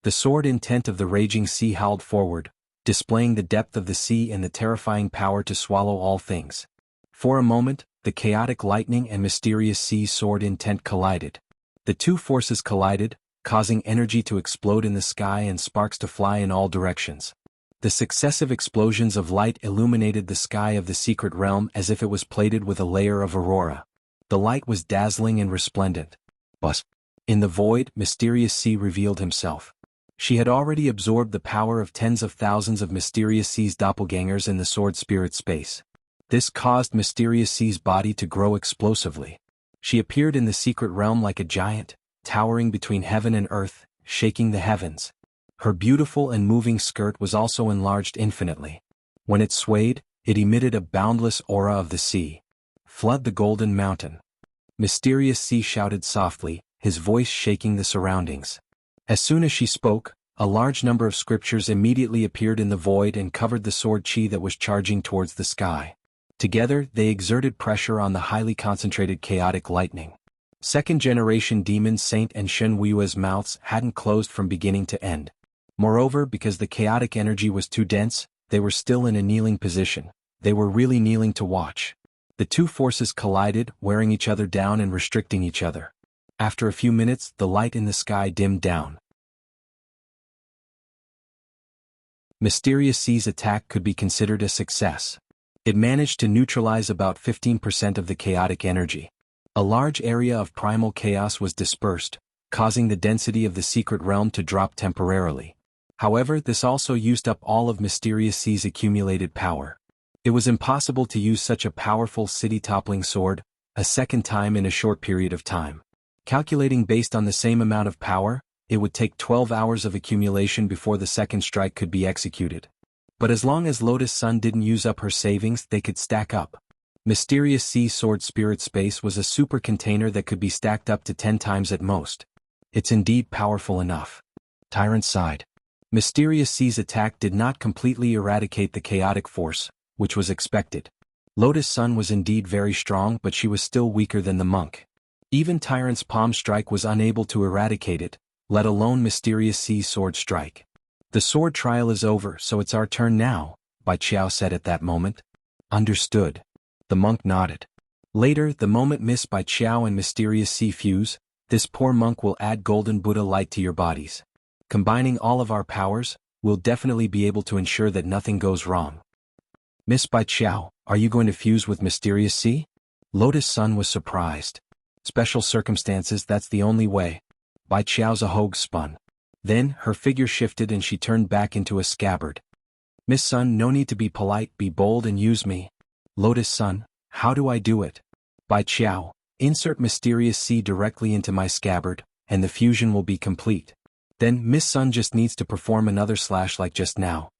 The sword intent of the raging sea howled forward, displaying the depth of the sea and the terrifying power to swallow all things. For a moment, the chaotic lightning and mysterious sea sword intent collided. The two forces collided, causing energy to explode in the sky and sparks to fly in all directions. The successive explosions of light illuminated the sky of the secret realm as if it was plated with a layer of aurora. The light was dazzling and resplendent. But in the void, Mysterious Sea revealed himself. She had already absorbed the power of tens of thousands of Mysterious Sea's doppelgangers in the sword spirit space. This caused Mysterious Sea's body to grow explosively. She appeared in the secret realm like a giant, towering between heaven and earth, shaking the heavens. Her beautiful and moving skirt was also enlarged infinitely. When it swayed, it emitted a boundless aura of the sea. "Flood the Golden Mountain." Mysterious Sea shouted softly, his voice shaking the surroundings. As soon as she spoke, a large number of scriptures immediately appeared in the void and covered the sword chi that was charging towards the sky. Together, they exerted pressure on the highly concentrated chaotic lightning. Second-generation demons Saint and Shen Wui's mouths hadn't closed from beginning to end. Moreover, because the chaotic energy was too dense, they were still in a kneeling position. They were really kneeling to watch. The two forces collided, wearing each other down and restricting each other. After a few minutes, the light in the sky dimmed down. Mysterious Sea's attack could be considered a success. It managed to neutralize about 15% of the chaotic energy. A large area of primal chaos was dispersed, causing the density of the secret realm to drop temporarily. However, this also used up all of Mysterious Sea's accumulated power. It was impossible to use such a powerful city-toppling sword a second time in a short period of time. Calculating based on the same amount of power, it would take 12 hours of accumulation before the second strike could be executed. But as long as Lotus Sun didn't use up her savings, they could stack up. Mysterious Sea Sword Spirit Space was a super container that could be stacked up to 10 times at most. It's indeed powerful enough. Tyrant sighed. Mysterious Sea's attack did not completely eradicate the chaotic force, which was expected. Lotus Sun was indeed very strong, but she was still weaker than the monk. Even Tyrant's palm strike was unable to eradicate it, let alone Mysterious Sea's sword strike. "The sword trial is over, so it's our turn now," Bai Qiao said at that moment. "Understood." The monk nodded. Later, the moment Miss Bai Qiao and Mysterious Sea fuse, this poor monk will add Golden Buddha light to your bodies. Combining all of our powers, we'll definitely be able to ensure that nothing goes wrong. "Miss Bai Qiao, are you going to fuse with Mysterious Sea?" Lotus Sun was surprised. "Special circumstances, that's the only way." Bai Qiao's ahog spun. Then, her figure shifted and she turned back into a scabbard. "Miss Sun, no need to be polite, be bold and use me." "Lotus Sun, how do I do it?" "Bai Qiao, insert Mysterious Sea directly into my scabbard, and the fusion will be complete. Then Miss Sun just needs to perform another slash like just now."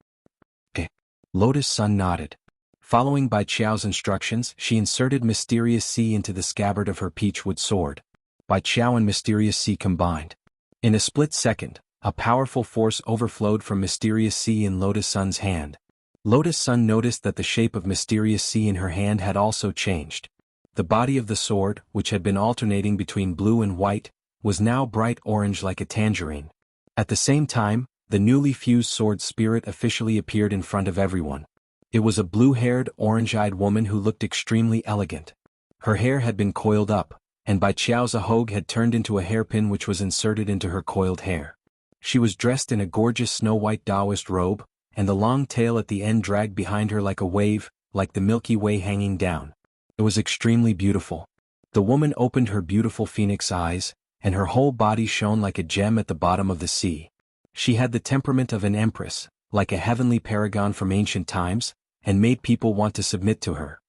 Lotus Sun nodded. Following Bai Qiao's instructions, she inserted Mysterious Sea into the scabbard of her peachwood sword. Bai Qiao and Mysterious Sea combined. In a split second, a powerful force overflowed from Mysterious Sea in Lotus Sun's hand. Lotus Sun noticed that the shape of Mysterious Sea in her hand had also changed. The body of the sword, which had been alternating between blue and white, was now bright orange like a tangerine. At the same time, the newly fused sword spirit officially appeared in front of everyone. It was a blue-haired, orange-eyed woman who looked extremely elegant. Her hair had been coiled up, and Bai Qiao's ahog had turned into a hairpin which was inserted into her coiled hair. She was dressed in a gorgeous snow-white Taoist robe, and the long tail at the end dragged behind her like a wave, like the Milky Way hanging down. It was extremely beautiful. The woman opened her beautiful phoenix eyes, and her whole body shone like a gem at the bottom of the sea. She had the temperament of an empress, like a heavenly paragon from ancient times, and made people want to submit to her.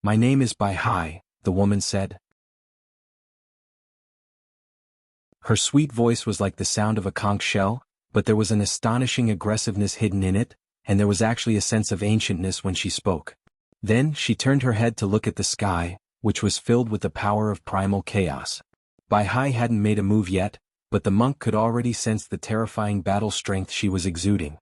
"My name is Bai Hai," the woman said. Her sweet voice was like the sound of a conch shell, but there was an astonishing aggressiveness hidden in it, and there was actually a sense of ancientness when she spoke. Then she turned her head to look at the sky, which was filled with the power of primal chaos. Bai Hai hadn't made a move yet, but the monk could already sense the terrifying battle strength she was exuding.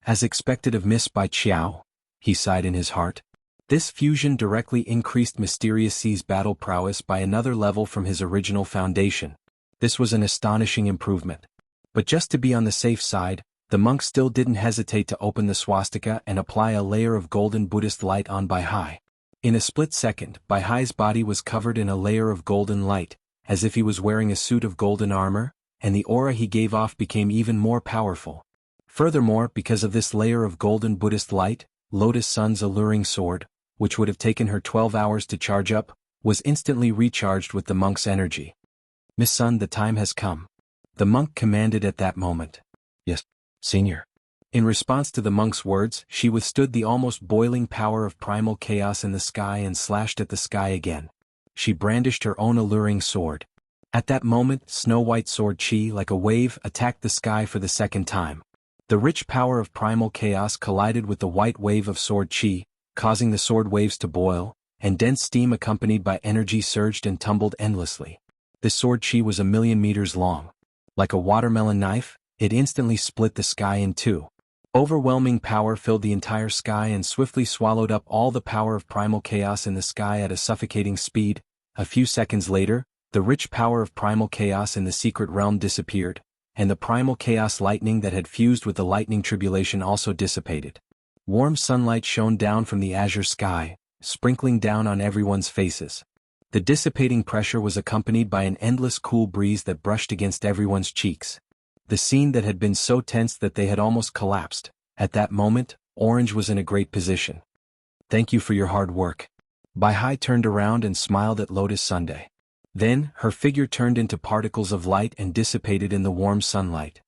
As expected of Miss Bai Qiao, he sighed in his heart. This fusion directly increased Mysterious Sea's battle prowess by another level from his original foundation. This was an astonishing improvement. But just to be on the safe side, the monk still didn't hesitate to open the swastika and apply a layer of golden Buddhist light on Bai Hai. In a split second, Bai Hai's body was covered in a layer of golden light, as if he was wearing a suit of golden armor, and the aura he gave off became even more powerful. Furthermore, because of this layer of golden Buddhist light, Lotus Sun's alluring sword, which would have taken her 12 hours to charge up, was instantly recharged with the monk's energy. "Miss Sun, the time has come," the monk commanded at that moment. "Yes, Senior." In response to the monk's words, she withstood the almost boiling power of primal chaos in the sky and slashed at the sky again. She brandished her own alluring sword. At that moment, snow-white sword chi, like a wave, attacked the sky for the second time. The rich power of primal chaos collided with the white wave of sword chi, causing the sword waves to boil, and dense steam accompanied by energy surged and tumbled endlessly. This sword chi was 1,000,000 meters long. Like a watermelon knife, it instantly split the sky in two. Overwhelming power filled the entire sky and swiftly swallowed up all the power of primal chaos in the sky at a suffocating speed. A few seconds later, the rich power of primal chaos in the secret realm disappeared, and the primal chaos lightning that had fused with the lightning tribulation also dissipated. Warm sunlight shone down from the azure sky, sprinkling down on everyone's faces. The dissipating pressure was accompanied by an endless cool breeze that brushed against everyone's cheeks. The scene that had been so tense that they had almost collapsed. At that moment, Orange was in a great position. "Thank you for your hard work." Bai Hai turned around and smiled at Lotus Sunday. Then, her figure turned into particles of light and dissipated in the warm sunlight.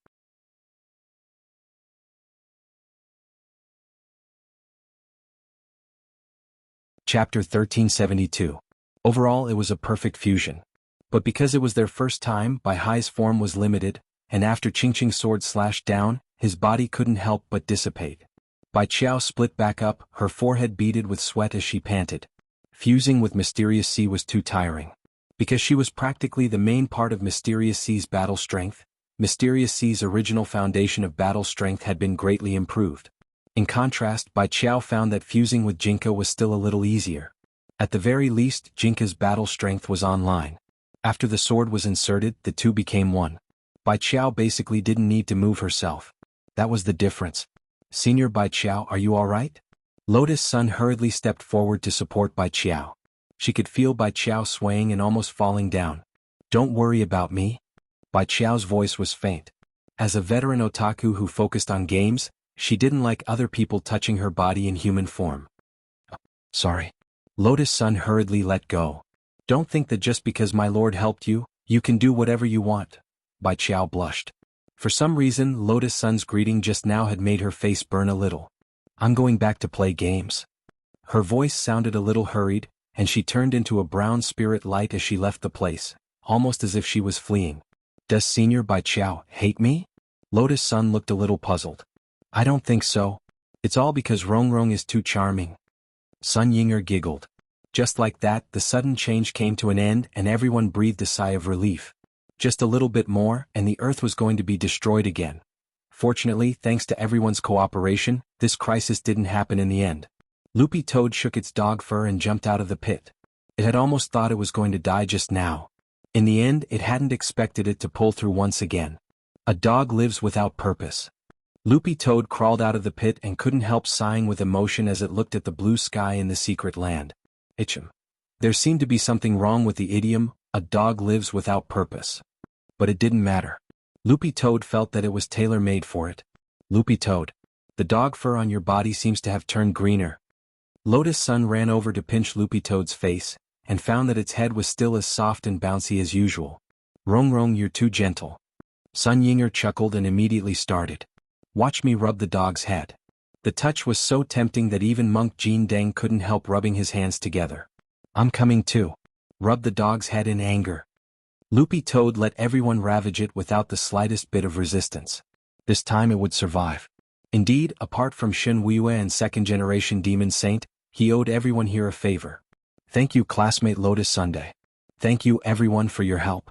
Chapter 1372. Overall, it was a perfect fusion. But because it was their first time, Bai Hai's form was limited, and after Qingqing's sword slashed down, his body couldn't help but dissipate. Bai Qiao split back up, her forehead beaded with sweat as she panted. Fusing with Mysterious Sea was too tiring. Because she was practically the main part of Mysterious Sea's battle strength, Mysterious Sea's original foundation of battle strength had been greatly improved. In contrast, Bai Qiao found that fusing with Jinka was still a little easier. At the very least, Jinka's battle strength was online. After the sword was inserted, the two became one. Bai Qiao basically didn't need to move herself. That was the difference. "Senior Bai Qiao, are you alright?" Lotus Sun hurriedly stepped forward to support Bai Qiao. She could feel Bai Qiao swaying and almost falling down. "Don't worry about me." Bai Qiao's voice was faint. As a veteran otaku who focused on games, she didn't like other people touching her body in human form. "Sorry." Lotus Sun hurriedly let go. "Don't think that just because my lord helped you, you can do whatever you want." Bai Qiao blushed. For some reason, Lotus Sun's greeting just now had made her face burn a little. "I'm going back to play games." Her voice sounded a little hurried, and she turned into a brown spirit light as she left the place, almost as if she was fleeing. "Does Senior Bai Qiao hate me?" Lotus Sun looked a little puzzled. "I don't think so. It's all because Rongrong is too charming." Sun Yinger giggled. Just like that, the sudden change came to an end and everyone breathed a sigh of relief. Just a little bit more, and the Earth was going to be destroyed again. Fortunately, thanks to everyone's cooperation, this crisis didn't happen in the end. Loopy Toad shook its dog fur and jumped out of the pit. It had almost thought it was going to die just now. In the end, it hadn't expected it to pull through once again. A dog lives without purpose. Loopy Toad crawled out of the pit and couldn't help sighing with emotion as it looked at the blue sky in the secret land. Itchem. There seemed to be something wrong with the idiom, "a dog lives without purpose." But it didn't matter. Loopy Toad felt that it was tailor-made for it. "Loopy Toad, the dog fur on your body seems to have turned greener." Lotus Sun ran over to pinch Loopy Toad's face, and found that its head was still as soft and bouncy as usual. "Rongrong, you're too gentle." Sun Yinger chuckled and immediately started. "Watch me rub the dog's head." The touch was so tempting that even Monk Jin Deng couldn't help rubbing his hands together. "I'm coming too." Rub the dog's head in anger. Loopy Toad let everyone ravage it without the slightest bit of resistance. This time it would survive. Indeed, apart from Shen Weiwei and second-generation Demon Saint, he owed everyone here a favor. "Thank you, classmate Lotus Sunday. Thank you everyone for your help."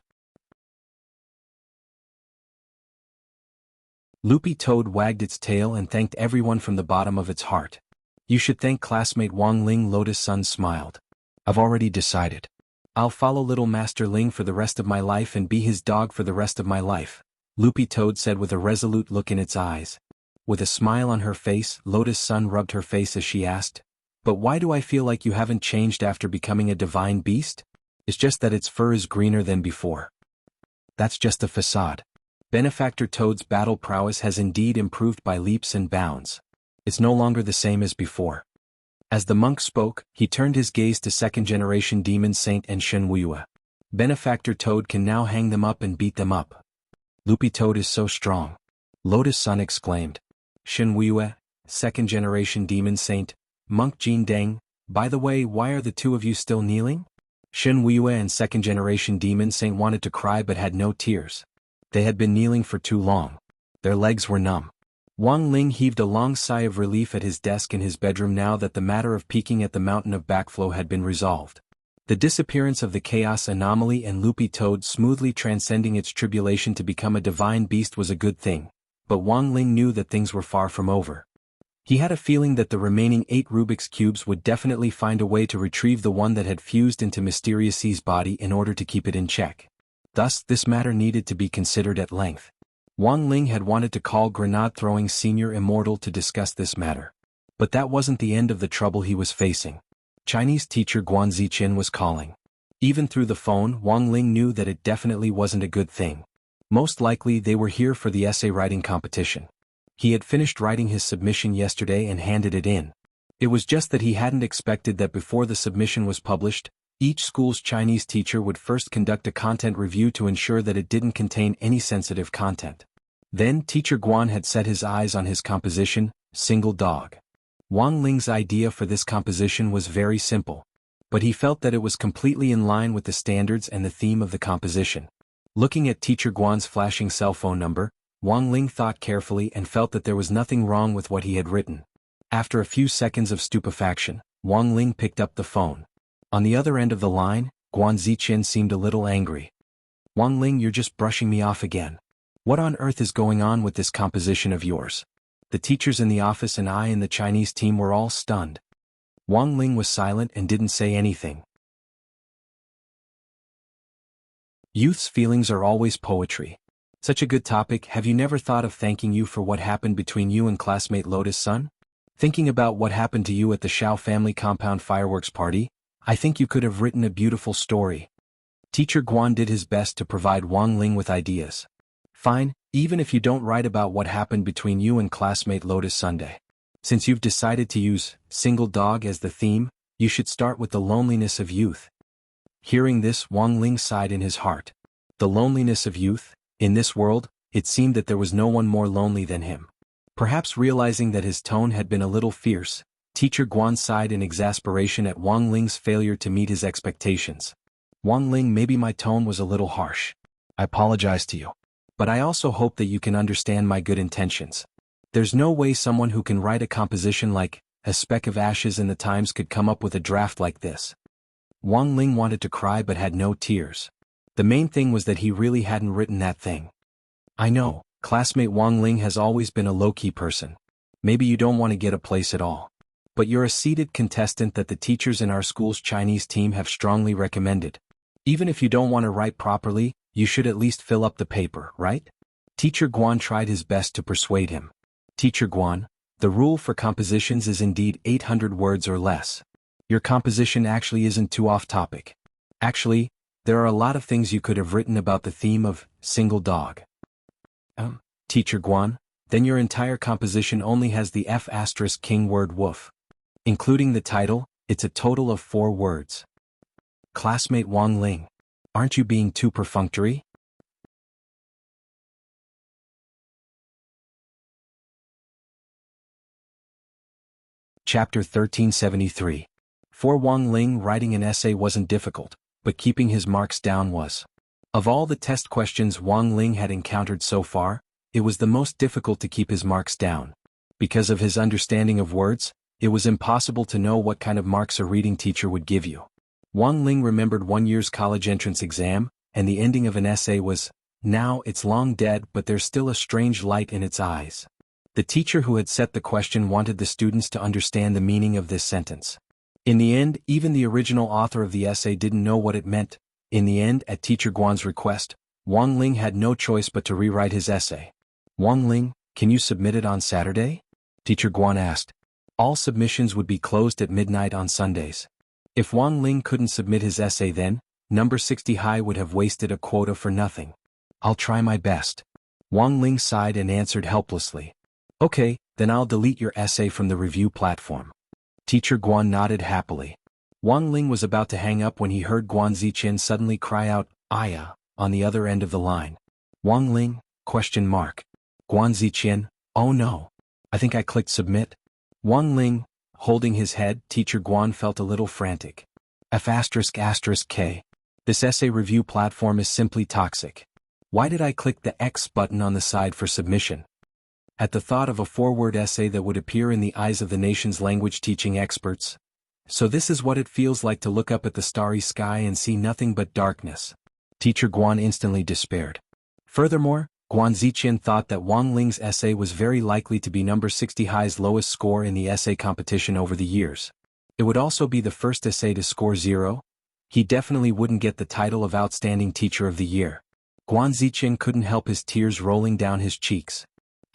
Loopy Toad wagged its tail and thanked everyone from the bottom of its heart. "You should thank classmate Wang Ling." Lotus Sun smiled. "I've already decided. I'll follow Little Master Ling for the rest of my life and be his dog for the rest of my life." Loopy Toad said with a resolute look in its eyes. With a smile on her face, Lotus Sun rubbed her face as she asked, "But why do I feel like you haven't changed after becoming a divine beast?" "It's just that its fur is greener than before. That's just a facade. Benefactor Toad's battle prowess has indeed improved by leaps and bounds. It's no longer the same as before." As the monk spoke, he turned his gaze to second-generation demon saint and Shenwuyue. "Benefactor Toad can now hang them up and beat them up. Loopy Toad is so strong," Lotus Sun exclaimed. "Shenwuyue, second-generation demon saint, monk Jin Deng, by the way, why are the two of you still kneeling?" Shenwuyue and second-generation demon saint wanted to cry but had no tears. They had been kneeling for too long. Their legs were numb. Wang Ling heaved a long sigh of relief at his desk in his bedroom now that the matter of peeking at the mountain of backflow had been resolved. The disappearance of the chaos anomaly and Loopy Toad smoothly transcending its tribulation to become a divine beast was a good thing, but Wang Ling knew that things were far from over. He had a feeling that the remaining 8 Rubik's Cubes would definitely find a way to retrieve the one that had fused into Mysterious's body in order to keep it in check. Thus, this matter needed to be considered at length. Wang Ling had wanted to call grenade-throwing Senior Immortal to discuss this matter. But that wasn't the end of the trouble he was facing. Chinese teacher Guan Ziqin was calling. Even through the phone, Wang Ling knew that it definitely wasn't a good thing. Most likely they were here for the essay writing competition. He had finished writing his submission yesterday and handed it in. It was just that he hadn't expected that before the submission was published, each school's Chinese teacher would first conduct a content review to ensure that it didn't contain any sensitive content. Then Teacher Guan had set his eyes on his composition, Single Dog. Wang Ling's idea for this composition was very simple, but he felt that it was completely in line with the standards and the theme of the composition. Looking at Teacher Guan's flashing cell phone number, Wang Ling thought carefully and felt that there was nothing wrong with what he had written. After a few seconds of stupefaction, Wang Ling picked up the phone. On the other end of the line, Guan Ziqin seemed a little angry. "Wang Ling, you're just brushing me off again. What on earth is going on with this composition of yours?" The teachers in the office and I in the Chinese team were all stunned. Wang Ling was silent and didn't say anything. Youth's feelings are always poetry. Such a good topic. Have you never thought of thanking you for what happened between you and classmate Lotus Sun? Thinking about what happened to you at the Shao family compound fireworks party, I think you could have written a beautiful story. Teacher Guan did his best to provide Wang Ling with ideas. Fine, even if you don't write about what happened between you and classmate Lotus Sunday. Since you've decided to use Single Dog as the theme, you should start with the loneliness of youth. Hearing this, Wang Ling sighed in his heart. The loneliness of youth? In this world, it seemed that there was no one more lonely than him. Perhaps realizing that his tone had been a little fierce, Teacher Guan sighed in exasperation at Wang Ling's failure to meet his expectations. "Wang Ling, maybe my tone was a little harsh. I apologize to you. But I also hope that you can understand my good intentions. There's no way someone who can write a composition like A Speck of Ashes in the Times could come up with a draft like this." Wang Ling wanted to cry but had no tears. The main thing was that he really hadn't written that thing. "I know, classmate Wang Ling has always been a low-key person. Maybe you don't want to get a place at all. But you're a seated contestant that the teachers in our school's Chinese team have strongly recommended. Even if you don't want to write properly, you should at least fill up the paper, right?" Teacher Guan tried his best to persuade him. "Teacher Guan, the rule for compositions is indeed 800 words or less. Your composition actually isn't too off-topic. Actually, there are a lot of things you could have written about the theme of Single Dog." Teacher Guan, then your entire composition only has the F** word woof. Including the title, it's a total of 4 words. Classmate Wang Ling, aren't you being too perfunctory? Chapter 1373. For Wang Ling, writing an essay wasn't difficult, but keeping his marks down was. Of all the test questions Wang Ling had encountered so far, it was the most difficult to keep his marks down. Because of his understanding of words, it was impossible to know what kind of marks a reading teacher would give you. Wang Ling remembered one year's college entrance exam, and the ending of an essay was, "Now it's long dead but there's still a strange light in its eyes." The teacher who had set the question wanted the students to understand the meaning of this sentence. In the end, even the original author of the essay didn't know what it meant. In the end, at Teacher Guan's request, Wang Ling had no choice but to rewrite his essay. Wang Ling, can you submit it on Saturday? Teacher Guan asked. All submissions would be closed at midnight on Sundays. If Wang Ling couldn't submit his essay then, number 60 high would have wasted a quota for nothing. I'll try my best. Wang Ling sighed and answered helplessly. Okay, then I'll delete your essay from the review platform. Teacher Guan nodded happily. Wang Ling was about to hang up when he heard Guan Ziqian suddenly cry out, "Aya," on the other end of the line. Wang Ling? Guan Ziqian, oh no. I think I clicked submit. Wang Ling, holding his head, Teacher Guan felt a little frantic. F***K. This essay review platform is simply toxic. Why did I click the X button on the side for submission? At the thought of a 4-word essay that would appear in the eyes of the nation's language teaching experts. So this is what it feels like to look up at the starry sky and see nothing but darkness. Teacher Guan instantly despaired. Furthermore, Guan Ziqian thought that Wang Ling's essay was very likely to be number 60 high's lowest score in the essay competition over the years. It would also be the first essay to score 0. He definitely wouldn't get the title of Outstanding Teacher of the Year. Guan Ziqian couldn't help his tears rolling down his cheeks.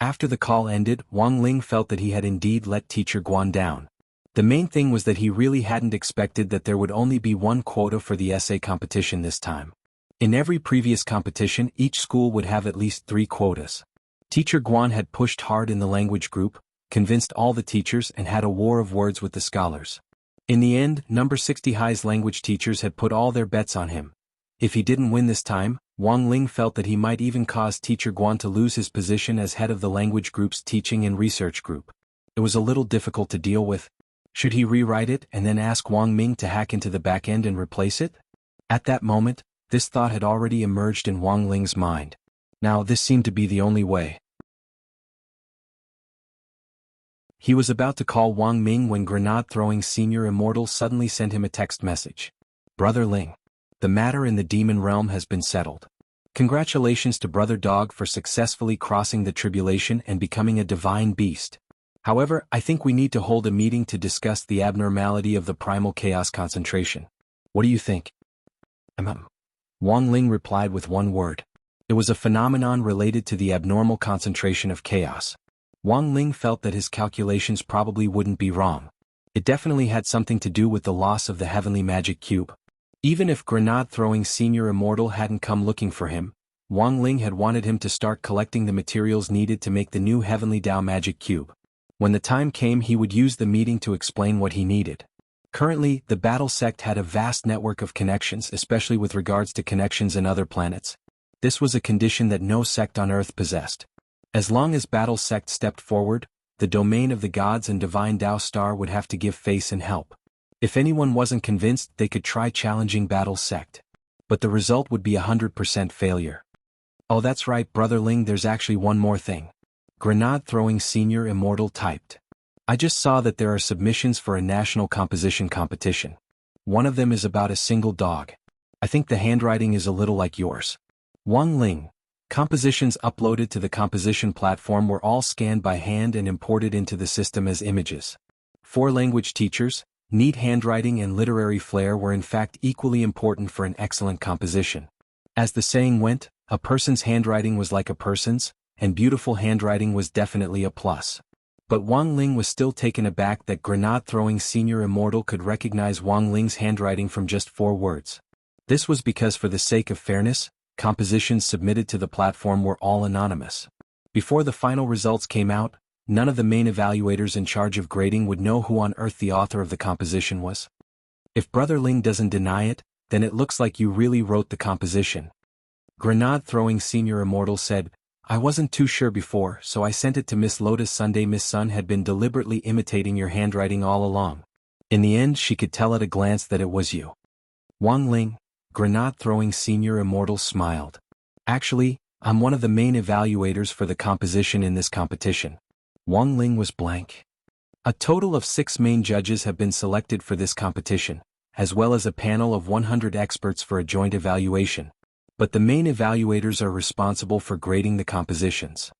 After the call ended, Wang Ling felt that he had indeed let Teacher Guan down. The main thing was that he really hadn't expected that there would only be one quota for the essay competition this time. In every previous competition, each school would have at least 3 quotas. Teacher Guan had pushed hard in the language group, convinced all the teachers and had a war of words with the scholars. In the end, number 60 high's language teachers had put all their bets on him. If he didn't win this time, Wang Ling felt that he might even cause Teacher Guan to lose his position as head of the language group's teaching and research group. It was a little difficult to deal with. Should he rewrite it and then ask Wang Ming to hack into the back end and replace it? At that moment, this thought had already emerged in Wang Ling's mind. Now this seemed to be the only way. He was about to call Wang Ming when grenade-throwing senior Immortal suddenly sent him a text message. Brother Ling. The matter in the demon realm has been settled. Congratulations to Brother Dog for successfully crossing the tribulation and becoming a divine beast. However, I think we need to hold a meeting to discuss the abnormality of the primal chaos concentration. What do you think? Wang Ling replied with one word. It was a phenomenon related to the abnormal concentration of chaos. Wang Ling felt that his calculations probably wouldn't be wrong. It definitely had something to do with the loss of the heavenly magic cube. Even if grenade-throwing senior Immortal hadn't come looking for him, Wang Ling had wanted him to start collecting the materials needed to make the new heavenly Dao magic cube. When the time came, he would use the meeting to explain what he needed. Currently, the battle sect had a vast network of connections, especially with regards to connections in other planets. This was a condition that no sect on Earth possessed. As long as battle sect stepped forward, the domain of the gods and divine Dao Star would have to give face and help. If anyone wasn't convinced, they could try challenging battle sect. But the result would be 100% failure. Oh, that's right, Brother Ling, there's actually one more thing. Grenade-throwing senior Immortal typed. I just saw that there are submissions for a national composition competition. One of them is about a single dog. I think the handwriting is a little like yours. Wang Ling. Compositions uploaded to the composition platform were all scanned by hand and imported into the system as images. 4 language teachers, neat handwriting and literary flair were in fact equally important for an excellent composition. As the saying went, a person's handwriting was like a person's, and beautiful handwriting was definitely a plus. But Wang Ling was still taken aback that grenade-throwing senior Immortal could recognize Wang Ling's handwriting from just 4 words. This was because for the sake of fairness, compositions submitted to the platform were all anonymous. Before the final results came out, none of the main evaluators in charge of grading would know who on earth the author of the composition was. If Brother Ling doesn't deny it, then it looks like you really wrote the composition. Grenade-throwing senior Immortal said, I wasn't too sure before, so I sent it to Miss Lotus Sunday. Miss Sun had been deliberately imitating your handwriting all along. In the end, she could tell at a glance that it was you. Wang Ling, grenade-throwing senior Immortal smiled. Actually, I'm one of the main evaluators for the composition in this competition. Wang Ling was blank. A total of 6 main judges have been selected for this competition, as well as a panel of 100 experts for a joint evaluation. But the main evaluators are responsible for grading the compositions.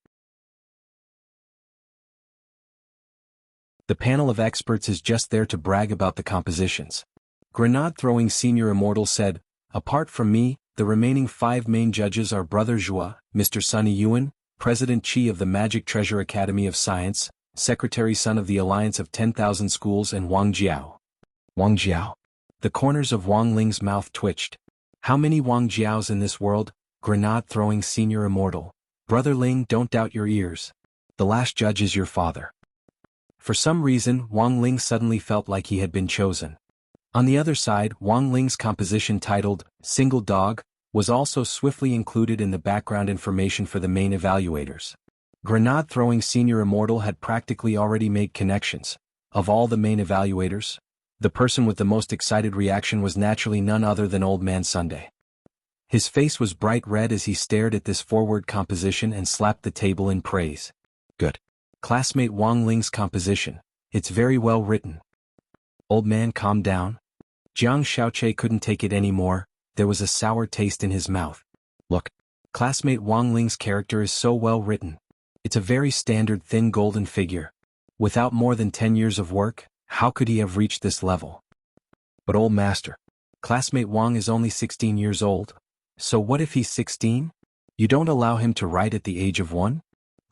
The panel of experts is just there to brag about the compositions. Grenade-throwing senior Immortal said, apart from me, The remaining 5 main judges are Brother Zhua, Mr. Sunny Yuan, President Qi of the Magic Treasure Academy of Science, Secretary Sun of the Alliance of 10,000 Schools, and Wang Jiao. Wang Jiao? The corners of Wang Ling's mouth twitched. How many Wang Jiaos in this world? Grenade-throwing senior immortal. Brother Ling, don't doubt your ears. The last judge is your father. For some reason, Wang Ling suddenly felt like he had been chosen. On the other side, Wang Ling's composition titled, Single Dog, was also swiftly included in the background information for the main evaluators. Grenade-throwing senior immortal had practically already made connections. Of all the main evaluators, the person with the most excited reaction was naturally none other than Old Man Sunday. His face was bright red as he stared at this forward composition and slapped the table in praise. Good. Classmate Wang Ling's composition. It's very well written. Old man, calm down. Jiang Xiaoche couldn't take it anymore. There was a sour taste in his mouth. Look. Classmate Wang Ling's character is so well written. It's a very standard thin golden figure. Without more than 10 years of work, how could he have reached this level? But old master. Classmate Wang is only 16 years old. So what if he's 16? You don't allow him to write at the age of 1?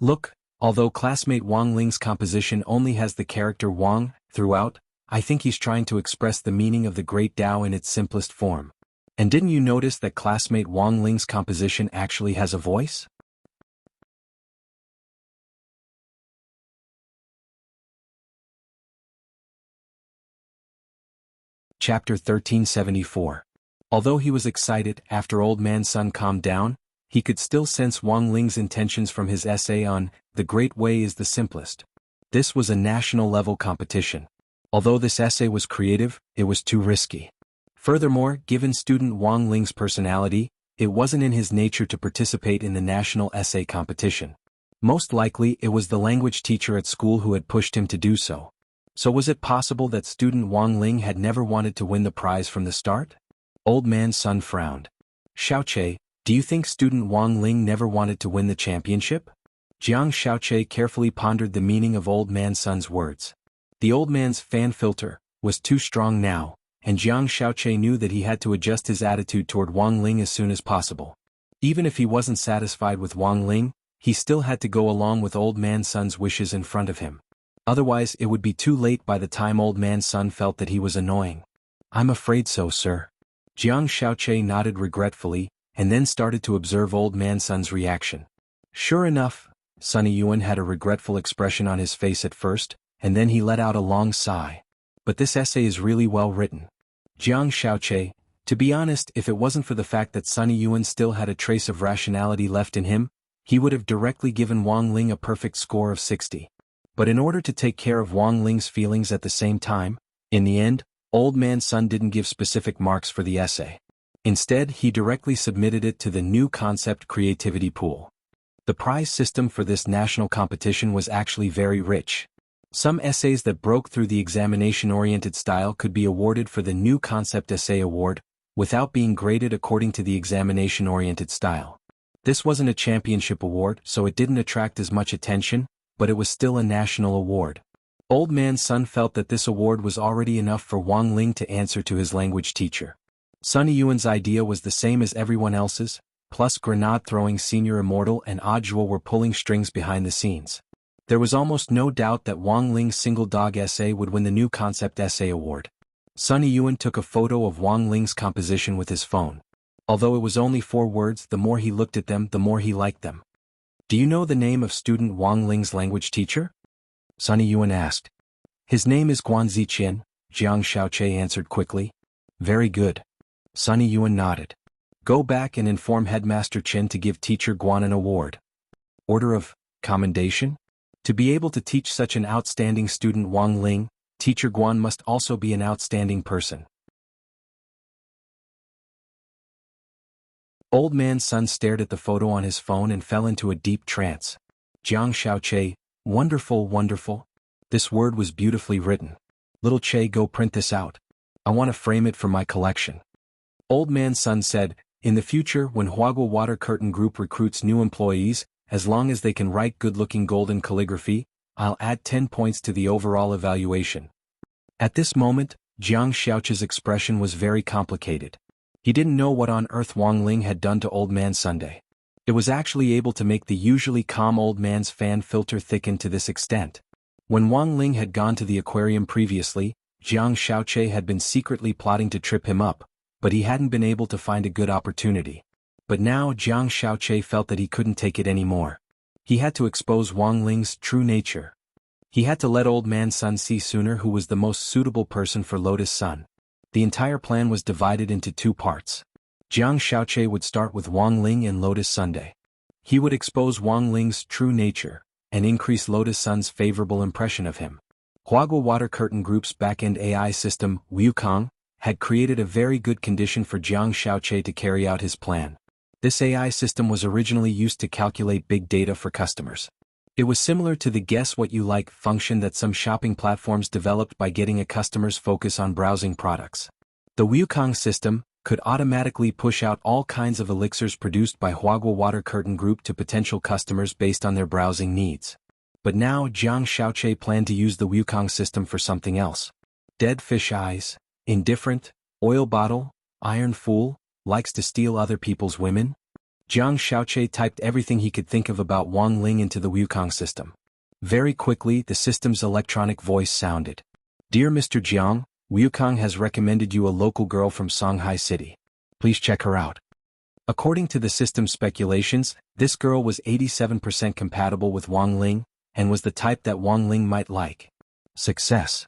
Look, although classmate Wang Ling's composition only has the character Wang throughout, I think he's trying to express the meaning of the Great Tao in its simplest form. And didn't you notice that classmate Wang Ling's composition actually has a voice? Chapter 1374. Although he was excited after Old Man Sun calmed down, he could still sense Wang Ling's intentions from his essay on The Great Way is the Simplest. This was a national-level competition. Although this essay was creative, it was too risky. Furthermore, given student Wang Ling's personality, it wasn't in his nature to participate in the national essay competition. Most likely it was the language teacher at school who had pushed him to do so. So was it possible that student Wang Ling had never wanted to win the prize from the start? Old Man Sun frowned. Xiaoche, do you think student Wang Ling never wanted to win the championship? Jiang Xiaoche carefully pondered the meaning of Old Man Sun's words. The old man's fan filter was too strong now, and Jiang Xiaoche knew that he had to adjust his attitude toward Wang Ling as soon as possible. Even if he wasn't satisfied with Wang Ling, he still had to go along with Old Man Sun's wishes in front of him. Otherwise it would be too late by the time Old Man Sun felt that he was annoying. I'm afraid so, sir. Jiang Xiaoche nodded regretfully, and then started to observe Old Man Sun's reaction. Sure enough, Sunny Yuan had a regretful expression on his face at first, and then he let out a long sigh. But this essay is really well written. Jiang Xiaoche, to be honest, if it wasn't for the fact that Sunny Yuan still had a trace of rationality left in him, he would have directly given Wang Ling a perfect score of 60. But in order to take care of Wang Ling's feelings at the same time, in the end, Old Man Sun didn't give specific marks for the essay. Instead, he directly submitted it to the new concept creativity pool. The prize system for this national competition was actually very rich. Some essays that broke through the examination-oriented style could be awarded for the new concept essay award, without being graded according to the examination-oriented style. This wasn't a championship award, so it didn't attract as much attention, but it was still a national award. Old Man Sun felt that this award was already enough for Wang Ling to answer to his language teacher. Sunny Yuan's idea was the same as everyone else's, plus grenade-throwing senior immortal and Audiobook were pulling strings behind the scenes. There was almost no doubt that Wang Ling's single dog essay would win the new concept essay award. Sunny Yuan took a photo of Wang Ling's composition with his phone. Although it was only 4 words, the more he looked at them, the more he liked them. Do you know the name of student Wang Ling's language teacher? Sunny Yuan asked. His name is Guan Ziqian, Jiang Xiaoche answered quickly. Very good. Sunny Yuan nodded. Go back and inform Headmaster Chen to give teacher Guan an award. Order of commendation? To be able to teach such an outstanding student Wang Ling, teacher Guan must also be an outstanding person. Old Man Sun stared at the photo on his phone and fell into a deep trance. Jiang Xiaoche, wonderful, wonderful. This word was beautifully written. Little Che, go print this out. I want to frame it for my collection. Old Man Sun said, in the future when Huagua Water Curtain Group recruits new employees, as long as they can write good-looking golden calligraphy, I'll add 10 points to the overall evaluation. At this moment, Jiang Xiaoche's expression was very complicated. He didn't know what on earth Wang Ling had done to Old Man Sunday. It was actually able to make the usually calm old man's fan filter thicken to this extent. When Wang Ling had gone to the aquarium previously, Jiang Xiaoche had been secretly plotting to trip him up, but he hadn't been able to find a good opportunity. But now Jiang Xiaoche felt that he couldn't take it anymore. He had to expose Wang Ling's true nature. He had to let Old Man Sun see sooner who was the most suitable person for Lotus Sun. The entire plan was divided into two parts. Jiang Xiaoche would start with Wang Ling and Lotus Sunday. He would expose Wang Ling's true nature, and increase Lotus Sun's favorable impression of him. Huagua Water Curtain Group's back-end AI system, Wukong, had created a very good condition for Jiang Xiaoche to carry out his plan. This AI system was originally used to calculate big data for customers. It was similar to the Guess What You Like function that some shopping platforms developed by getting a customer's focus on browsing products. The Wukong system could automatically push out all kinds of elixirs produced by Huagua Water Curtain Group to potential customers based on their browsing needs. But now Jiang Xiaoche planned to use the Wukong system for something else. Dead fish eyes, indifferent, oil bottle, iron fool, likes to steal other people's women? Jiang Xiaoche typed everything he could think of about Wang Ling into the Wukong system. Very quickly the system's electronic voice sounded. Dear Mr. Jiang, Wukong has recommended you a local girl from Shanghai City. Please check her out. According to the system's speculations, this girl was 87% compatible with Wang Ling, and was the type that Wang Ling might like. Success.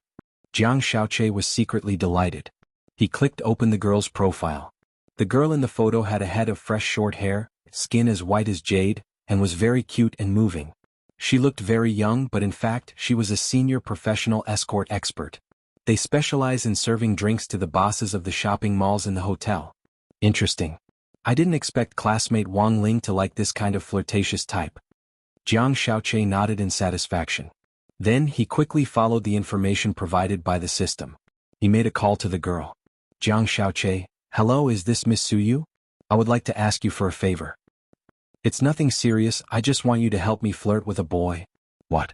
Jiang Xiaoche was secretly delighted. He clicked open the girl's profile. The girl in the photo had a head of fresh short hair, skin as white as jade, and was very cute and moving. She looked very young, but in fact she was a senior professional escort expert. They specialize in serving drinks to the bosses of the shopping malls in the hotel. Interesting. I didn't expect classmate Wang Ling to like this kind of flirtatious type. Jiang Xiaoche nodded in satisfaction. Then he quickly followed the information provided by the system. He made a call to the girl. Jiang Xiaoche, hello, is this Miss Suyu? I would like to ask you for a favor. It's nothing serious, I just want you to help me flirt with a boy. What?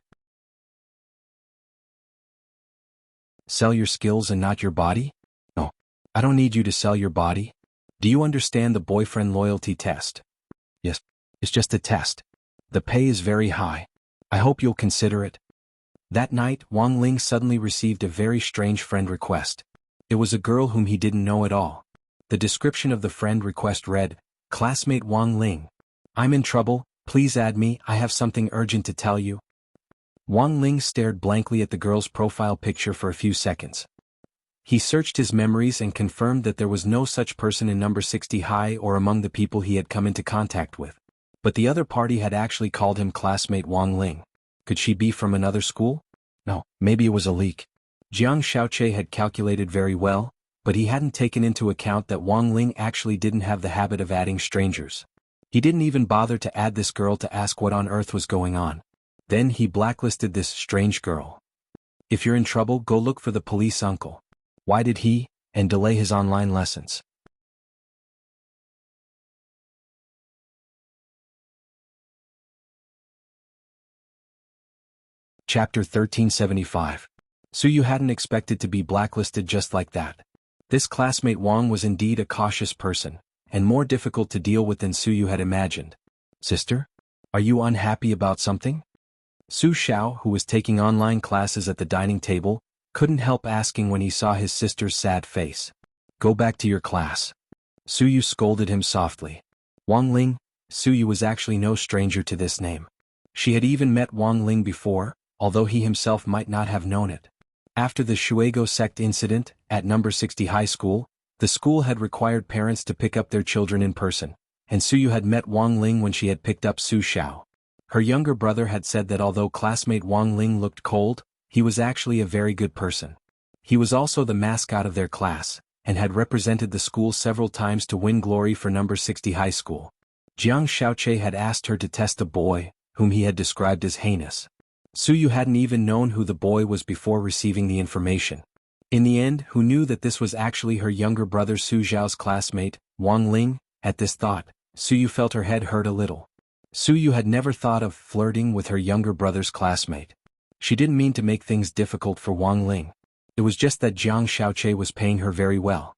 Sell your skills and not your body? No. I don't need you to sell your body. Do you understand the boyfriend loyalty test? Yes. It's just a test. The pay is very high. I hope you'll consider it. That night, Wang Ling suddenly received a very strange friend request. It was a girl whom he didn't know at all. The description of the friend request read, Classmate Wang Ling. I'm in trouble, please add me, I have something urgent to tell you. Wang Ling stared blankly at the girl's profile picture for a few seconds. He searched his memories and confirmed that there was no such person in number 60 high or among the people he had come into contact with. But the other party had actually called him classmate Wang Ling. Could she be from another school? No, maybe it was a leak. Jiang Xiaoche had calculated very well, but he hadn't taken into account that Wang Ling actually didn't have the habit of adding strangers. He didn't even bother to add this girl to ask what on earth was going on. Then he blacklisted this strange girl. If you're in trouble, go look for the police uncle. Why did he, and delay his online lessons? Chapter 1375. Suyu hadn't expected to be blacklisted just like that. This classmate Wang was indeed a cautious person, and more difficult to deal with than Suyu had imagined. Sister? Are you unhappy about something? Su Xiao, who was taking online classes at the dining table, couldn't help asking when he saw his sister's sad face. Go back to your class. Suyu scolded him softly. Wang Ling, Suyu was actually no stranger to this name. She had even met Wang Ling before, although he himself might not have known it. After the Shuego sect incident, at number 60 high school, the school had required parents to pick up their children in person, and Suyu had met Wang Ling when she had picked up Su Xiao. Her younger brother had said that although classmate Wang Ling looked cold, he was actually a very good person. He was also the mascot of their class, and had represented the school several times to win glory for number 60 high school. Jiang Xiaoche had asked her to test a boy, whom he had described as heinous. Suyu hadn't even known who the boy was before receiving the information. In the end, who knew that this was actually her younger brother Su Zhao's classmate, Wang Ling? At this thought, Suyu felt her head hurt a little. Suyu had never thought of flirting with her younger brother's classmate. She didn't mean to make things difficult for Wang Ling. It was just that Jiang Xiaoche was paying her very well.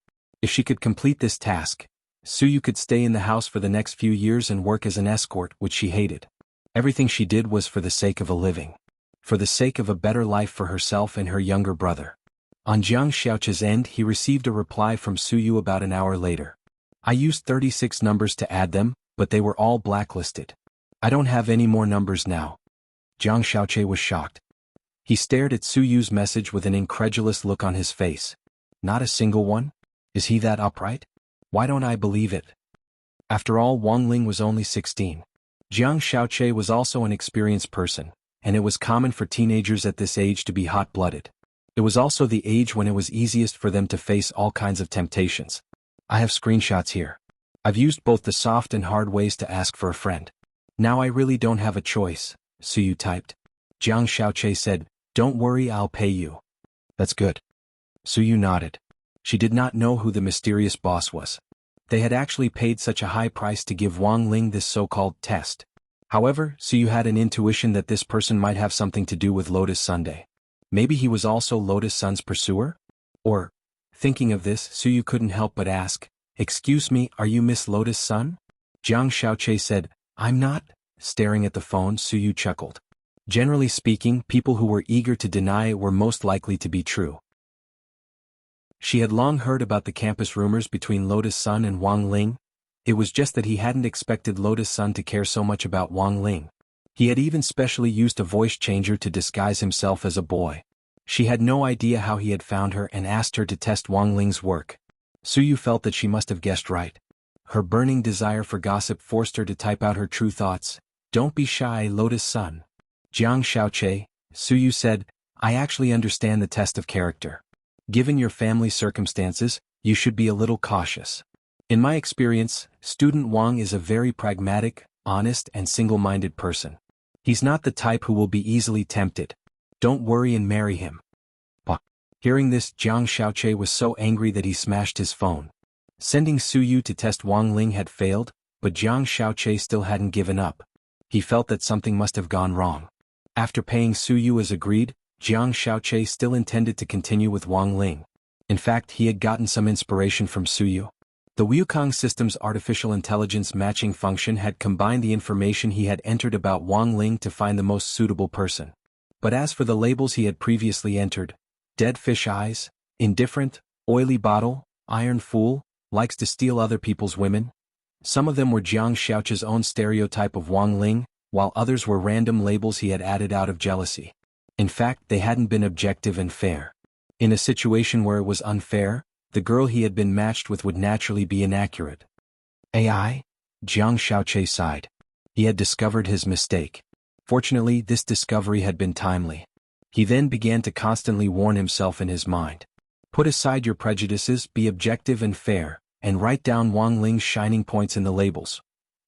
If she could complete this task, Suyu could stay in the house for the next few years and work as an escort, which she hated. Everything she did was for the sake of a living. For the sake of a better life for herself and her younger brother. On Jiang Xiaoche's end, he received a reply from Suyu about an hour later. I used 36 numbers to add them, but they were all blacklisted. I don't have any more numbers now. Jiang Xiaoche was shocked. He stared at Suyu's message with an incredulous look on his face. Not a single one? Is he that upright? Why don't I believe it? After all, Wang Ling was only 16. Jiang Xiaoche was also an experienced person, and it was common for teenagers at this age to be hot-blooded. It was also the age when it was easiest for them to face all kinds of temptations. I have screenshots here. I've used both the soft and hard ways to ask for a friend. Now I really don't have a choice, Suyu typed. Jiang Xiaoche said, don't worry, I'll pay you. That's good. Suyu nodded. She did not know who the mysterious boss was. They had actually paid such a high price to give Wang Ling this so-called test. However, Suyu had an intuition that this person might have something to do with Lotus Sunday. Maybe he was also Lotus Sun's pursuer? Or, thinking of this, Suyu couldn't help but ask, excuse me, are you Miss Lotus Sun? Jiang Xiaoche said, I'm not. Staring at the phone, Suyu chuckled. Generally speaking, people who were eager to deny it were most likely to be true. She had long heard about the campus rumors between Lotus Sun and Wang Ling. It was just that he hadn't expected Lotus Sun to care so much about Wang Ling. He had even specially used a voice changer to disguise himself as a boy. She had no idea how he had found her and asked her to test Wang Ling's work. Suyu felt that she must have guessed right. Her burning desire for gossip forced her to type out her true thoughts. Don't be shy, Lotus Sun. Jiang Xiaoche, Suyu said, I actually understand the test of character. Given your family circumstances, you should be a little cautious. In my experience, student Wang is a very pragmatic, honest and single-minded person. He's not the type who will be easily tempted. Don't worry and marry him. Hearing this, Jiang Xiaoche was so angry that he smashed his phone. Sending Suyu to test Wang Ling had failed, but Jiang Xiaoche still hadn't given up. He felt that something must have gone wrong. After paying Suyu as agreed, Jiang Xiaoche still intended to continue with Wang Ling. In fact, he had gotten some inspiration from Suyu. The Wukong system's artificial intelligence matching function had combined the information he had entered about Wang Ling to find the most suitable person. But as for the labels he had previously entered, dead fish eyes, indifferent, oily bottle, iron fool, likes to steal other people's women. Some of them were Jiang Xiaoche's own stereotype of Wang Ling, while others were random labels he had added out of jealousy. In fact, they hadn't been objective and fair. In a situation where it was unfair, the girl he had been matched with would naturally be inaccurate. AI? Jiang Xiaoche sighed. He had discovered his mistake. Fortunately, this discovery had been timely. He then began to constantly warn himself in his mind. Put aside your prejudices, be objective and fair, and write down Wang Ling's shining points in the labels.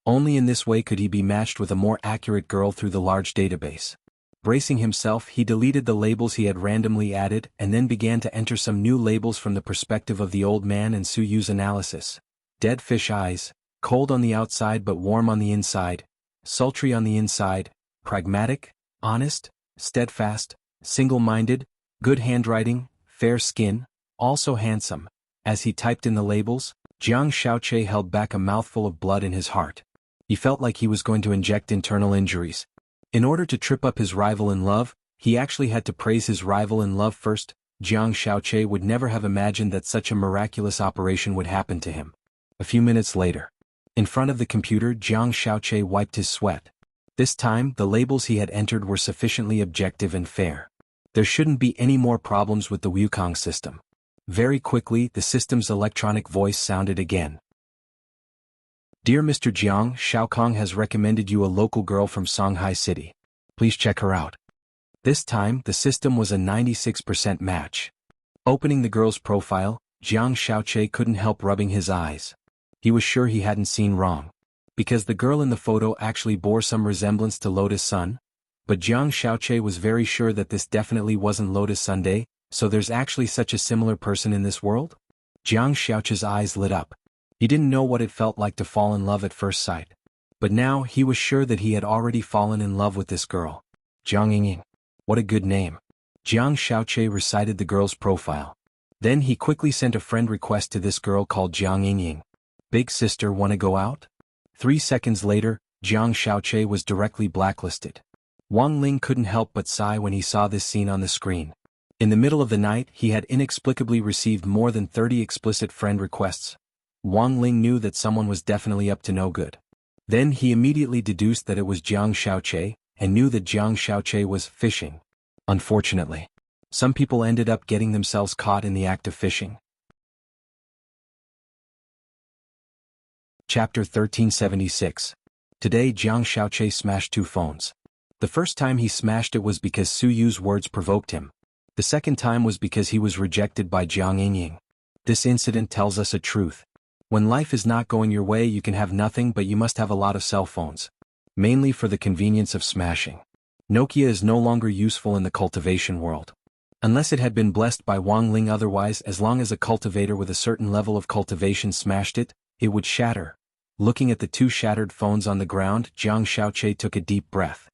Only in this way could he be matched with a more accurate girl through the large database. Bracing himself, he deleted the labels he had randomly added and then began to enter some new labels from the perspective of the old man and Suyu's analysis. Dead fish eyes, cold on the outside but warm on the inside, sultry on the inside, pragmatic, honest, steadfast, single-minded, good handwriting, fair skin, also handsome. As he typed in the labels, Jiang Xiaoche held back a mouthful of blood in his heart. He felt like he was going to inject internal injuries. In order to trip up his rival in love, he actually had to praise his rival in love first. Jiang Xiaoche would never have imagined that such a miraculous operation would happen to him. A few minutes later, in front of the computer, Jiang Xiaoche wiped his sweat. This time, the labels he had entered were sufficiently objective and fair. There shouldn't be any more problems with the Wukong system. Very quickly, the system's electronic voice sounded again. Dear Mr. Jiang, Xiaokong has recommended you a local girl from Songhai City. Please check her out. This time, the system was a 96% match. Opening the girl's profile, Jiang Xiaoche couldn't help rubbing his eyes. He was sure he hadn't seen wrong. Because the girl in the photo actually bore some resemblance to Lotus Sun. But Jiang Xiaoche was very sure that this definitely wasn't Lotus Sunday, so there's actually such a similar person in this world? Jiang Xiaoche's eyes lit up. He didn't know what it felt like to fall in love at first sight. But now he was sure that he had already fallen in love with this girl. Jiang Yingying. What a good name. Jiang Xiaoche recited the girl's profile. Then he quickly sent a friend request to this girl called Jiang Yingying. Big sister, wanna go out? 3 seconds later, Jiang Xiaoche was directly blacklisted. Wang Ling couldn't help but sigh when he saw this scene on the screen. In the middle of the night, he had inexplicably received more than 30 explicit friend requests. Wang Ling knew that someone was definitely up to no good. Then he immediately deduced that it was Jiang Xiaoche, and knew that Jiang Xiaoche was fishing. Unfortunately, some people ended up getting themselves caught in the act of fishing. Chapter 1376. Today Jiang Xiaoche smashed 2 phones. The first time he smashed it was because Su Yu's words provoked him. The second time was because he was rejected by Jiang Yingying. This incident tells us a truth. When life is not going your way, you can have nothing, but you must have a lot of cell phones. Mainly for the convenience of smashing. Nokia is no longer useful in the cultivation world. Unless it had been blessed by Wang Ling, otherwise, as long as a cultivator with a certain level of cultivation smashed it, it would shatter. Looking at the 2 shattered phones on the ground, Jiang Xiaoche took a deep breath.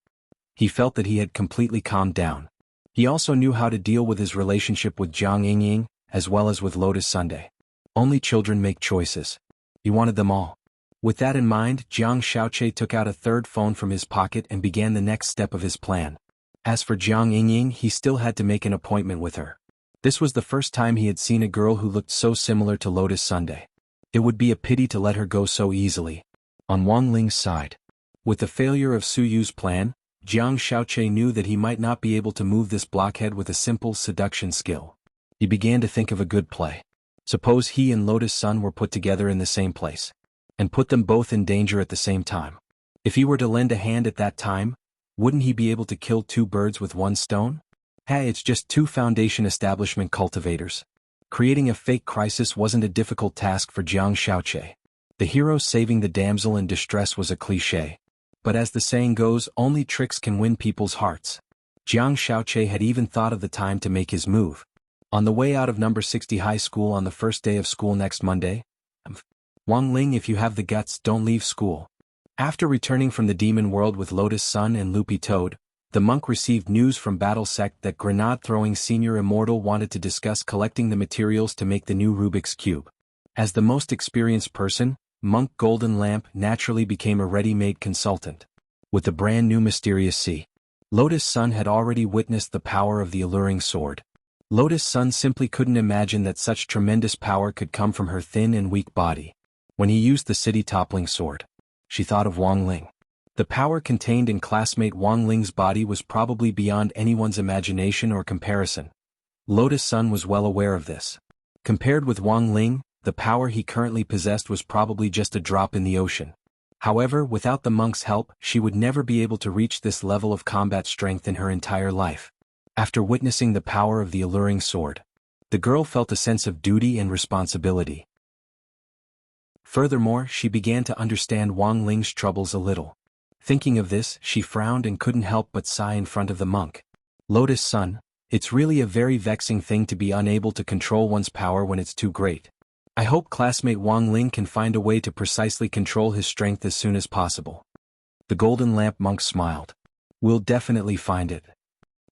He felt that he had completely calmed down. He also knew how to deal with his relationship with Jiang Yingying, as well as with Lotus Sunday. Only children make choices. He wanted them all. With that in mind, Jiang Xiaoche took out a 3rd phone from his pocket and began the next step of his plan. As for Jiang Yingying, he still had to make an appointment with her. This was the first time he had seen a girl who looked so similar to Lotus Sunday. It would be a pity to let her go so easily. On Wang Ling's side, with the failure of Su Yu's plan, Jiang Xiaoche knew that he might not be able to move this blockhead with a simple seduction skill. He began to think of a good play. Suppose he and Lotus Sun were put together in the same place, and put them both in danger at the same time. If he were to lend a hand at that time, wouldn't he be able to kill 2 birds with 1 stone? Hey, it's just 2 foundation establishment cultivators. Creating a fake crisis wasn't a difficult task for Jiang Xiaoche. The hero saving the damsel in distress was a cliché. But as the saying goes, only tricks can win people's hearts. Jiang Xiaoche had even thought of the time to make his move. On the way out of number 60 high school on the first day of school next Monday, Wang Ling, if you have the guts, don't leave school. After returning from the demon world with Lotus Sun and Loopy Toad, the monk received news from Battle Sect that grenade-throwing senior Immortal wanted to discuss collecting the materials to make the new Rubik's Cube. As the most experienced person, Monk Golden Lamp naturally became a ready-made consultant. With the brand new mysterious sea, Lotus Sun had already witnessed the power of the alluring sword. Lotus Sun simply couldn't imagine that such tremendous power could come from her thin and weak body. When he used the city-toppling sword, she thought of Wang Ling. The power contained in classmate Wang Ling's body was probably beyond anyone's imagination or comparison. Lotus Sun was well aware of this. Compared with Wang Ling, the power he currently possessed was probably just a drop in the ocean. However, without the monk's help, she would never be able to reach this level of combat strength in her entire life. After witnessing the power of the alluring sword, the girl felt a sense of duty and responsibility. Furthermore, she began to understand Wang Ling's troubles a little. Thinking of this, she frowned and couldn't help but sigh in front of the monk. Lotus Sun, it's really a very vexing thing to be unable to control one's power when it's too great. I hope classmate Wang Ling can find a way to precisely control his strength as soon as possible. The Golden Lamp monk smiled. We'll definitely find it.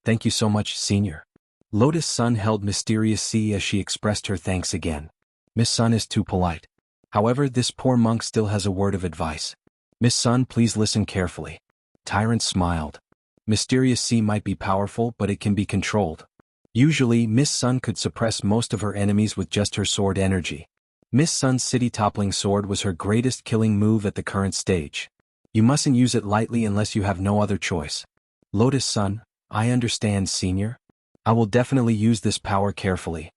Thank you so much, senior. Lotus Sun held Mysterious Sea as she expressed her thanks again. Miss Sun is too polite. However, this poor monk still has a word of advice. Miss Sun, please listen carefully. Tyrant smiled. Mysterious Sea might be powerful, but it can be controlled. Usually, Miss Sun could suppress most of her enemies with just her sword energy. Miss Sun's city-toppling sword was her greatest killing move at the current stage. You mustn't use it lightly unless you have no other choice. Lotus Sun, I understand, senior. I will definitely use this power carefully.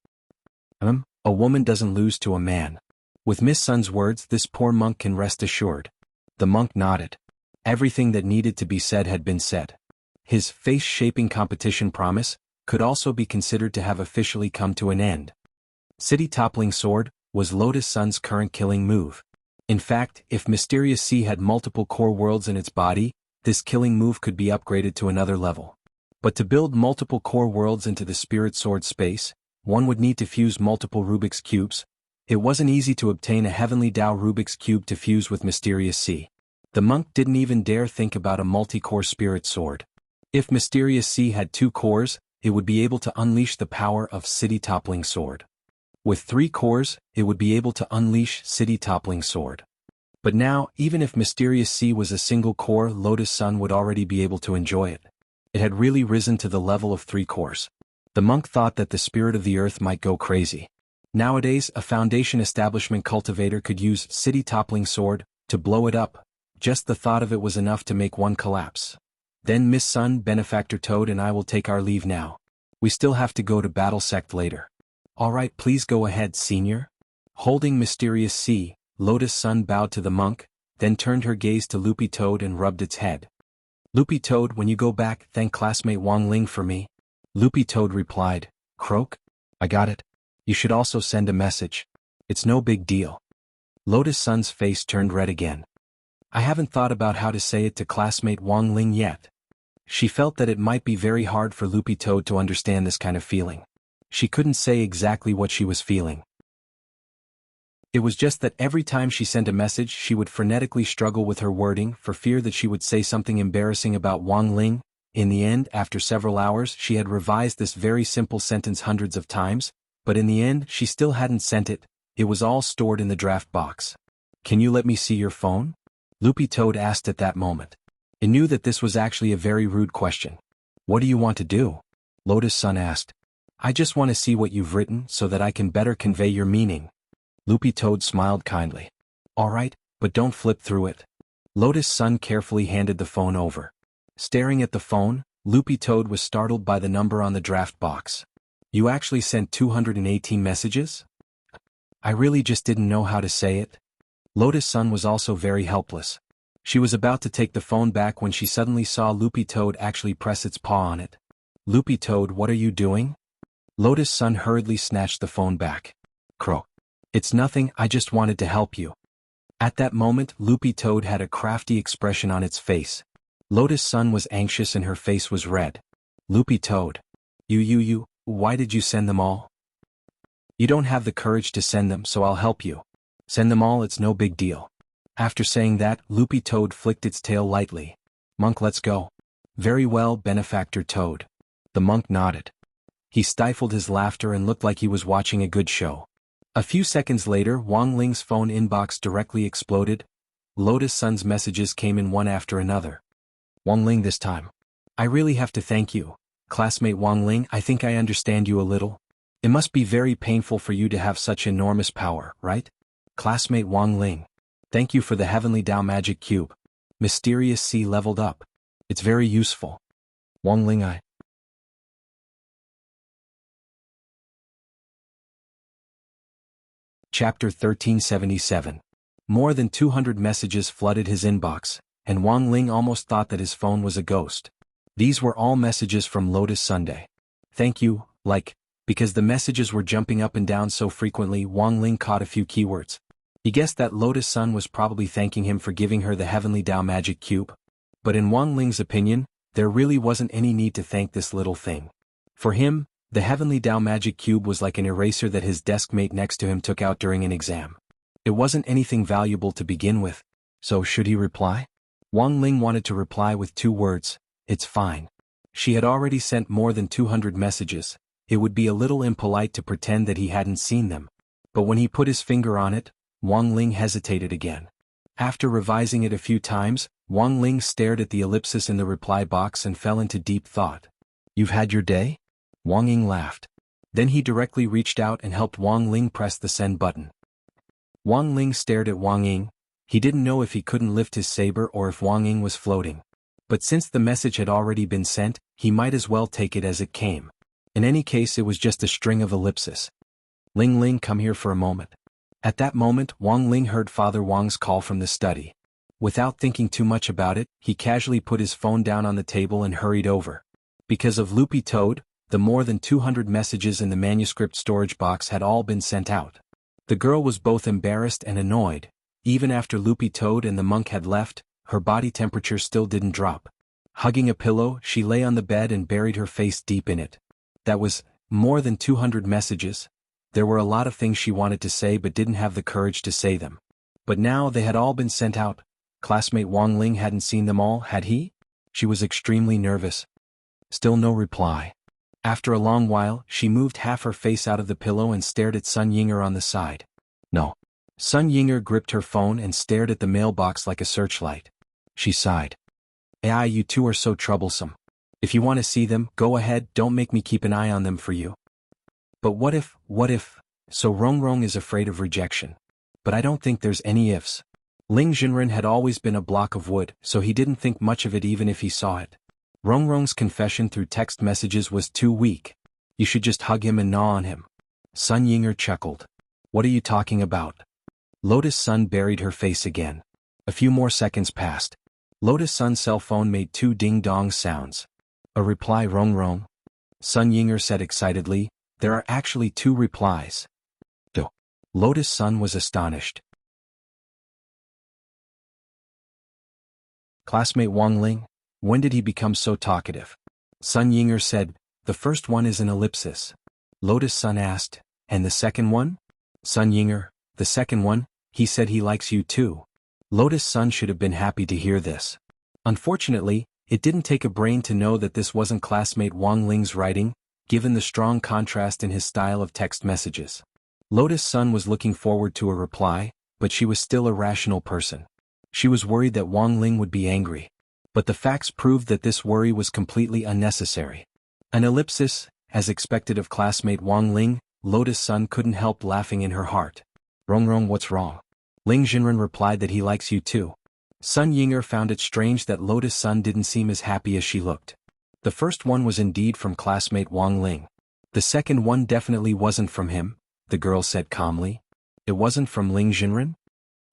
A woman doesn't lose to a man. With Miss Sun's words, this poor monk can rest assured. The monk nodded. Everything that needed to be said had been said. His face-shaping competition promise could also be considered to have officially come to an end. City-toppling sword was Lotus Sun's current killing move. In fact, if Mysterious Sea had multiple core worlds in its body, this killing move could be upgraded to another level. But to build multiple core worlds into the Spirit Sword space, one would need to fuse multiple Rubik's Cubes. It wasn't easy to obtain a Heavenly Tao Rubik's Cube to fuse with Mysterious Sea. The monk didn't even dare think about a multi-core Spirit Sword. If Mysterious Sea had 2 cores, it would be able to unleash the power of City-Toppling Sword. With 3 cores, it would be able to unleash city-toppling sword. But now, even if Mysterious C was a single core, Lotus Sun would already be able to enjoy it. It had really risen to the level of 3 cores. The monk thought that the spirit of the earth might go crazy. Nowadays, a Foundation establishment cultivator could use city-toppling sword to blow it up. Just the thought of it was enough to make one collapse. Then Miss Sun, Benefactor Toad and I will take our leave now. We still have to go to Battle Sect later. Alright, please go ahead, Senior. Holding Mysterious C, Lotus Sun bowed to the monk, then turned her gaze to Loopy Toad and rubbed its head. Loopy Toad, when you go back, thank classmate Wang Ling for me. Loopy Toad replied, Croak? I got it. You should also send a message. It's no big deal. Lotus Sun's face turned red again. I haven't thought about how to say it to classmate Wang Ling yet. She felt that it might be very hard for Loopy Toad to understand this kind of feeling. She couldn't say exactly what she was feeling. It was just that every time she sent a message she would frenetically struggle with her wording for fear that she would say something embarrassing about Wang Ling. In the end, after several hours, she had revised this very simple sentence hundreds of times, but in the end she still hadn't sent it. It was all stored in the draft box. Can you let me see your phone? Loopy Toad asked at that moment. It knew that this was actually a very rude question. What do you want to do? Lotus Sun asked. I just want to see what you've written so that I can better convey your meaning. Loopy Toad smiled kindly. Alright, but don't flip through it. Lotus Sun carefully handed the phone over. Staring at the phone, Loopy Toad was startled by the number on the draft box. You actually sent 218 messages? I really just didn't know how to say it. Lotus Sun was also very helpless. She was about to take the phone back when she suddenly saw Loopy Toad actually press its paw on it. Loopy Toad, what are you doing? Lotus Sun hurriedly snatched the phone back. Croak. It's nothing, I just wanted to help you. At that moment, Loopy Toad had a crafty expression on its face. Lotus Sun was anxious and her face was red. Loopy Toad. You, why did you send them all? You don't have the courage to send them, so I'll help you. Send them all, it's no big deal. After saying that, Loopy Toad flicked its tail lightly. Monk, let's go. Very well, Benefactor Toad. The monk nodded. He stifled his laughter and looked like he was watching a good show. A few seconds later, Wang Ling's phone inbox directly exploded. Lotus Sun's messages came in one after another. Wang Ling this time. I really have to thank you. Classmate Wang Ling, I think I understand you a little. It must be very painful for you to have such enormous power, right? Classmate Wang Ling. Thank you for the Heavenly Dao Magic Cube. Mysterious C leveled up. It's very useful. Wang Ling, I. Chapter 1377. More than 200 messages flooded his inbox, and Wang Ling almost thought that his phone was a ghost. These were all messages from Lotus Sunday. Thank you, because the messages were jumping up and down so frequently, Wang Ling caught a few keywords. He guessed that Lotus Sun was probably thanking him for giving her the Heavenly Dao Magic Cube. But in Wang Ling's opinion, there really wasn't any need to thank this little thing. For him, the Heavenly Dao Magic Cube was like an eraser that his desk mate next to him took out during an exam. It wasn't anything valuable to begin with, so should he reply? Wang Ling wanted to reply with 2 words, it's fine. She had already sent more than 200 messages. It would be a little impolite to pretend that he hadn't seen them. But when he put his finger on it, Wang Ling hesitated again. After revising it a few times, Wang Ling stared at the ellipsis in the reply box and fell into deep thought. You've had your day? Wang Ying laughed. Then he directly reached out and helped Wang Ling press the send button. Wang Ling stared at Wang Ying. He didn't know if he couldn't lift his saber or if Wang Ying was floating. But since the message had already been sent, he might as well take it as it came. In any case, it was just a string of ellipses. Ling Ling, come here for a moment. At that moment, Wang Ling heard Father Wang's call from the study. Without thinking too much about it, he casually put his phone down on the table and hurried over. Because of Loopy Toad, the more than 200 messages in the manuscript storage box had all been sent out. The girl was both embarrassed and annoyed. Even after Loopy Toad and the monk had left, her body temperature still didn't drop. Hugging a pillow, she lay on the bed and buried her face deep in it. That was more than 200 messages. There were a lot of things she wanted to say but didn't have the courage to say them. But now they had all been sent out. Classmate Wang Ling hadn't seen them all, had he? She was extremely nervous. Still no reply. After a long while, she moved half her face out of the pillow and stared at Sun Yinger on the side. No. Sun Yinger gripped her phone and stared at the mailbox like a searchlight. She sighed. "AI, you two are so troublesome. If you want to see them, go ahead, don't make me keep an eye on them for you." But what if, so Rongrong is afraid of rejection. But I don't think there's any ifs. Ling Jinren had always been a block of wood, so he didn't think much of it even if he saw it. Rongrong's confession through text messages was too weak. You should just hug him and gnaw on him. Sun Yinger chuckled. What are you talking about? Lotus Sun buried her face again. A few more seconds passed. Lotus Sun's cell phone made 2 ding-dong sounds. A reply, Rongrong. Sun Yinger said excitedly, there are actually 2 replies. Do. Lotus Sun was astonished. Classmate Wang Ling, when did he become so talkative? Sun Yinger said, the first one is an ellipsis. Lotus Sun asked, and the second one? Sun Yinger, the second one, he said he likes you too. Lotus Sun should have been happy to hear this. Unfortunately, it didn't take a brain to know that this wasn't classmate Wang Ling's writing, given the strong contrast in his style of text messages. Lotus Sun was looking forward to a reply, but she was still a rational person. She was worried that Wang Ling would be angry. But the facts proved that this worry was completely unnecessary. An ellipsis, as expected of classmate Wang Ling, Lotus Sun couldn't help laughing in her heart. Rongrong, what's wrong? Ling Jinren replied that he likes you too. Sun Yinger found it strange that Lotus Sun didn't seem as happy as she looked. The first one was indeed from classmate Wang Ling. The second one definitely wasn't from him, the girl said calmly. It wasn't from Ling Jinren?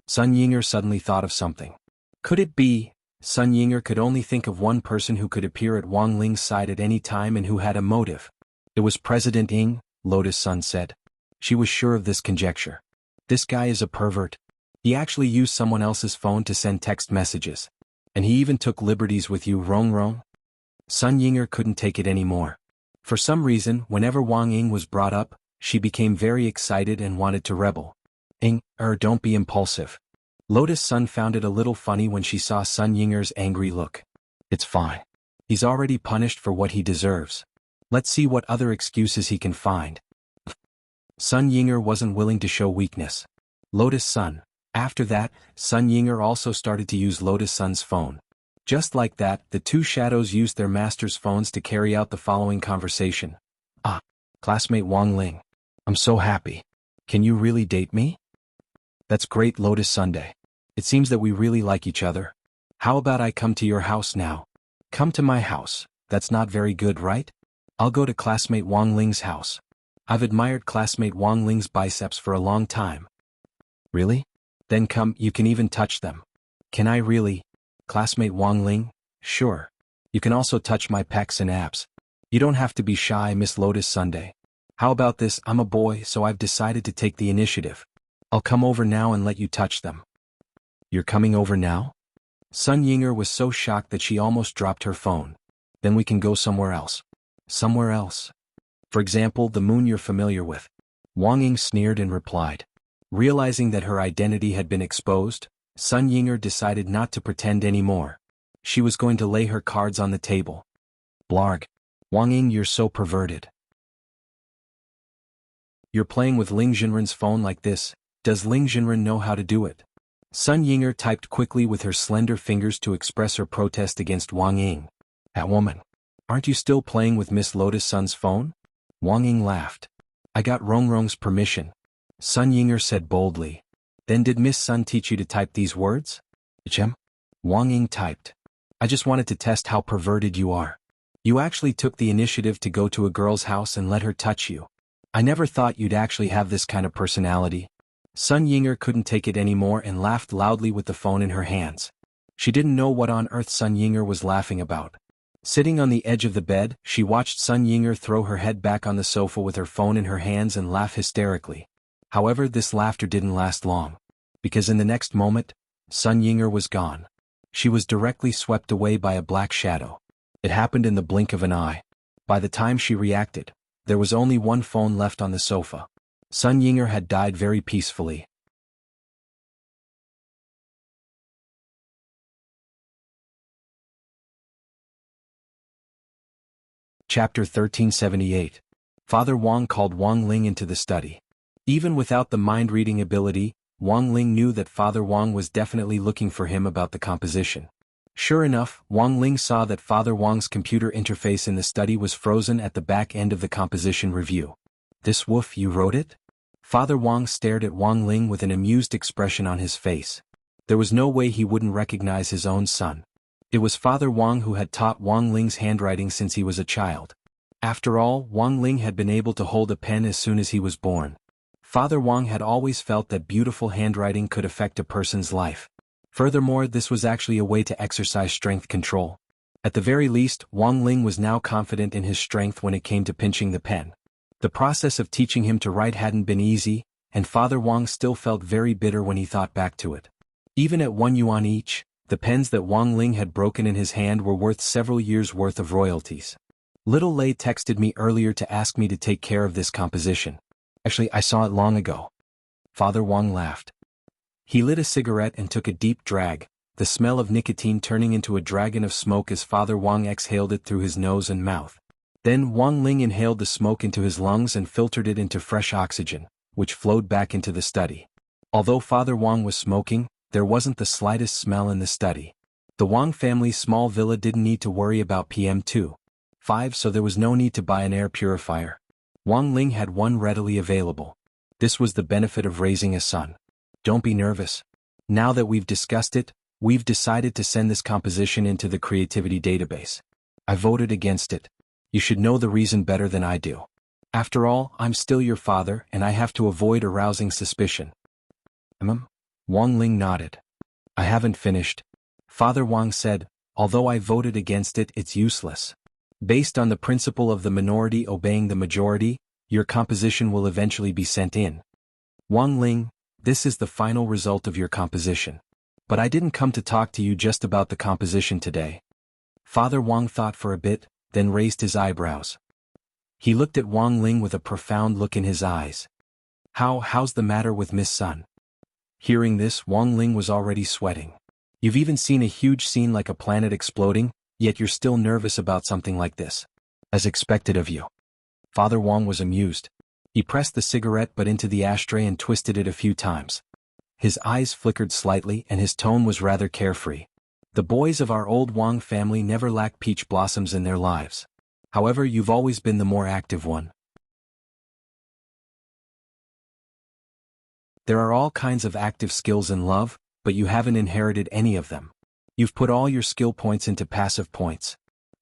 Sun Yinger suddenly thought of something. Could it be? Sun Yinger could only think of one person who could appear at Wang Ling's side at any time and who had a motive. It was President Ying, Lotus Sun said. She was sure of this conjecture. This guy is a pervert. He actually used someone else's phone to send text messages. And he even took liberties with you, Rongrong? Sun Yinger couldn't take it anymore. For some reason, whenever Wang Ying was brought up, she became very excited and wanted to rebel. Ying, don't be impulsive. Lotus Sun found it a little funny when she saw Sun Yinger's angry look. It's fine. He's already punished for what he deserves. Let's see what other excuses he can find. Sun Yinger wasn't willing to show weakness. Lotus Sun. After that, Sun Yinger also started to use Lotus Sun's phone. Just like that, the 2 shadows used their master's phones to carry out the following conversation. Classmate Wang Ling. I'm so happy. Can you really date me? That's great, Lotus Sunday. It seems that we really like each other. How about I come to your house now? Come to my house. That's not very good, right? I'll go to classmate Wang Ling's house. I've admired classmate Wang Ling's biceps for a long time. Really? Then come, you can even touch them. Can I really? Classmate Wang Ling? Sure. You can also touch my pecs and abs. You don't have to be shy, Miss Lotus Sunday. How about this? I'm a boy, so I've decided to take the initiative. I'll come over now and let you touch them. You're coming over now? Sun Yinger was so shocked that she almost dropped her phone. Then we can go somewhere else. Somewhere else? For example, the moon you're familiar with. Wang Ying sneered and replied. Realizing that her identity had been exposed, Sun Yinger decided not to pretend anymore. She was going to lay her cards on the table. Blarg. Wang Ying, you're so perverted. You're playing with Ling Jinren's phone like this. Does Ling Jinren know how to do it? Sun Yinger typed quickly with her slender fingers to express her protest against Wang Ying. That woman. Aren't you still playing with Miss Lotus Sun's phone? Wang Ying laughed. I got Rongrong's permission. Sun Yinger said boldly. Then did Miss Sun teach you to type these words? Chem? Wang Ying typed. I just wanted to test how perverted you are. You actually took the initiative to go to a girl's house and let her touch you. I never thought you'd actually have this kind of personality. Sun Yinger couldn't take it anymore and laughed loudly with the phone in her hands. She didn't know what on earth Sun Yinger was laughing about. Sitting on the edge of the bed, she watched Sun Yinger throw her head back on the sofa with her phone in her hands and laugh hysterically. However, this laughter didn't last long. Because in the next moment, Sun Yinger was gone. She was directly swept away by a black shadow. It happened in the blink of an eye. By the time she reacted, there was only one phone left on the sofa. Sun Yinger had died very peacefully. Chapter 1378. Father Wang called Wang Ling into the study. Even without the mind-reading ability, Wang Ling knew that Father Wang was definitely looking for him about the composition. Sure enough, Wang Ling saw that Father Wang's computer interface in the study was frozen at the back end of the composition review. "This woof, you wrote it?" Father Wang stared at Wang Ling with an amused expression on his face. There was no way he wouldn't recognize his own son. It was Father Wang who had taught Wang Ling's handwriting since he was a child. After all, Wang Ling had been able to hold a pen as soon as he was born. Father Wang had always felt that beautiful handwriting could affect a person's life. Furthermore, this was actually a way to exercise strength control. At the very least, Wang Ling was now confident in his strength when it came to pinching the pen. The process of teaching him to write hadn't been easy, and Father Wang still felt very bitter when he thought back to it. Even at 1 yuan each, the pens that Wang Ling had broken in his hand were worth several years' worth of royalties. Little Lei texted me earlier to ask me to take care of this composition. Actually, I saw it long ago. Father Wang laughed. He lit a cigarette and took a deep drag, the smell of nicotine turning into a dragon of smoke as Father Wang exhaled it through his nose and mouth. Then Wang Ling inhaled the smoke into his lungs and filtered it into fresh oxygen, which flowed back into the study. Although Father Wang was smoking, there wasn't the slightest smell in the study. The Wang family's small villa didn't need to worry about PM2.5, so there was no need to buy an air purifier. Wang Ling had one readily available. This was the benefit of raising a son. Don't be nervous. Now that we've discussed it, we've decided to send this composition into the creativity database. I voted against it. You should know the reason better than I do. After all, I'm still your father and I have to avoid arousing suspicion. Wang Ling nodded. I haven't finished. Father Wang said, although I voted against it, it's useless. Based on the principle of the minority obeying the majority, your composition will eventually be sent in. Wang Ling, this is the final result of your composition. But I didn't come to talk to you just about the composition today. Father Wang thought for a bit, then raised his eyebrows. He looked at Wang Ling with a profound look in his eyes. How's the matter with Miss Sun? Hearing this, Wang Ling was already sweating. You've even seen a huge scene like a planet exploding, yet you're still nervous about something like this. As expected of you. Father Wang was amused. He pressed the cigarette butt into the ashtray and twisted it a few times. His eyes flickered slightly and his tone was rather carefree. The boys of our old Wang family never lack peach blossoms in their lives. However, you've always been the more active one. There are all kinds of active skills in love, but you haven't inherited any of them. You've put all your skill points into passive points.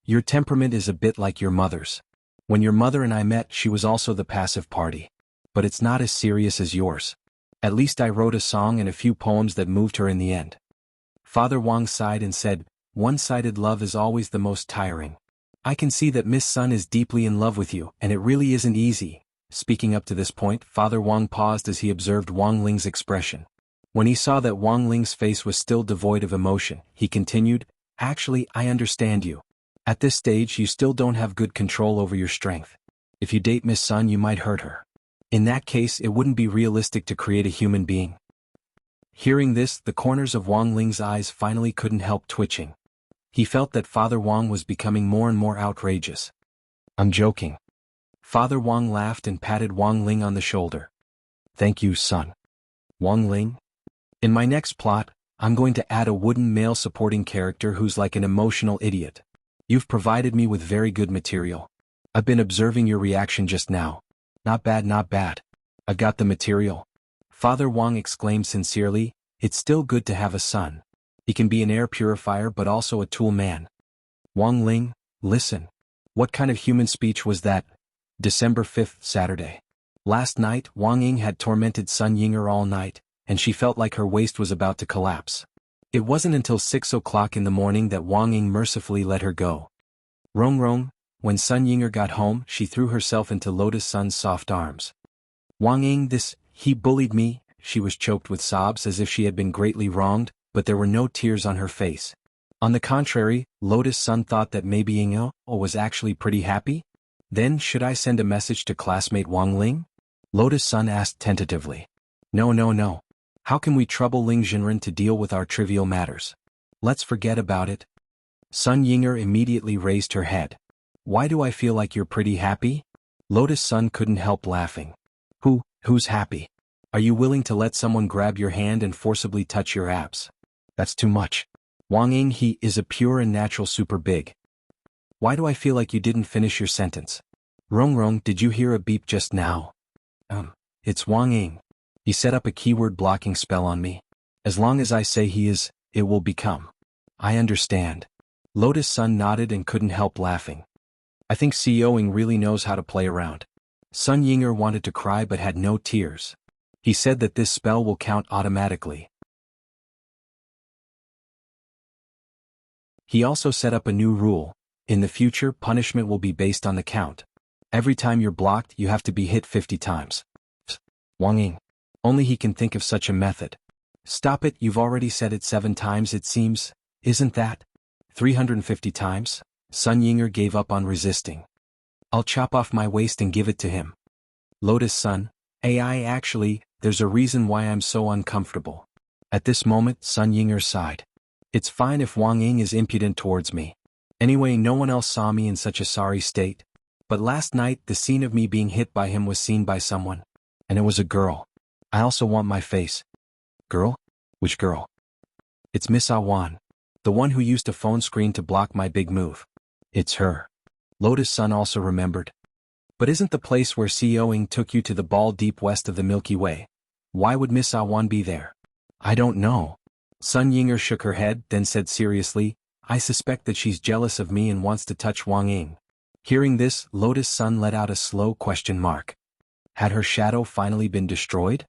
Your temperament is a bit like your mother's. When your mother and I met, she was also the passive party. But it's not as serious as yours. At least I wrote a song and a few poems that moved her in the end. Father Wang sighed and said, one-sided love is always the most tiring. I can see that Miss Sun is deeply in love with you, and it really isn't easy. Speaking up to this point, Father Wang paused as he observed Wang Ling's expression. When he saw that Wang Ling's face was still devoid of emotion, he continued, actually, I understand you. At this stage, you still don't have good control over your strength. If you date Miss Sun, you might hurt her. In that case, it wouldn't be realistic to create a human being. Hearing this, the corners of Wang Ling's eyes finally couldn't help twitching. He felt that Father Wang was becoming more and more outrageous. I'm joking. Father Wang laughed and patted Wang Ling on the shoulder. Thank you, son. Wang Ling? In my next plot, I'm going to add a wooden male supporting character who's like an emotional idiot. You've provided me with very good material. I've been observing your reaction just now. Not bad, not bad. I've got the material. Father Wang exclaimed sincerely, it's still good to have a son. He can be an air purifier but also a tool man. Wang Ling, listen. What kind of human speech was that? December 5th, Saturday. Last night, Wang Ying had tormented Sun Yinger all night, and she felt like her waist was about to collapse. It wasn't until 6 o'clock in the morning that Wang Ying mercifully let her go. Rong, when Sun Yinger got home, she threw herself into Lotus Sun's soft arms. Wang Ying, he bullied me. She was choked with sobs as if she had been greatly wronged, but there were no tears on her face. On the contrary, Lotus Sun thought that maybe Ying was actually pretty happy. Then, should I send a message to classmate Wang Ling? Lotus Sun asked tentatively. No. How can we trouble Ling Jinren to deal with our trivial matters? Let's forget about it. Sun Yinger immediately raised her head. Why do I feel like you're pretty happy? Lotus Sun couldn't help laughing. Who's happy? Are you willing to let someone grab your hand and forcibly touch your abs? That's too much. Wang Ying, he is a pure and natural super big. Why do I feel like you didn't finish your sentence? Rong, did you hear a beep just now? It's Wang Ying. He set up a keyword blocking spell on me. As long as I say he is, it will become. I understand. Lotus Sun nodded and couldn't help laughing. I think Xiaoying really knows how to play around. Sun Yinger wanted to cry but had no tears. He said that this spell will count automatically. He also set up a new rule. In the future, punishment will be based on the count. Every time you're blocked, you have to be hit 50 times. Wang Ying. Only he can think of such a method. Stop it, you've already said it 7 times it seems, isn't that? 350 times? Sun Yinger gave up on resisting. I'll chop off my waist and give it to him. Lotus Sun, actually, there's a reason why I'm so uncomfortable. At this moment, Sun Yinger sighed. It's fine if Wang Ying is impudent towards me. Anyway, no one else saw me in such a sorry state. But last night, the scene of me being hit by him was seen by someone. And it was a girl. I also want my face. Girl? Which girl? It's Miss Awan. The one who used a phone screen to block my big move. It's her. Lotus Sun also remembered. But isn't the place where Xiaoying took you to the ball deep west of the Milky Way? Why would Miss Awan be there? I don't know. Sun Yinger shook her head, then said seriously, I suspect that she's jealous of me and wants to touch Wang Ying. Hearing this, Lotus Sun let out a slow question mark. Had her shadow finally been destroyed?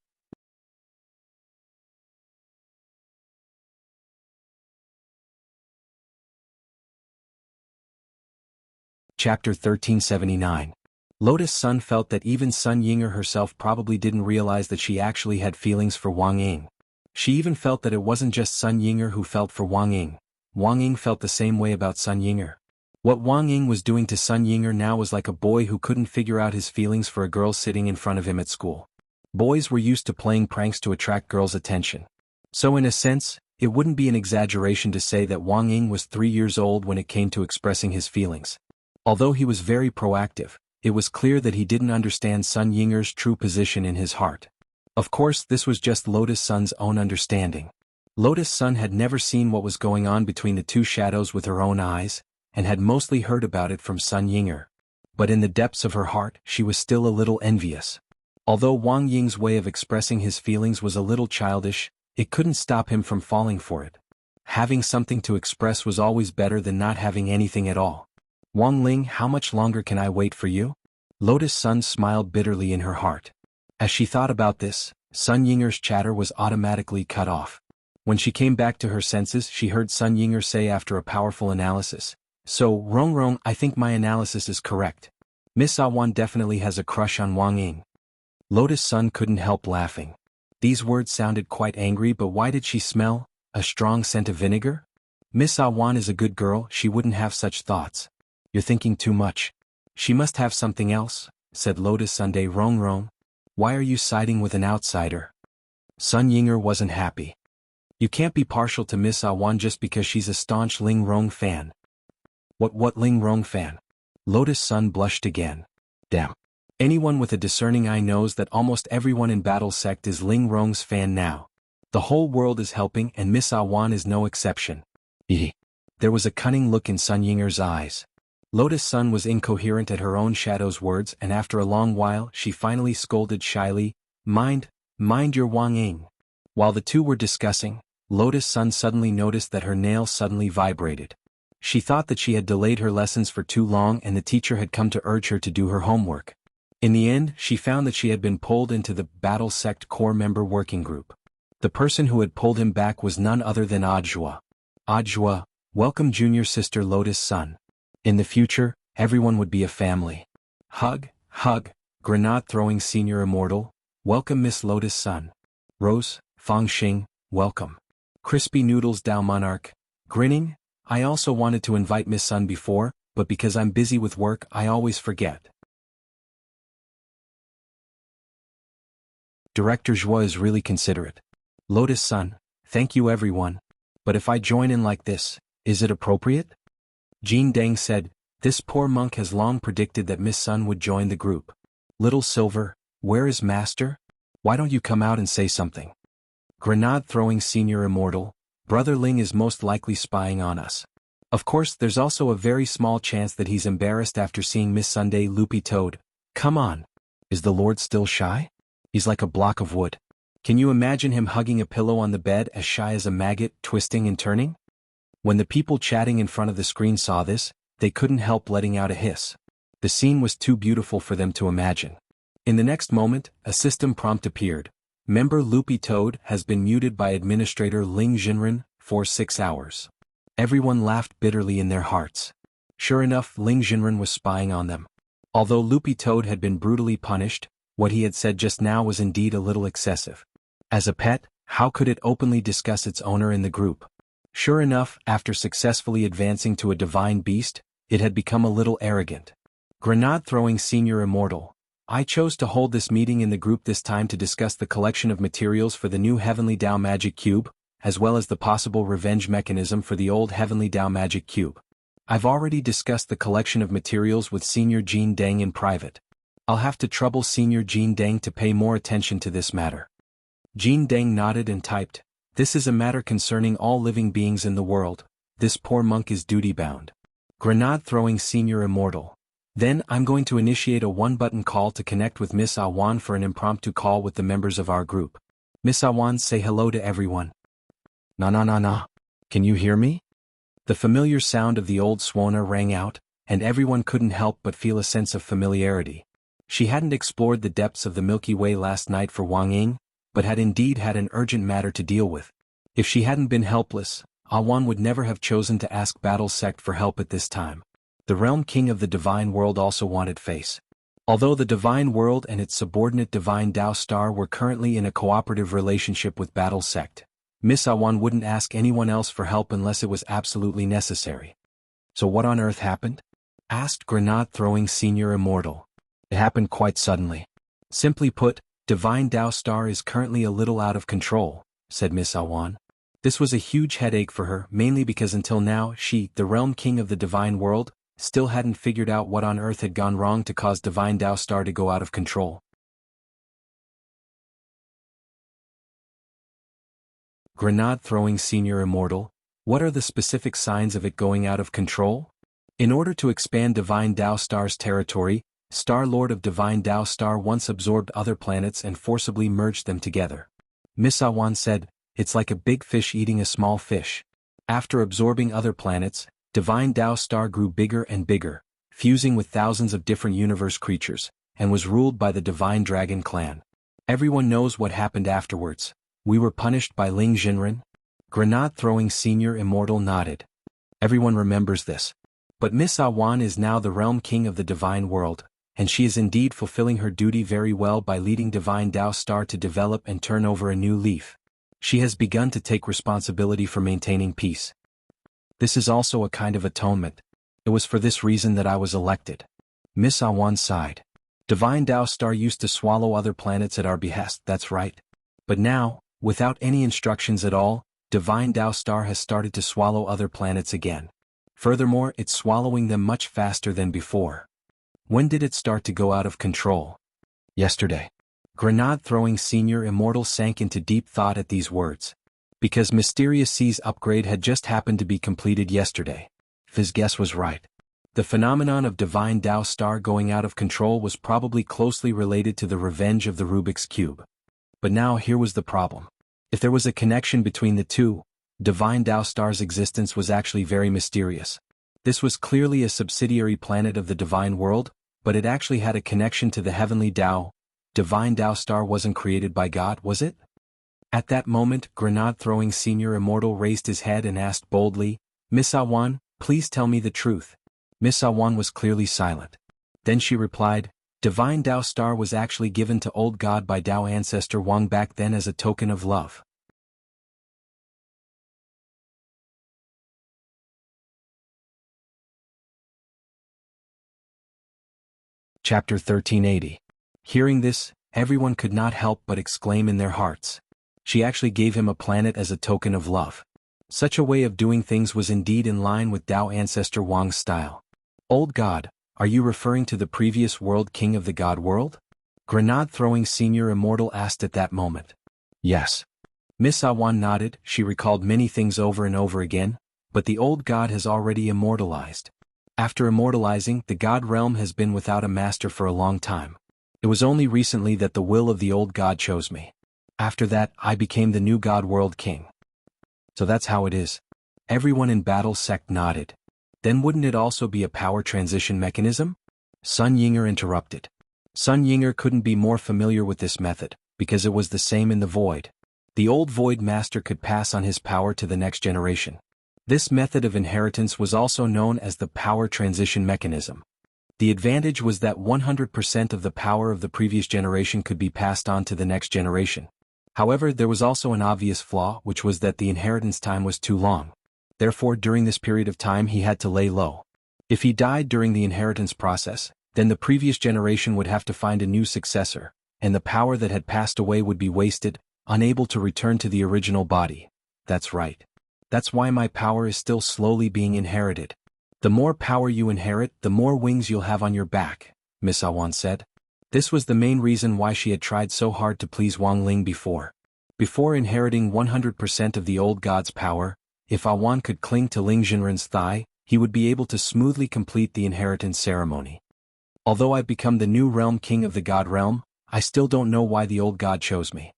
Chapter 1379. Lotus Sun felt that even Sun Yinger herself probably didn't realize that she actually had feelings for Wang Ying. She even felt that it wasn't just Sun Yinger who felt for Wang Ying. Wang Ying felt the same way about Sun Yinger. What Wang Ying was doing to Sun Yinger now was like a boy who couldn't figure out his feelings for a girl sitting in front of him at school. Boys were used to playing pranks to attract girls' attention. So in a sense, it wouldn't be an exaggeration to say that Wang Ying was 3 years old when it came to expressing his feelings. Although he was very proactive, it was clear that he didn't understand Sun Yinger's true position in his heart. Of course, this was just Lotus Sun's own understanding. Lotus Sun had never seen what was going on between the two shadows with her own eyes, and had mostly heard about it from Sun Yinger. But in the depths of her heart, she was still a little envious. Although Wang Ying's way of expressing his feelings was a little childish, it couldn't stop him from falling for it. Having something to express was always better than not having anything at all. Wang Ling, how much longer can I wait for you? Lotus Sun smiled bitterly in her heart. As she thought about this, Sun Yinger's chatter was automatically cut off. When she came back to her senses, she heard Sun Yinger say after a powerful analysis, So, Rong, I think my analysis is correct. Miss Awan definitely has a crush on Wang Ying. Lotus Sun couldn't help laughing. These words sounded quite angry, but why did she smell a strong scent of vinegar? Miss Awan is a good girl, she wouldn't have such thoughts. You're thinking too much. She must have something else, said Lotus Sunday. Rong, why are you siding with an outsider? Sun Yinger wasn't happy. You can't be partial to Miss Awan just because she's a staunch Ling Rong fan. What Ling Rong fan? Lotus Sun blushed again. Damn. Anyone with a discerning eye knows that almost everyone in Battle Sect is Ling Rong's fan now. The whole world is helping and Miss Awan is no exception. There was a cunning look in Sun Yinger's eyes. Lotus Sun was incoherent at her own shadow's words, and after a long while she finally scolded shyly, Mind your Wang Ying. While the two were discussing, Lotus Sun suddenly noticed that her nail suddenly vibrated. She thought that she had delayed her lessons for too long and the teacher had come to urge her to do her homework. In the end, she found that she had been pulled into the Battle Sect core member working group. The person who had pulled him back was none other than Audiobook. Audiobook, welcome junior sister Lotus Sun. In the future, everyone would be a family. Hug, grenade-throwing senior immortal, welcome Miss Lotus Sun. Rose, Fangxing, welcome. Crispy Noodles Dao Monarch, grinning, I also wanted to invite Miss Sun before, but because I'm busy with work I always forget. Director Zhua is really considerate. Lotus Sun, thank you everyone. But if I join in like this, is it appropriate? Jean Deng said, This poor monk has long predicted that Miss Sun would join the group. Little Silver, where is Master? Why don't you come out and say something? Grenade-throwing Senior Immortal, Brother Ling is most likely spying on us. Of course, there's also a very small chance that he's embarrassed after seeing Miss Sunday Loopy Toad. Come on. Is the Lord still shy? He's like a block of wood. Can you imagine him hugging a pillow on the bed, as shy as a maggot, twisting and turning? When the people chatting in front of the screen saw this, they couldn't help letting out a hiss. The scene was too beautiful for them to imagine. In the next moment, a system prompt appeared. Member Loopy Toad has been muted by Administrator Ling Jinren for 6 hours. Everyone laughed bitterly in their hearts. Sure enough, Ling Jinren was spying on them. Although Loopy Toad had been brutally punished, what he had said just now was indeed a little excessive. As a pet, how could it openly discuss its owner in the group? Sure enough, after successfully advancing to a divine beast, it had become a little arrogant. Grenade-throwing Senior Immortal, I chose to hold this meeting in the group this time to discuss the collection of materials for the new Heavenly Dao Magic Cube, as well as the possible revenge mechanism for the old Heavenly Dao Magic Cube. I've already discussed the collection of materials with Senior Jean Deng in private. I'll have to trouble Senior Jean Deng to pay more attention to this matter. Jean Deng nodded and typed, this is a matter concerning all living beings in the world. This poor monk is duty-bound. Grenade-throwing Senior Immortal. Then I'm going to initiate a one-button call to connect with Miss Awan for an impromptu call with the members of our group. Miss Awan, say hello to everyone. Na. Can you hear me? The familiar sound of the old Swana rang out, and everyone couldn't help but feel a sense of familiarity. She hadn't explored the depths of the Milky Way last night for Wang Ying, but had indeed had an urgent matter to deal with. If she hadn't been helpless, Awan would never have chosen to ask Battle Sect for help at this time. The Realm King of the Divine World also wanted face. Although the Divine World and its subordinate Divine Dao Star were currently in a cooperative relationship with Battle Sect, Miss Awan wouldn't ask anyone else for help unless it was absolutely necessary. So what on earth happened? Asked Grenade-throwing Senior Immortal. It happened quite suddenly. Simply put, Divine Dao Star is currently a little out of control, said Miss Awan. This was a huge headache for her, mainly because until now she, the Realm King of the Divine World, still hadn't figured out what on earth had gone wrong to cause Divine Dao Star to go out of control. Grenade-throwing Senior Immortal, what are the specific signs of it going out of control? In order to expand Divine Dao Star's territory, Star-Lord of Divine Dao Star once absorbed other planets and forcibly merged them together. Miss Awan said, it's like a big fish eating a small fish. After absorbing other planets, Divine Dao Star grew bigger and bigger, fusing with thousands of different universe creatures, and was ruled by the Divine Dragon clan. Everyone knows what happened afterwards. We were punished by Ling Jinren. Grenade-throwing Senior Immortal nodded. Everyone remembers this. But Miss Awan is now the Realm King of the Divine World, and she is indeed fulfilling her duty very well by leading Divine Dao Star to develop and turn over a new leaf. She has begun to take responsibility for maintaining peace. This is also a kind of atonement. It was for this reason that I was elected. Miss Awan sighed. Divine Dao Star used to swallow other planets at our behest, that's right. But now, without any instructions at all, Divine Dao Star has started to swallow other planets again. Furthermore, it's swallowing them much faster than before. When did it start to go out of control? Yesterday. Grenade-throwing Senior Immortal sank into deep thought at these words. Because Mysterious Sea's upgrade had just happened to be completed yesterday. His guess was right. The phenomenon of Divine Dao Star going out of control was probably closely related to the revenge of the Rubik's Cube. But now here was the problem. If there was a connection between the two, Divine Dao Star's existence was actually very mysterious. This was clearly a subsidiary planet of the Divine World, but it actually had a connection to the Heavenly Dao. Divine Dao Star wasn't created by God, was it? At that moment, Grenade-throwing Senior Immortal raised his head and asked boldly, Miss Awan, please tell me the truth. Miss Awan was clearly silent. Then she replied, Divine Dao Star was actually given to Old God by Dao ancestor Wang back then as a token of love. Chapter 1380. Hearing this, everyone could not help but exclaim in their hearts. She actually gave him a planet as a token of love. Such a way of doing things was indeed in line with Dao ancestor Wang's style. Old God, are you referring to the previous world king of the god world? Grenade-throwing senior immortal asked at that moment. Yes. Miss Awan nodded. She recalled many things over and over again, but the old god has already immortalized. After immortalizing, the god realm has been without a master for a long time. It was only recently that the will of the old god chose me. After that, I became the new god world king. So that's how it is. Everyone in battle sect nodded. Then wouldn't it also be a power transition mechanism? Sun Yinger interrupted. Sun Yinger couldn't be more familiar with this method, because it was the same in the Void. The old Void Master could pass on his power to the next generation. This method of inheritance was also known as the power transition mechanism. The advantage was that 100% of the power of the previous generation could be passed on to the next generation. However, there was also an obvious flaw, which was that the inheritance time was too long. Therefore, during this period of time he had to lay low. If he died during the inheritance process, then the previous generation would have to find a new successor, and the power that had passed away would be wasted, unable to return to the original body. That's right. That's why my power is still slowly being inherited. The more power you inherit, the more wings you'll have on your back, Miss Awan said. This was the main reason why she had tried so hard to please Wang Ling before. Before inheriting 100% of the old god's power, if Awan could cling to Ling Jinren's thigh, he would be able to smoothly complete the inheritance ceremony. Although I've become the new realm king of the god realm, I still don't know why the old god chose me.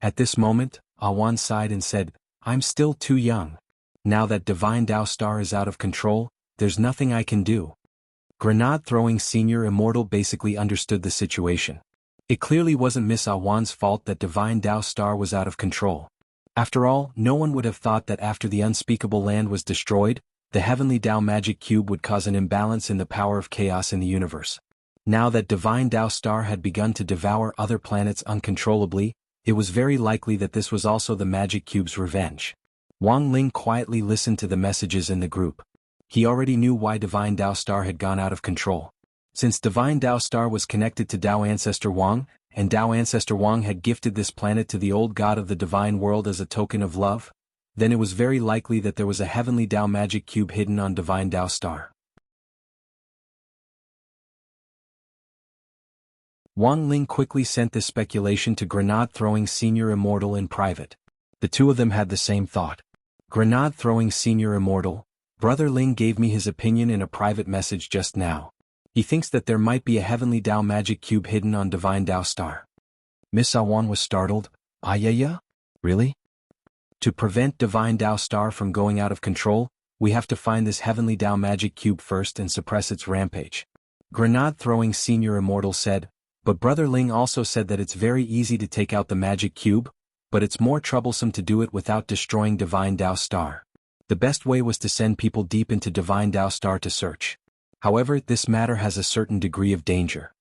At this moment, Awan sighed and said, I'm still too young. Now that Divine Tao Star is out of control, there's nothing I can do. Grenade-throwing senior immortal basically understood the situation. It clearly wasn't Miss Awan's fault that Divine Tao Star was out of control. After all, no one would have thought that after the unspeakable land was destroyed, the heavenly Tao magic cube would cause an imbalance in the power of chaos in the universe. Now that Divine Tao Star had begun to devour other planets uncontrollably, it was very likely that this was also the magic cube's revenge. Wang Ling quietly listened to the messages in the group. He already knew why Divine Tao Star had gone out of control. Since Divine Tao Star was connected to Tao Ancestor Wang, and Tao Ancestor Wang had gifted this planet to the old god of the divine world as a token of love, then it was very likely that there was a heavenly Tao magic cube hidden on Divine Tao Star. Wang Ling quickly sent this speculation to Grenade-throwing senior immortal in private. The two of them had the same thought. Grenade-throwing senior immortal, Brother Ling gave me his opinion in a private message just now. He thinks that there might be a heavenly Tao magic cube hidden on Divine Tao Star. Miss Awan was startled. Yeah? Really? To prevent Divine Tao Star from going out of control, we have to find this heavenly Tao magic cube first and suppress its rampage. Grenade-throwing senior immortal said, but Brother Ling also said that it's very easy to take out the magic cube, but it's more troublesome to do it without destroying Divine Tao Star. The best way was to send people deep into Divine Tao Star to search. However, this matter has a certain degree of danger.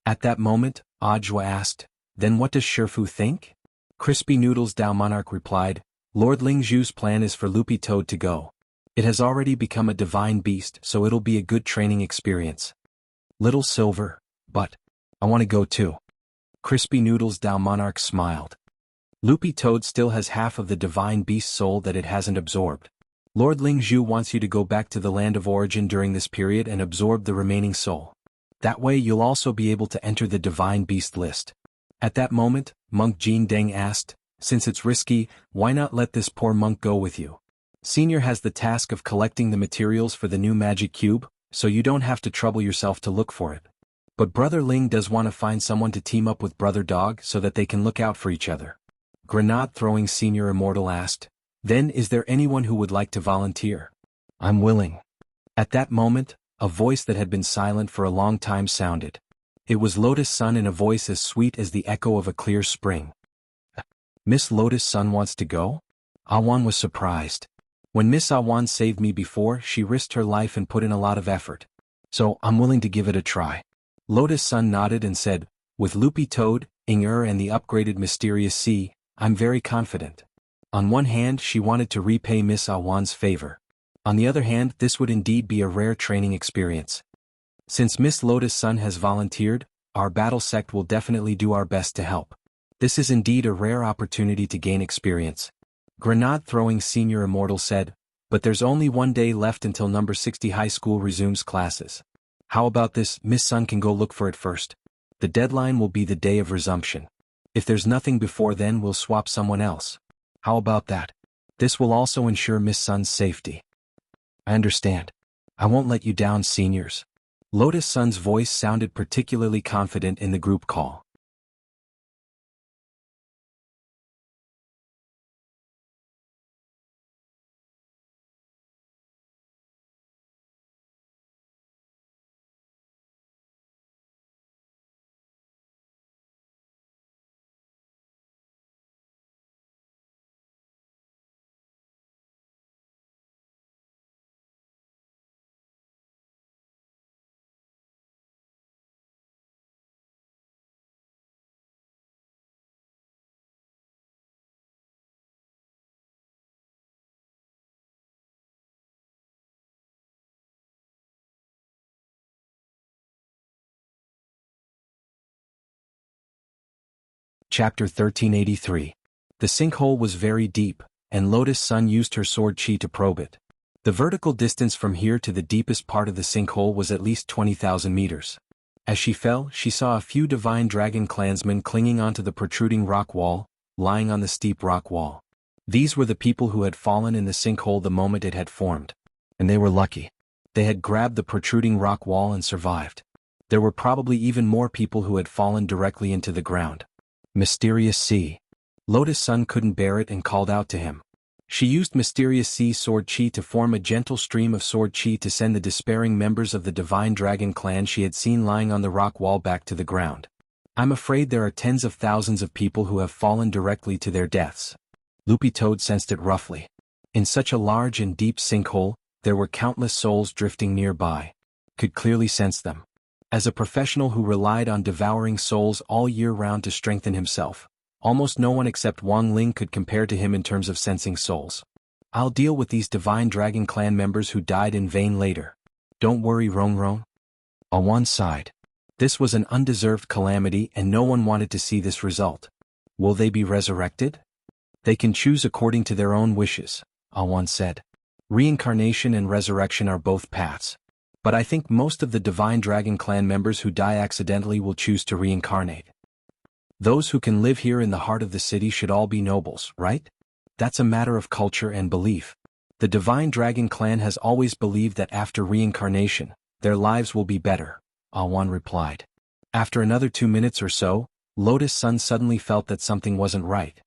At that moment, Ajwa asked, then what does Shifu think? Crispy Noodles Tao Monarch replied, Lord Ling Zhu's plan is for Loopy Toad to go. It has already become a divine beast, so it'll be a good training experience. Little Silver, but I want to go too. Crispy Noodles Tao Monarch smiled. Loopy Toad still has half of the divine beast soul that it hasn't absorbed. Lord Ling Zhu wants you to go back to the land of origin during this period and absorb the remaining soul. That way you'll also be able to enter the divine beast list. At that moment, Monk Jin Deng asked, since it's risky, why not let this poor monk go with you? Senior has the task of collecting the materials for the new magic cube, so you don't have to trouble yourself to look for it. But Brother Ling does want to find someone to team up with Brother Dog so that they can look out for each other. Grenade-throwing senior immortal asked, then is there anyone who would like to volunteer? I'm willing. At that moment, a voice that had been silent for a long time sounded. It was Lotus Sun in a voice as sweet as the echo of a clear spring. Miss Lotus Sun wants to go? Awan was surprised. When Miss Awan saved me before, she risked her life and put in a lot of effort. So I'm willing to give it a try. Lotus Sun nodded and said, with Loopy Toad, Inger and the upgraded Mysterious Sea, I'm very confident. On one hand, she wanted to repay Miss Awan's favor. On the other hand, this would indeed be a rare training experience. Since Miss Lotus Sun has volunteered, our battle sect will definitely do our best to help. This is indeed a rare opportunity to gain experience. Grenade-throwing senior immortal said, But there's only one day left until number 60 high school resumes classes. How about this? Miss Sun can go look for it first. The deadline will be the day of resumption. If there's nothing before then, we'll swap someone else. How about that? This will also ensure Miss Sun's safety. I understand. I won't let you down, seniors. Lotus Sun's voice sounded particularly confident in the group call. Chapter 1383. The sinkhole was very deep, and Lotus Sun used her sword chi to probe it. The vertical distance from here to the deepest part of the sinkhole was at least 20,000 meters. As she fell, she saw a few divine dragon clansmen clinging onto the protruding rock wall, lying on the steep rock wall. These were the people who had fallen in the sinkhole the moment it had formed. And they were lucky. They had grabbed the protruding rock wall and survived. There were probably even more people who had fallen directly into the ground. Mysterious Sea. Lotus Sun couldn't bear it and called out to him. She used Mysterious Sea sword chi to form a gentle stream of sword chi to send the despairing members of the Divine Dragon clan she had seen lying on the rock wall back to the ground. I'm afraid there are tens of thousands of people who have fallen directly to their deaths. Loopy Toad sensed it roughly. In such a large and deep sinkhole, there were countless souls drifting nearby. Could clearly sense them. As a professional who relied on devouring souls all year round to strengthen himself, almost no one except Wang Ling could compare to him in terms of sensing souls. I'll deal with these Divine Dragon clan members who died in vain later. Don't worry, Rongrong. On one side. This was an undeserved calamity and no one wanted to see this result. Will they be resurrected? They can choose according to their own wishes, Awan said. Reincarnation and resurrection are both paths. But I think most of the Divine Dragon clan members who die accidentally will choose to reincarnate. Those who can live here in the heart of the city should all be nobles, right? That's a matter of culture and belief. The Divine Dragon clan has always believed that after reincarnation, their lives will be better, Awan replied. After another 2 minutes or so, Lotus Sun suddenly felt that something wasn't right.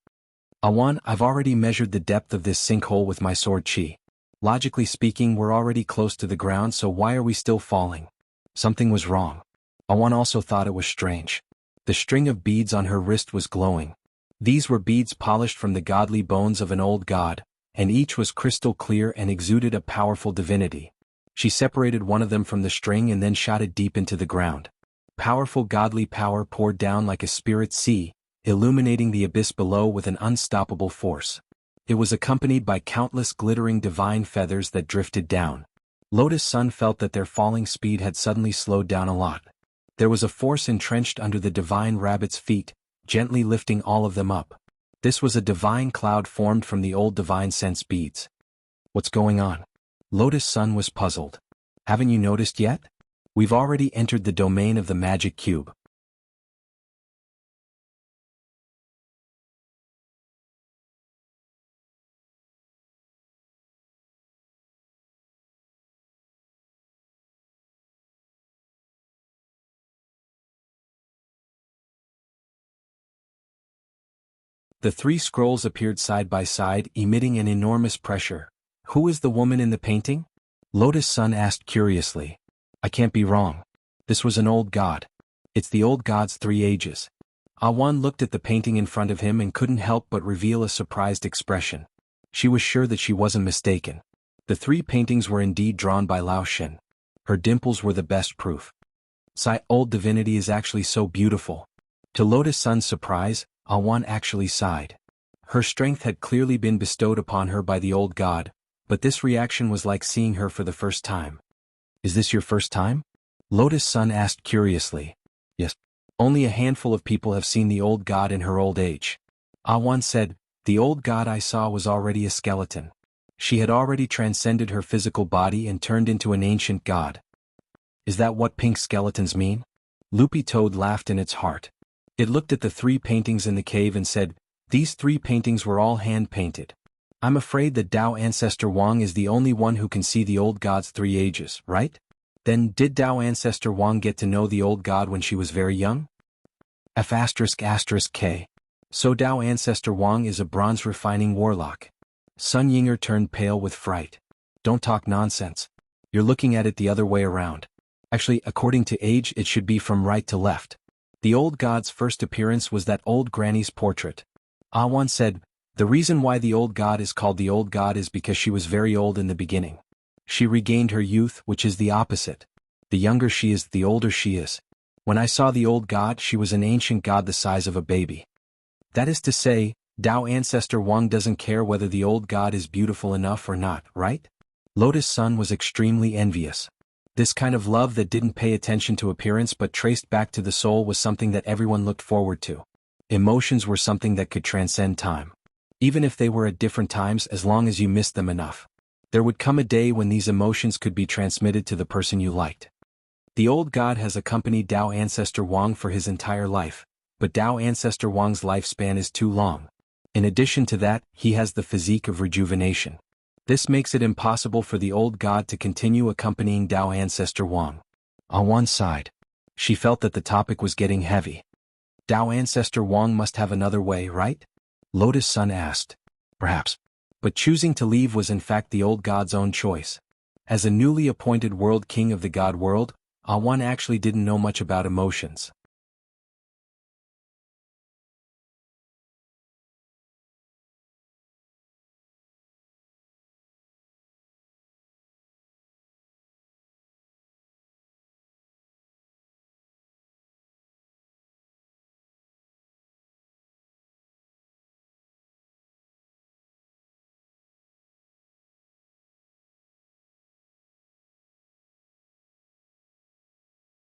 Awan, I've already measured the depth of this sinkhole with my sword chi. Logically speaking, we're already close to the ground, so why are we still falling? Something was wrong. Awan also thought it was strange. The string of beads on her wrist was glowing. These were beads polished from the godly bones of an old god, and each was crystal clear and exuded a powerful divinity. She separated one of them from the string and then shot it deep into the ground. Powerful godly power poured down like a spirit sea, illuminating the abyss below with an unstoppable force. It was accompanied by countless glittering divine feathers that drifted down. Lotus Sun felt that their falling speed had suddenly slowed down a lot. There was a force entrenched under the divine rabbit's feet, gently lifting all of them up. This was a divine cloud formed from the old divine sense beads. What's going on? Lotus Sun was puzzled. Haven't you noticed yet? We've already entered the domain of the magic cube. The 3 scrolls appeared side by side, emitting an enormous pressure. Who is the woman in the painting? Lotus Sun asked curiously. I can't be wrong. This was an old god. It's the old god's 3 ages. Awan looked at the painting in front of him and couldn't help but reveal a surprised expression. She was sure that she wasn't mistaken. The 3 paintings were indeed drawn by Lao Shen. Her dimples were the best proof. Old divinity is actually so beautiful. To Lotus Sun's surprise, Awan actually sighed. Her strength had clearly been bestowed upon her by the old god, but this reaction was like seeing her for the first time. Is this your first time? Lotus Sun asked curiously. Yes. Only a handful of people have seen the old god in her old age. Awan said, the old god I saw was already a skeleton. She had already transcended her physical body and turned into an ancient god. Is that what pink skeletons mean? Loopy Toad laughed in its heart. It looked at the 3 paintings in the cave and said, these 3 paintings were all hand-painted. I'm afraid that Tao Ancestor Wang is the only one who can see the old god's 3 ages, right? Then did Tao Ancestor Wang get to know the old god when she was very young? F***K. So Tao Ancestor Wang is a bronze refining warlock. Sun Yinger turned pale with fright. Don't talk nonsense. You're looking at it the other way around. Actually, according to age, it should be from right to left. The old god's first appearance was that old granny's portrait. Awan said, the reason why the old god is called the old god is because she was very old in the beginning. She regained her youth, which is the opposite. The younger she is, the older she is. When I saw the old god, she was an ancient god the size of a baby. That is to say, Tao Ancestor Wang doesn't care whether the old god is beautiful enough or not, right? Lotus Sun was extremely envious. This kind of love that didn't pay attention to appearance but traced back to the soul was something that everyone looked forward to. Emotions were something that could transcend time. Even if they were at different times, as long as you missed them enough. There would come a day when these emotions could be transmitted to the person you liked. The old god has accompanied Tao Ancestor Wang for his entire life, but Tao Ancestor Wang's lifespan is too long. In addition to that, he has the physique of rejuvenation. This makes it impossible for the old god to continue accompanying Tao Ancestor Wang. On one side, she felt that the topic was getting heavy. Tao Ancestor Wang must have another way, right? Lotus Sun asked. Perhaps. But choosing to leave was in fact the old god's own choice. As a newly appointed world king of the god world, Awan actually didn't know much about emotions.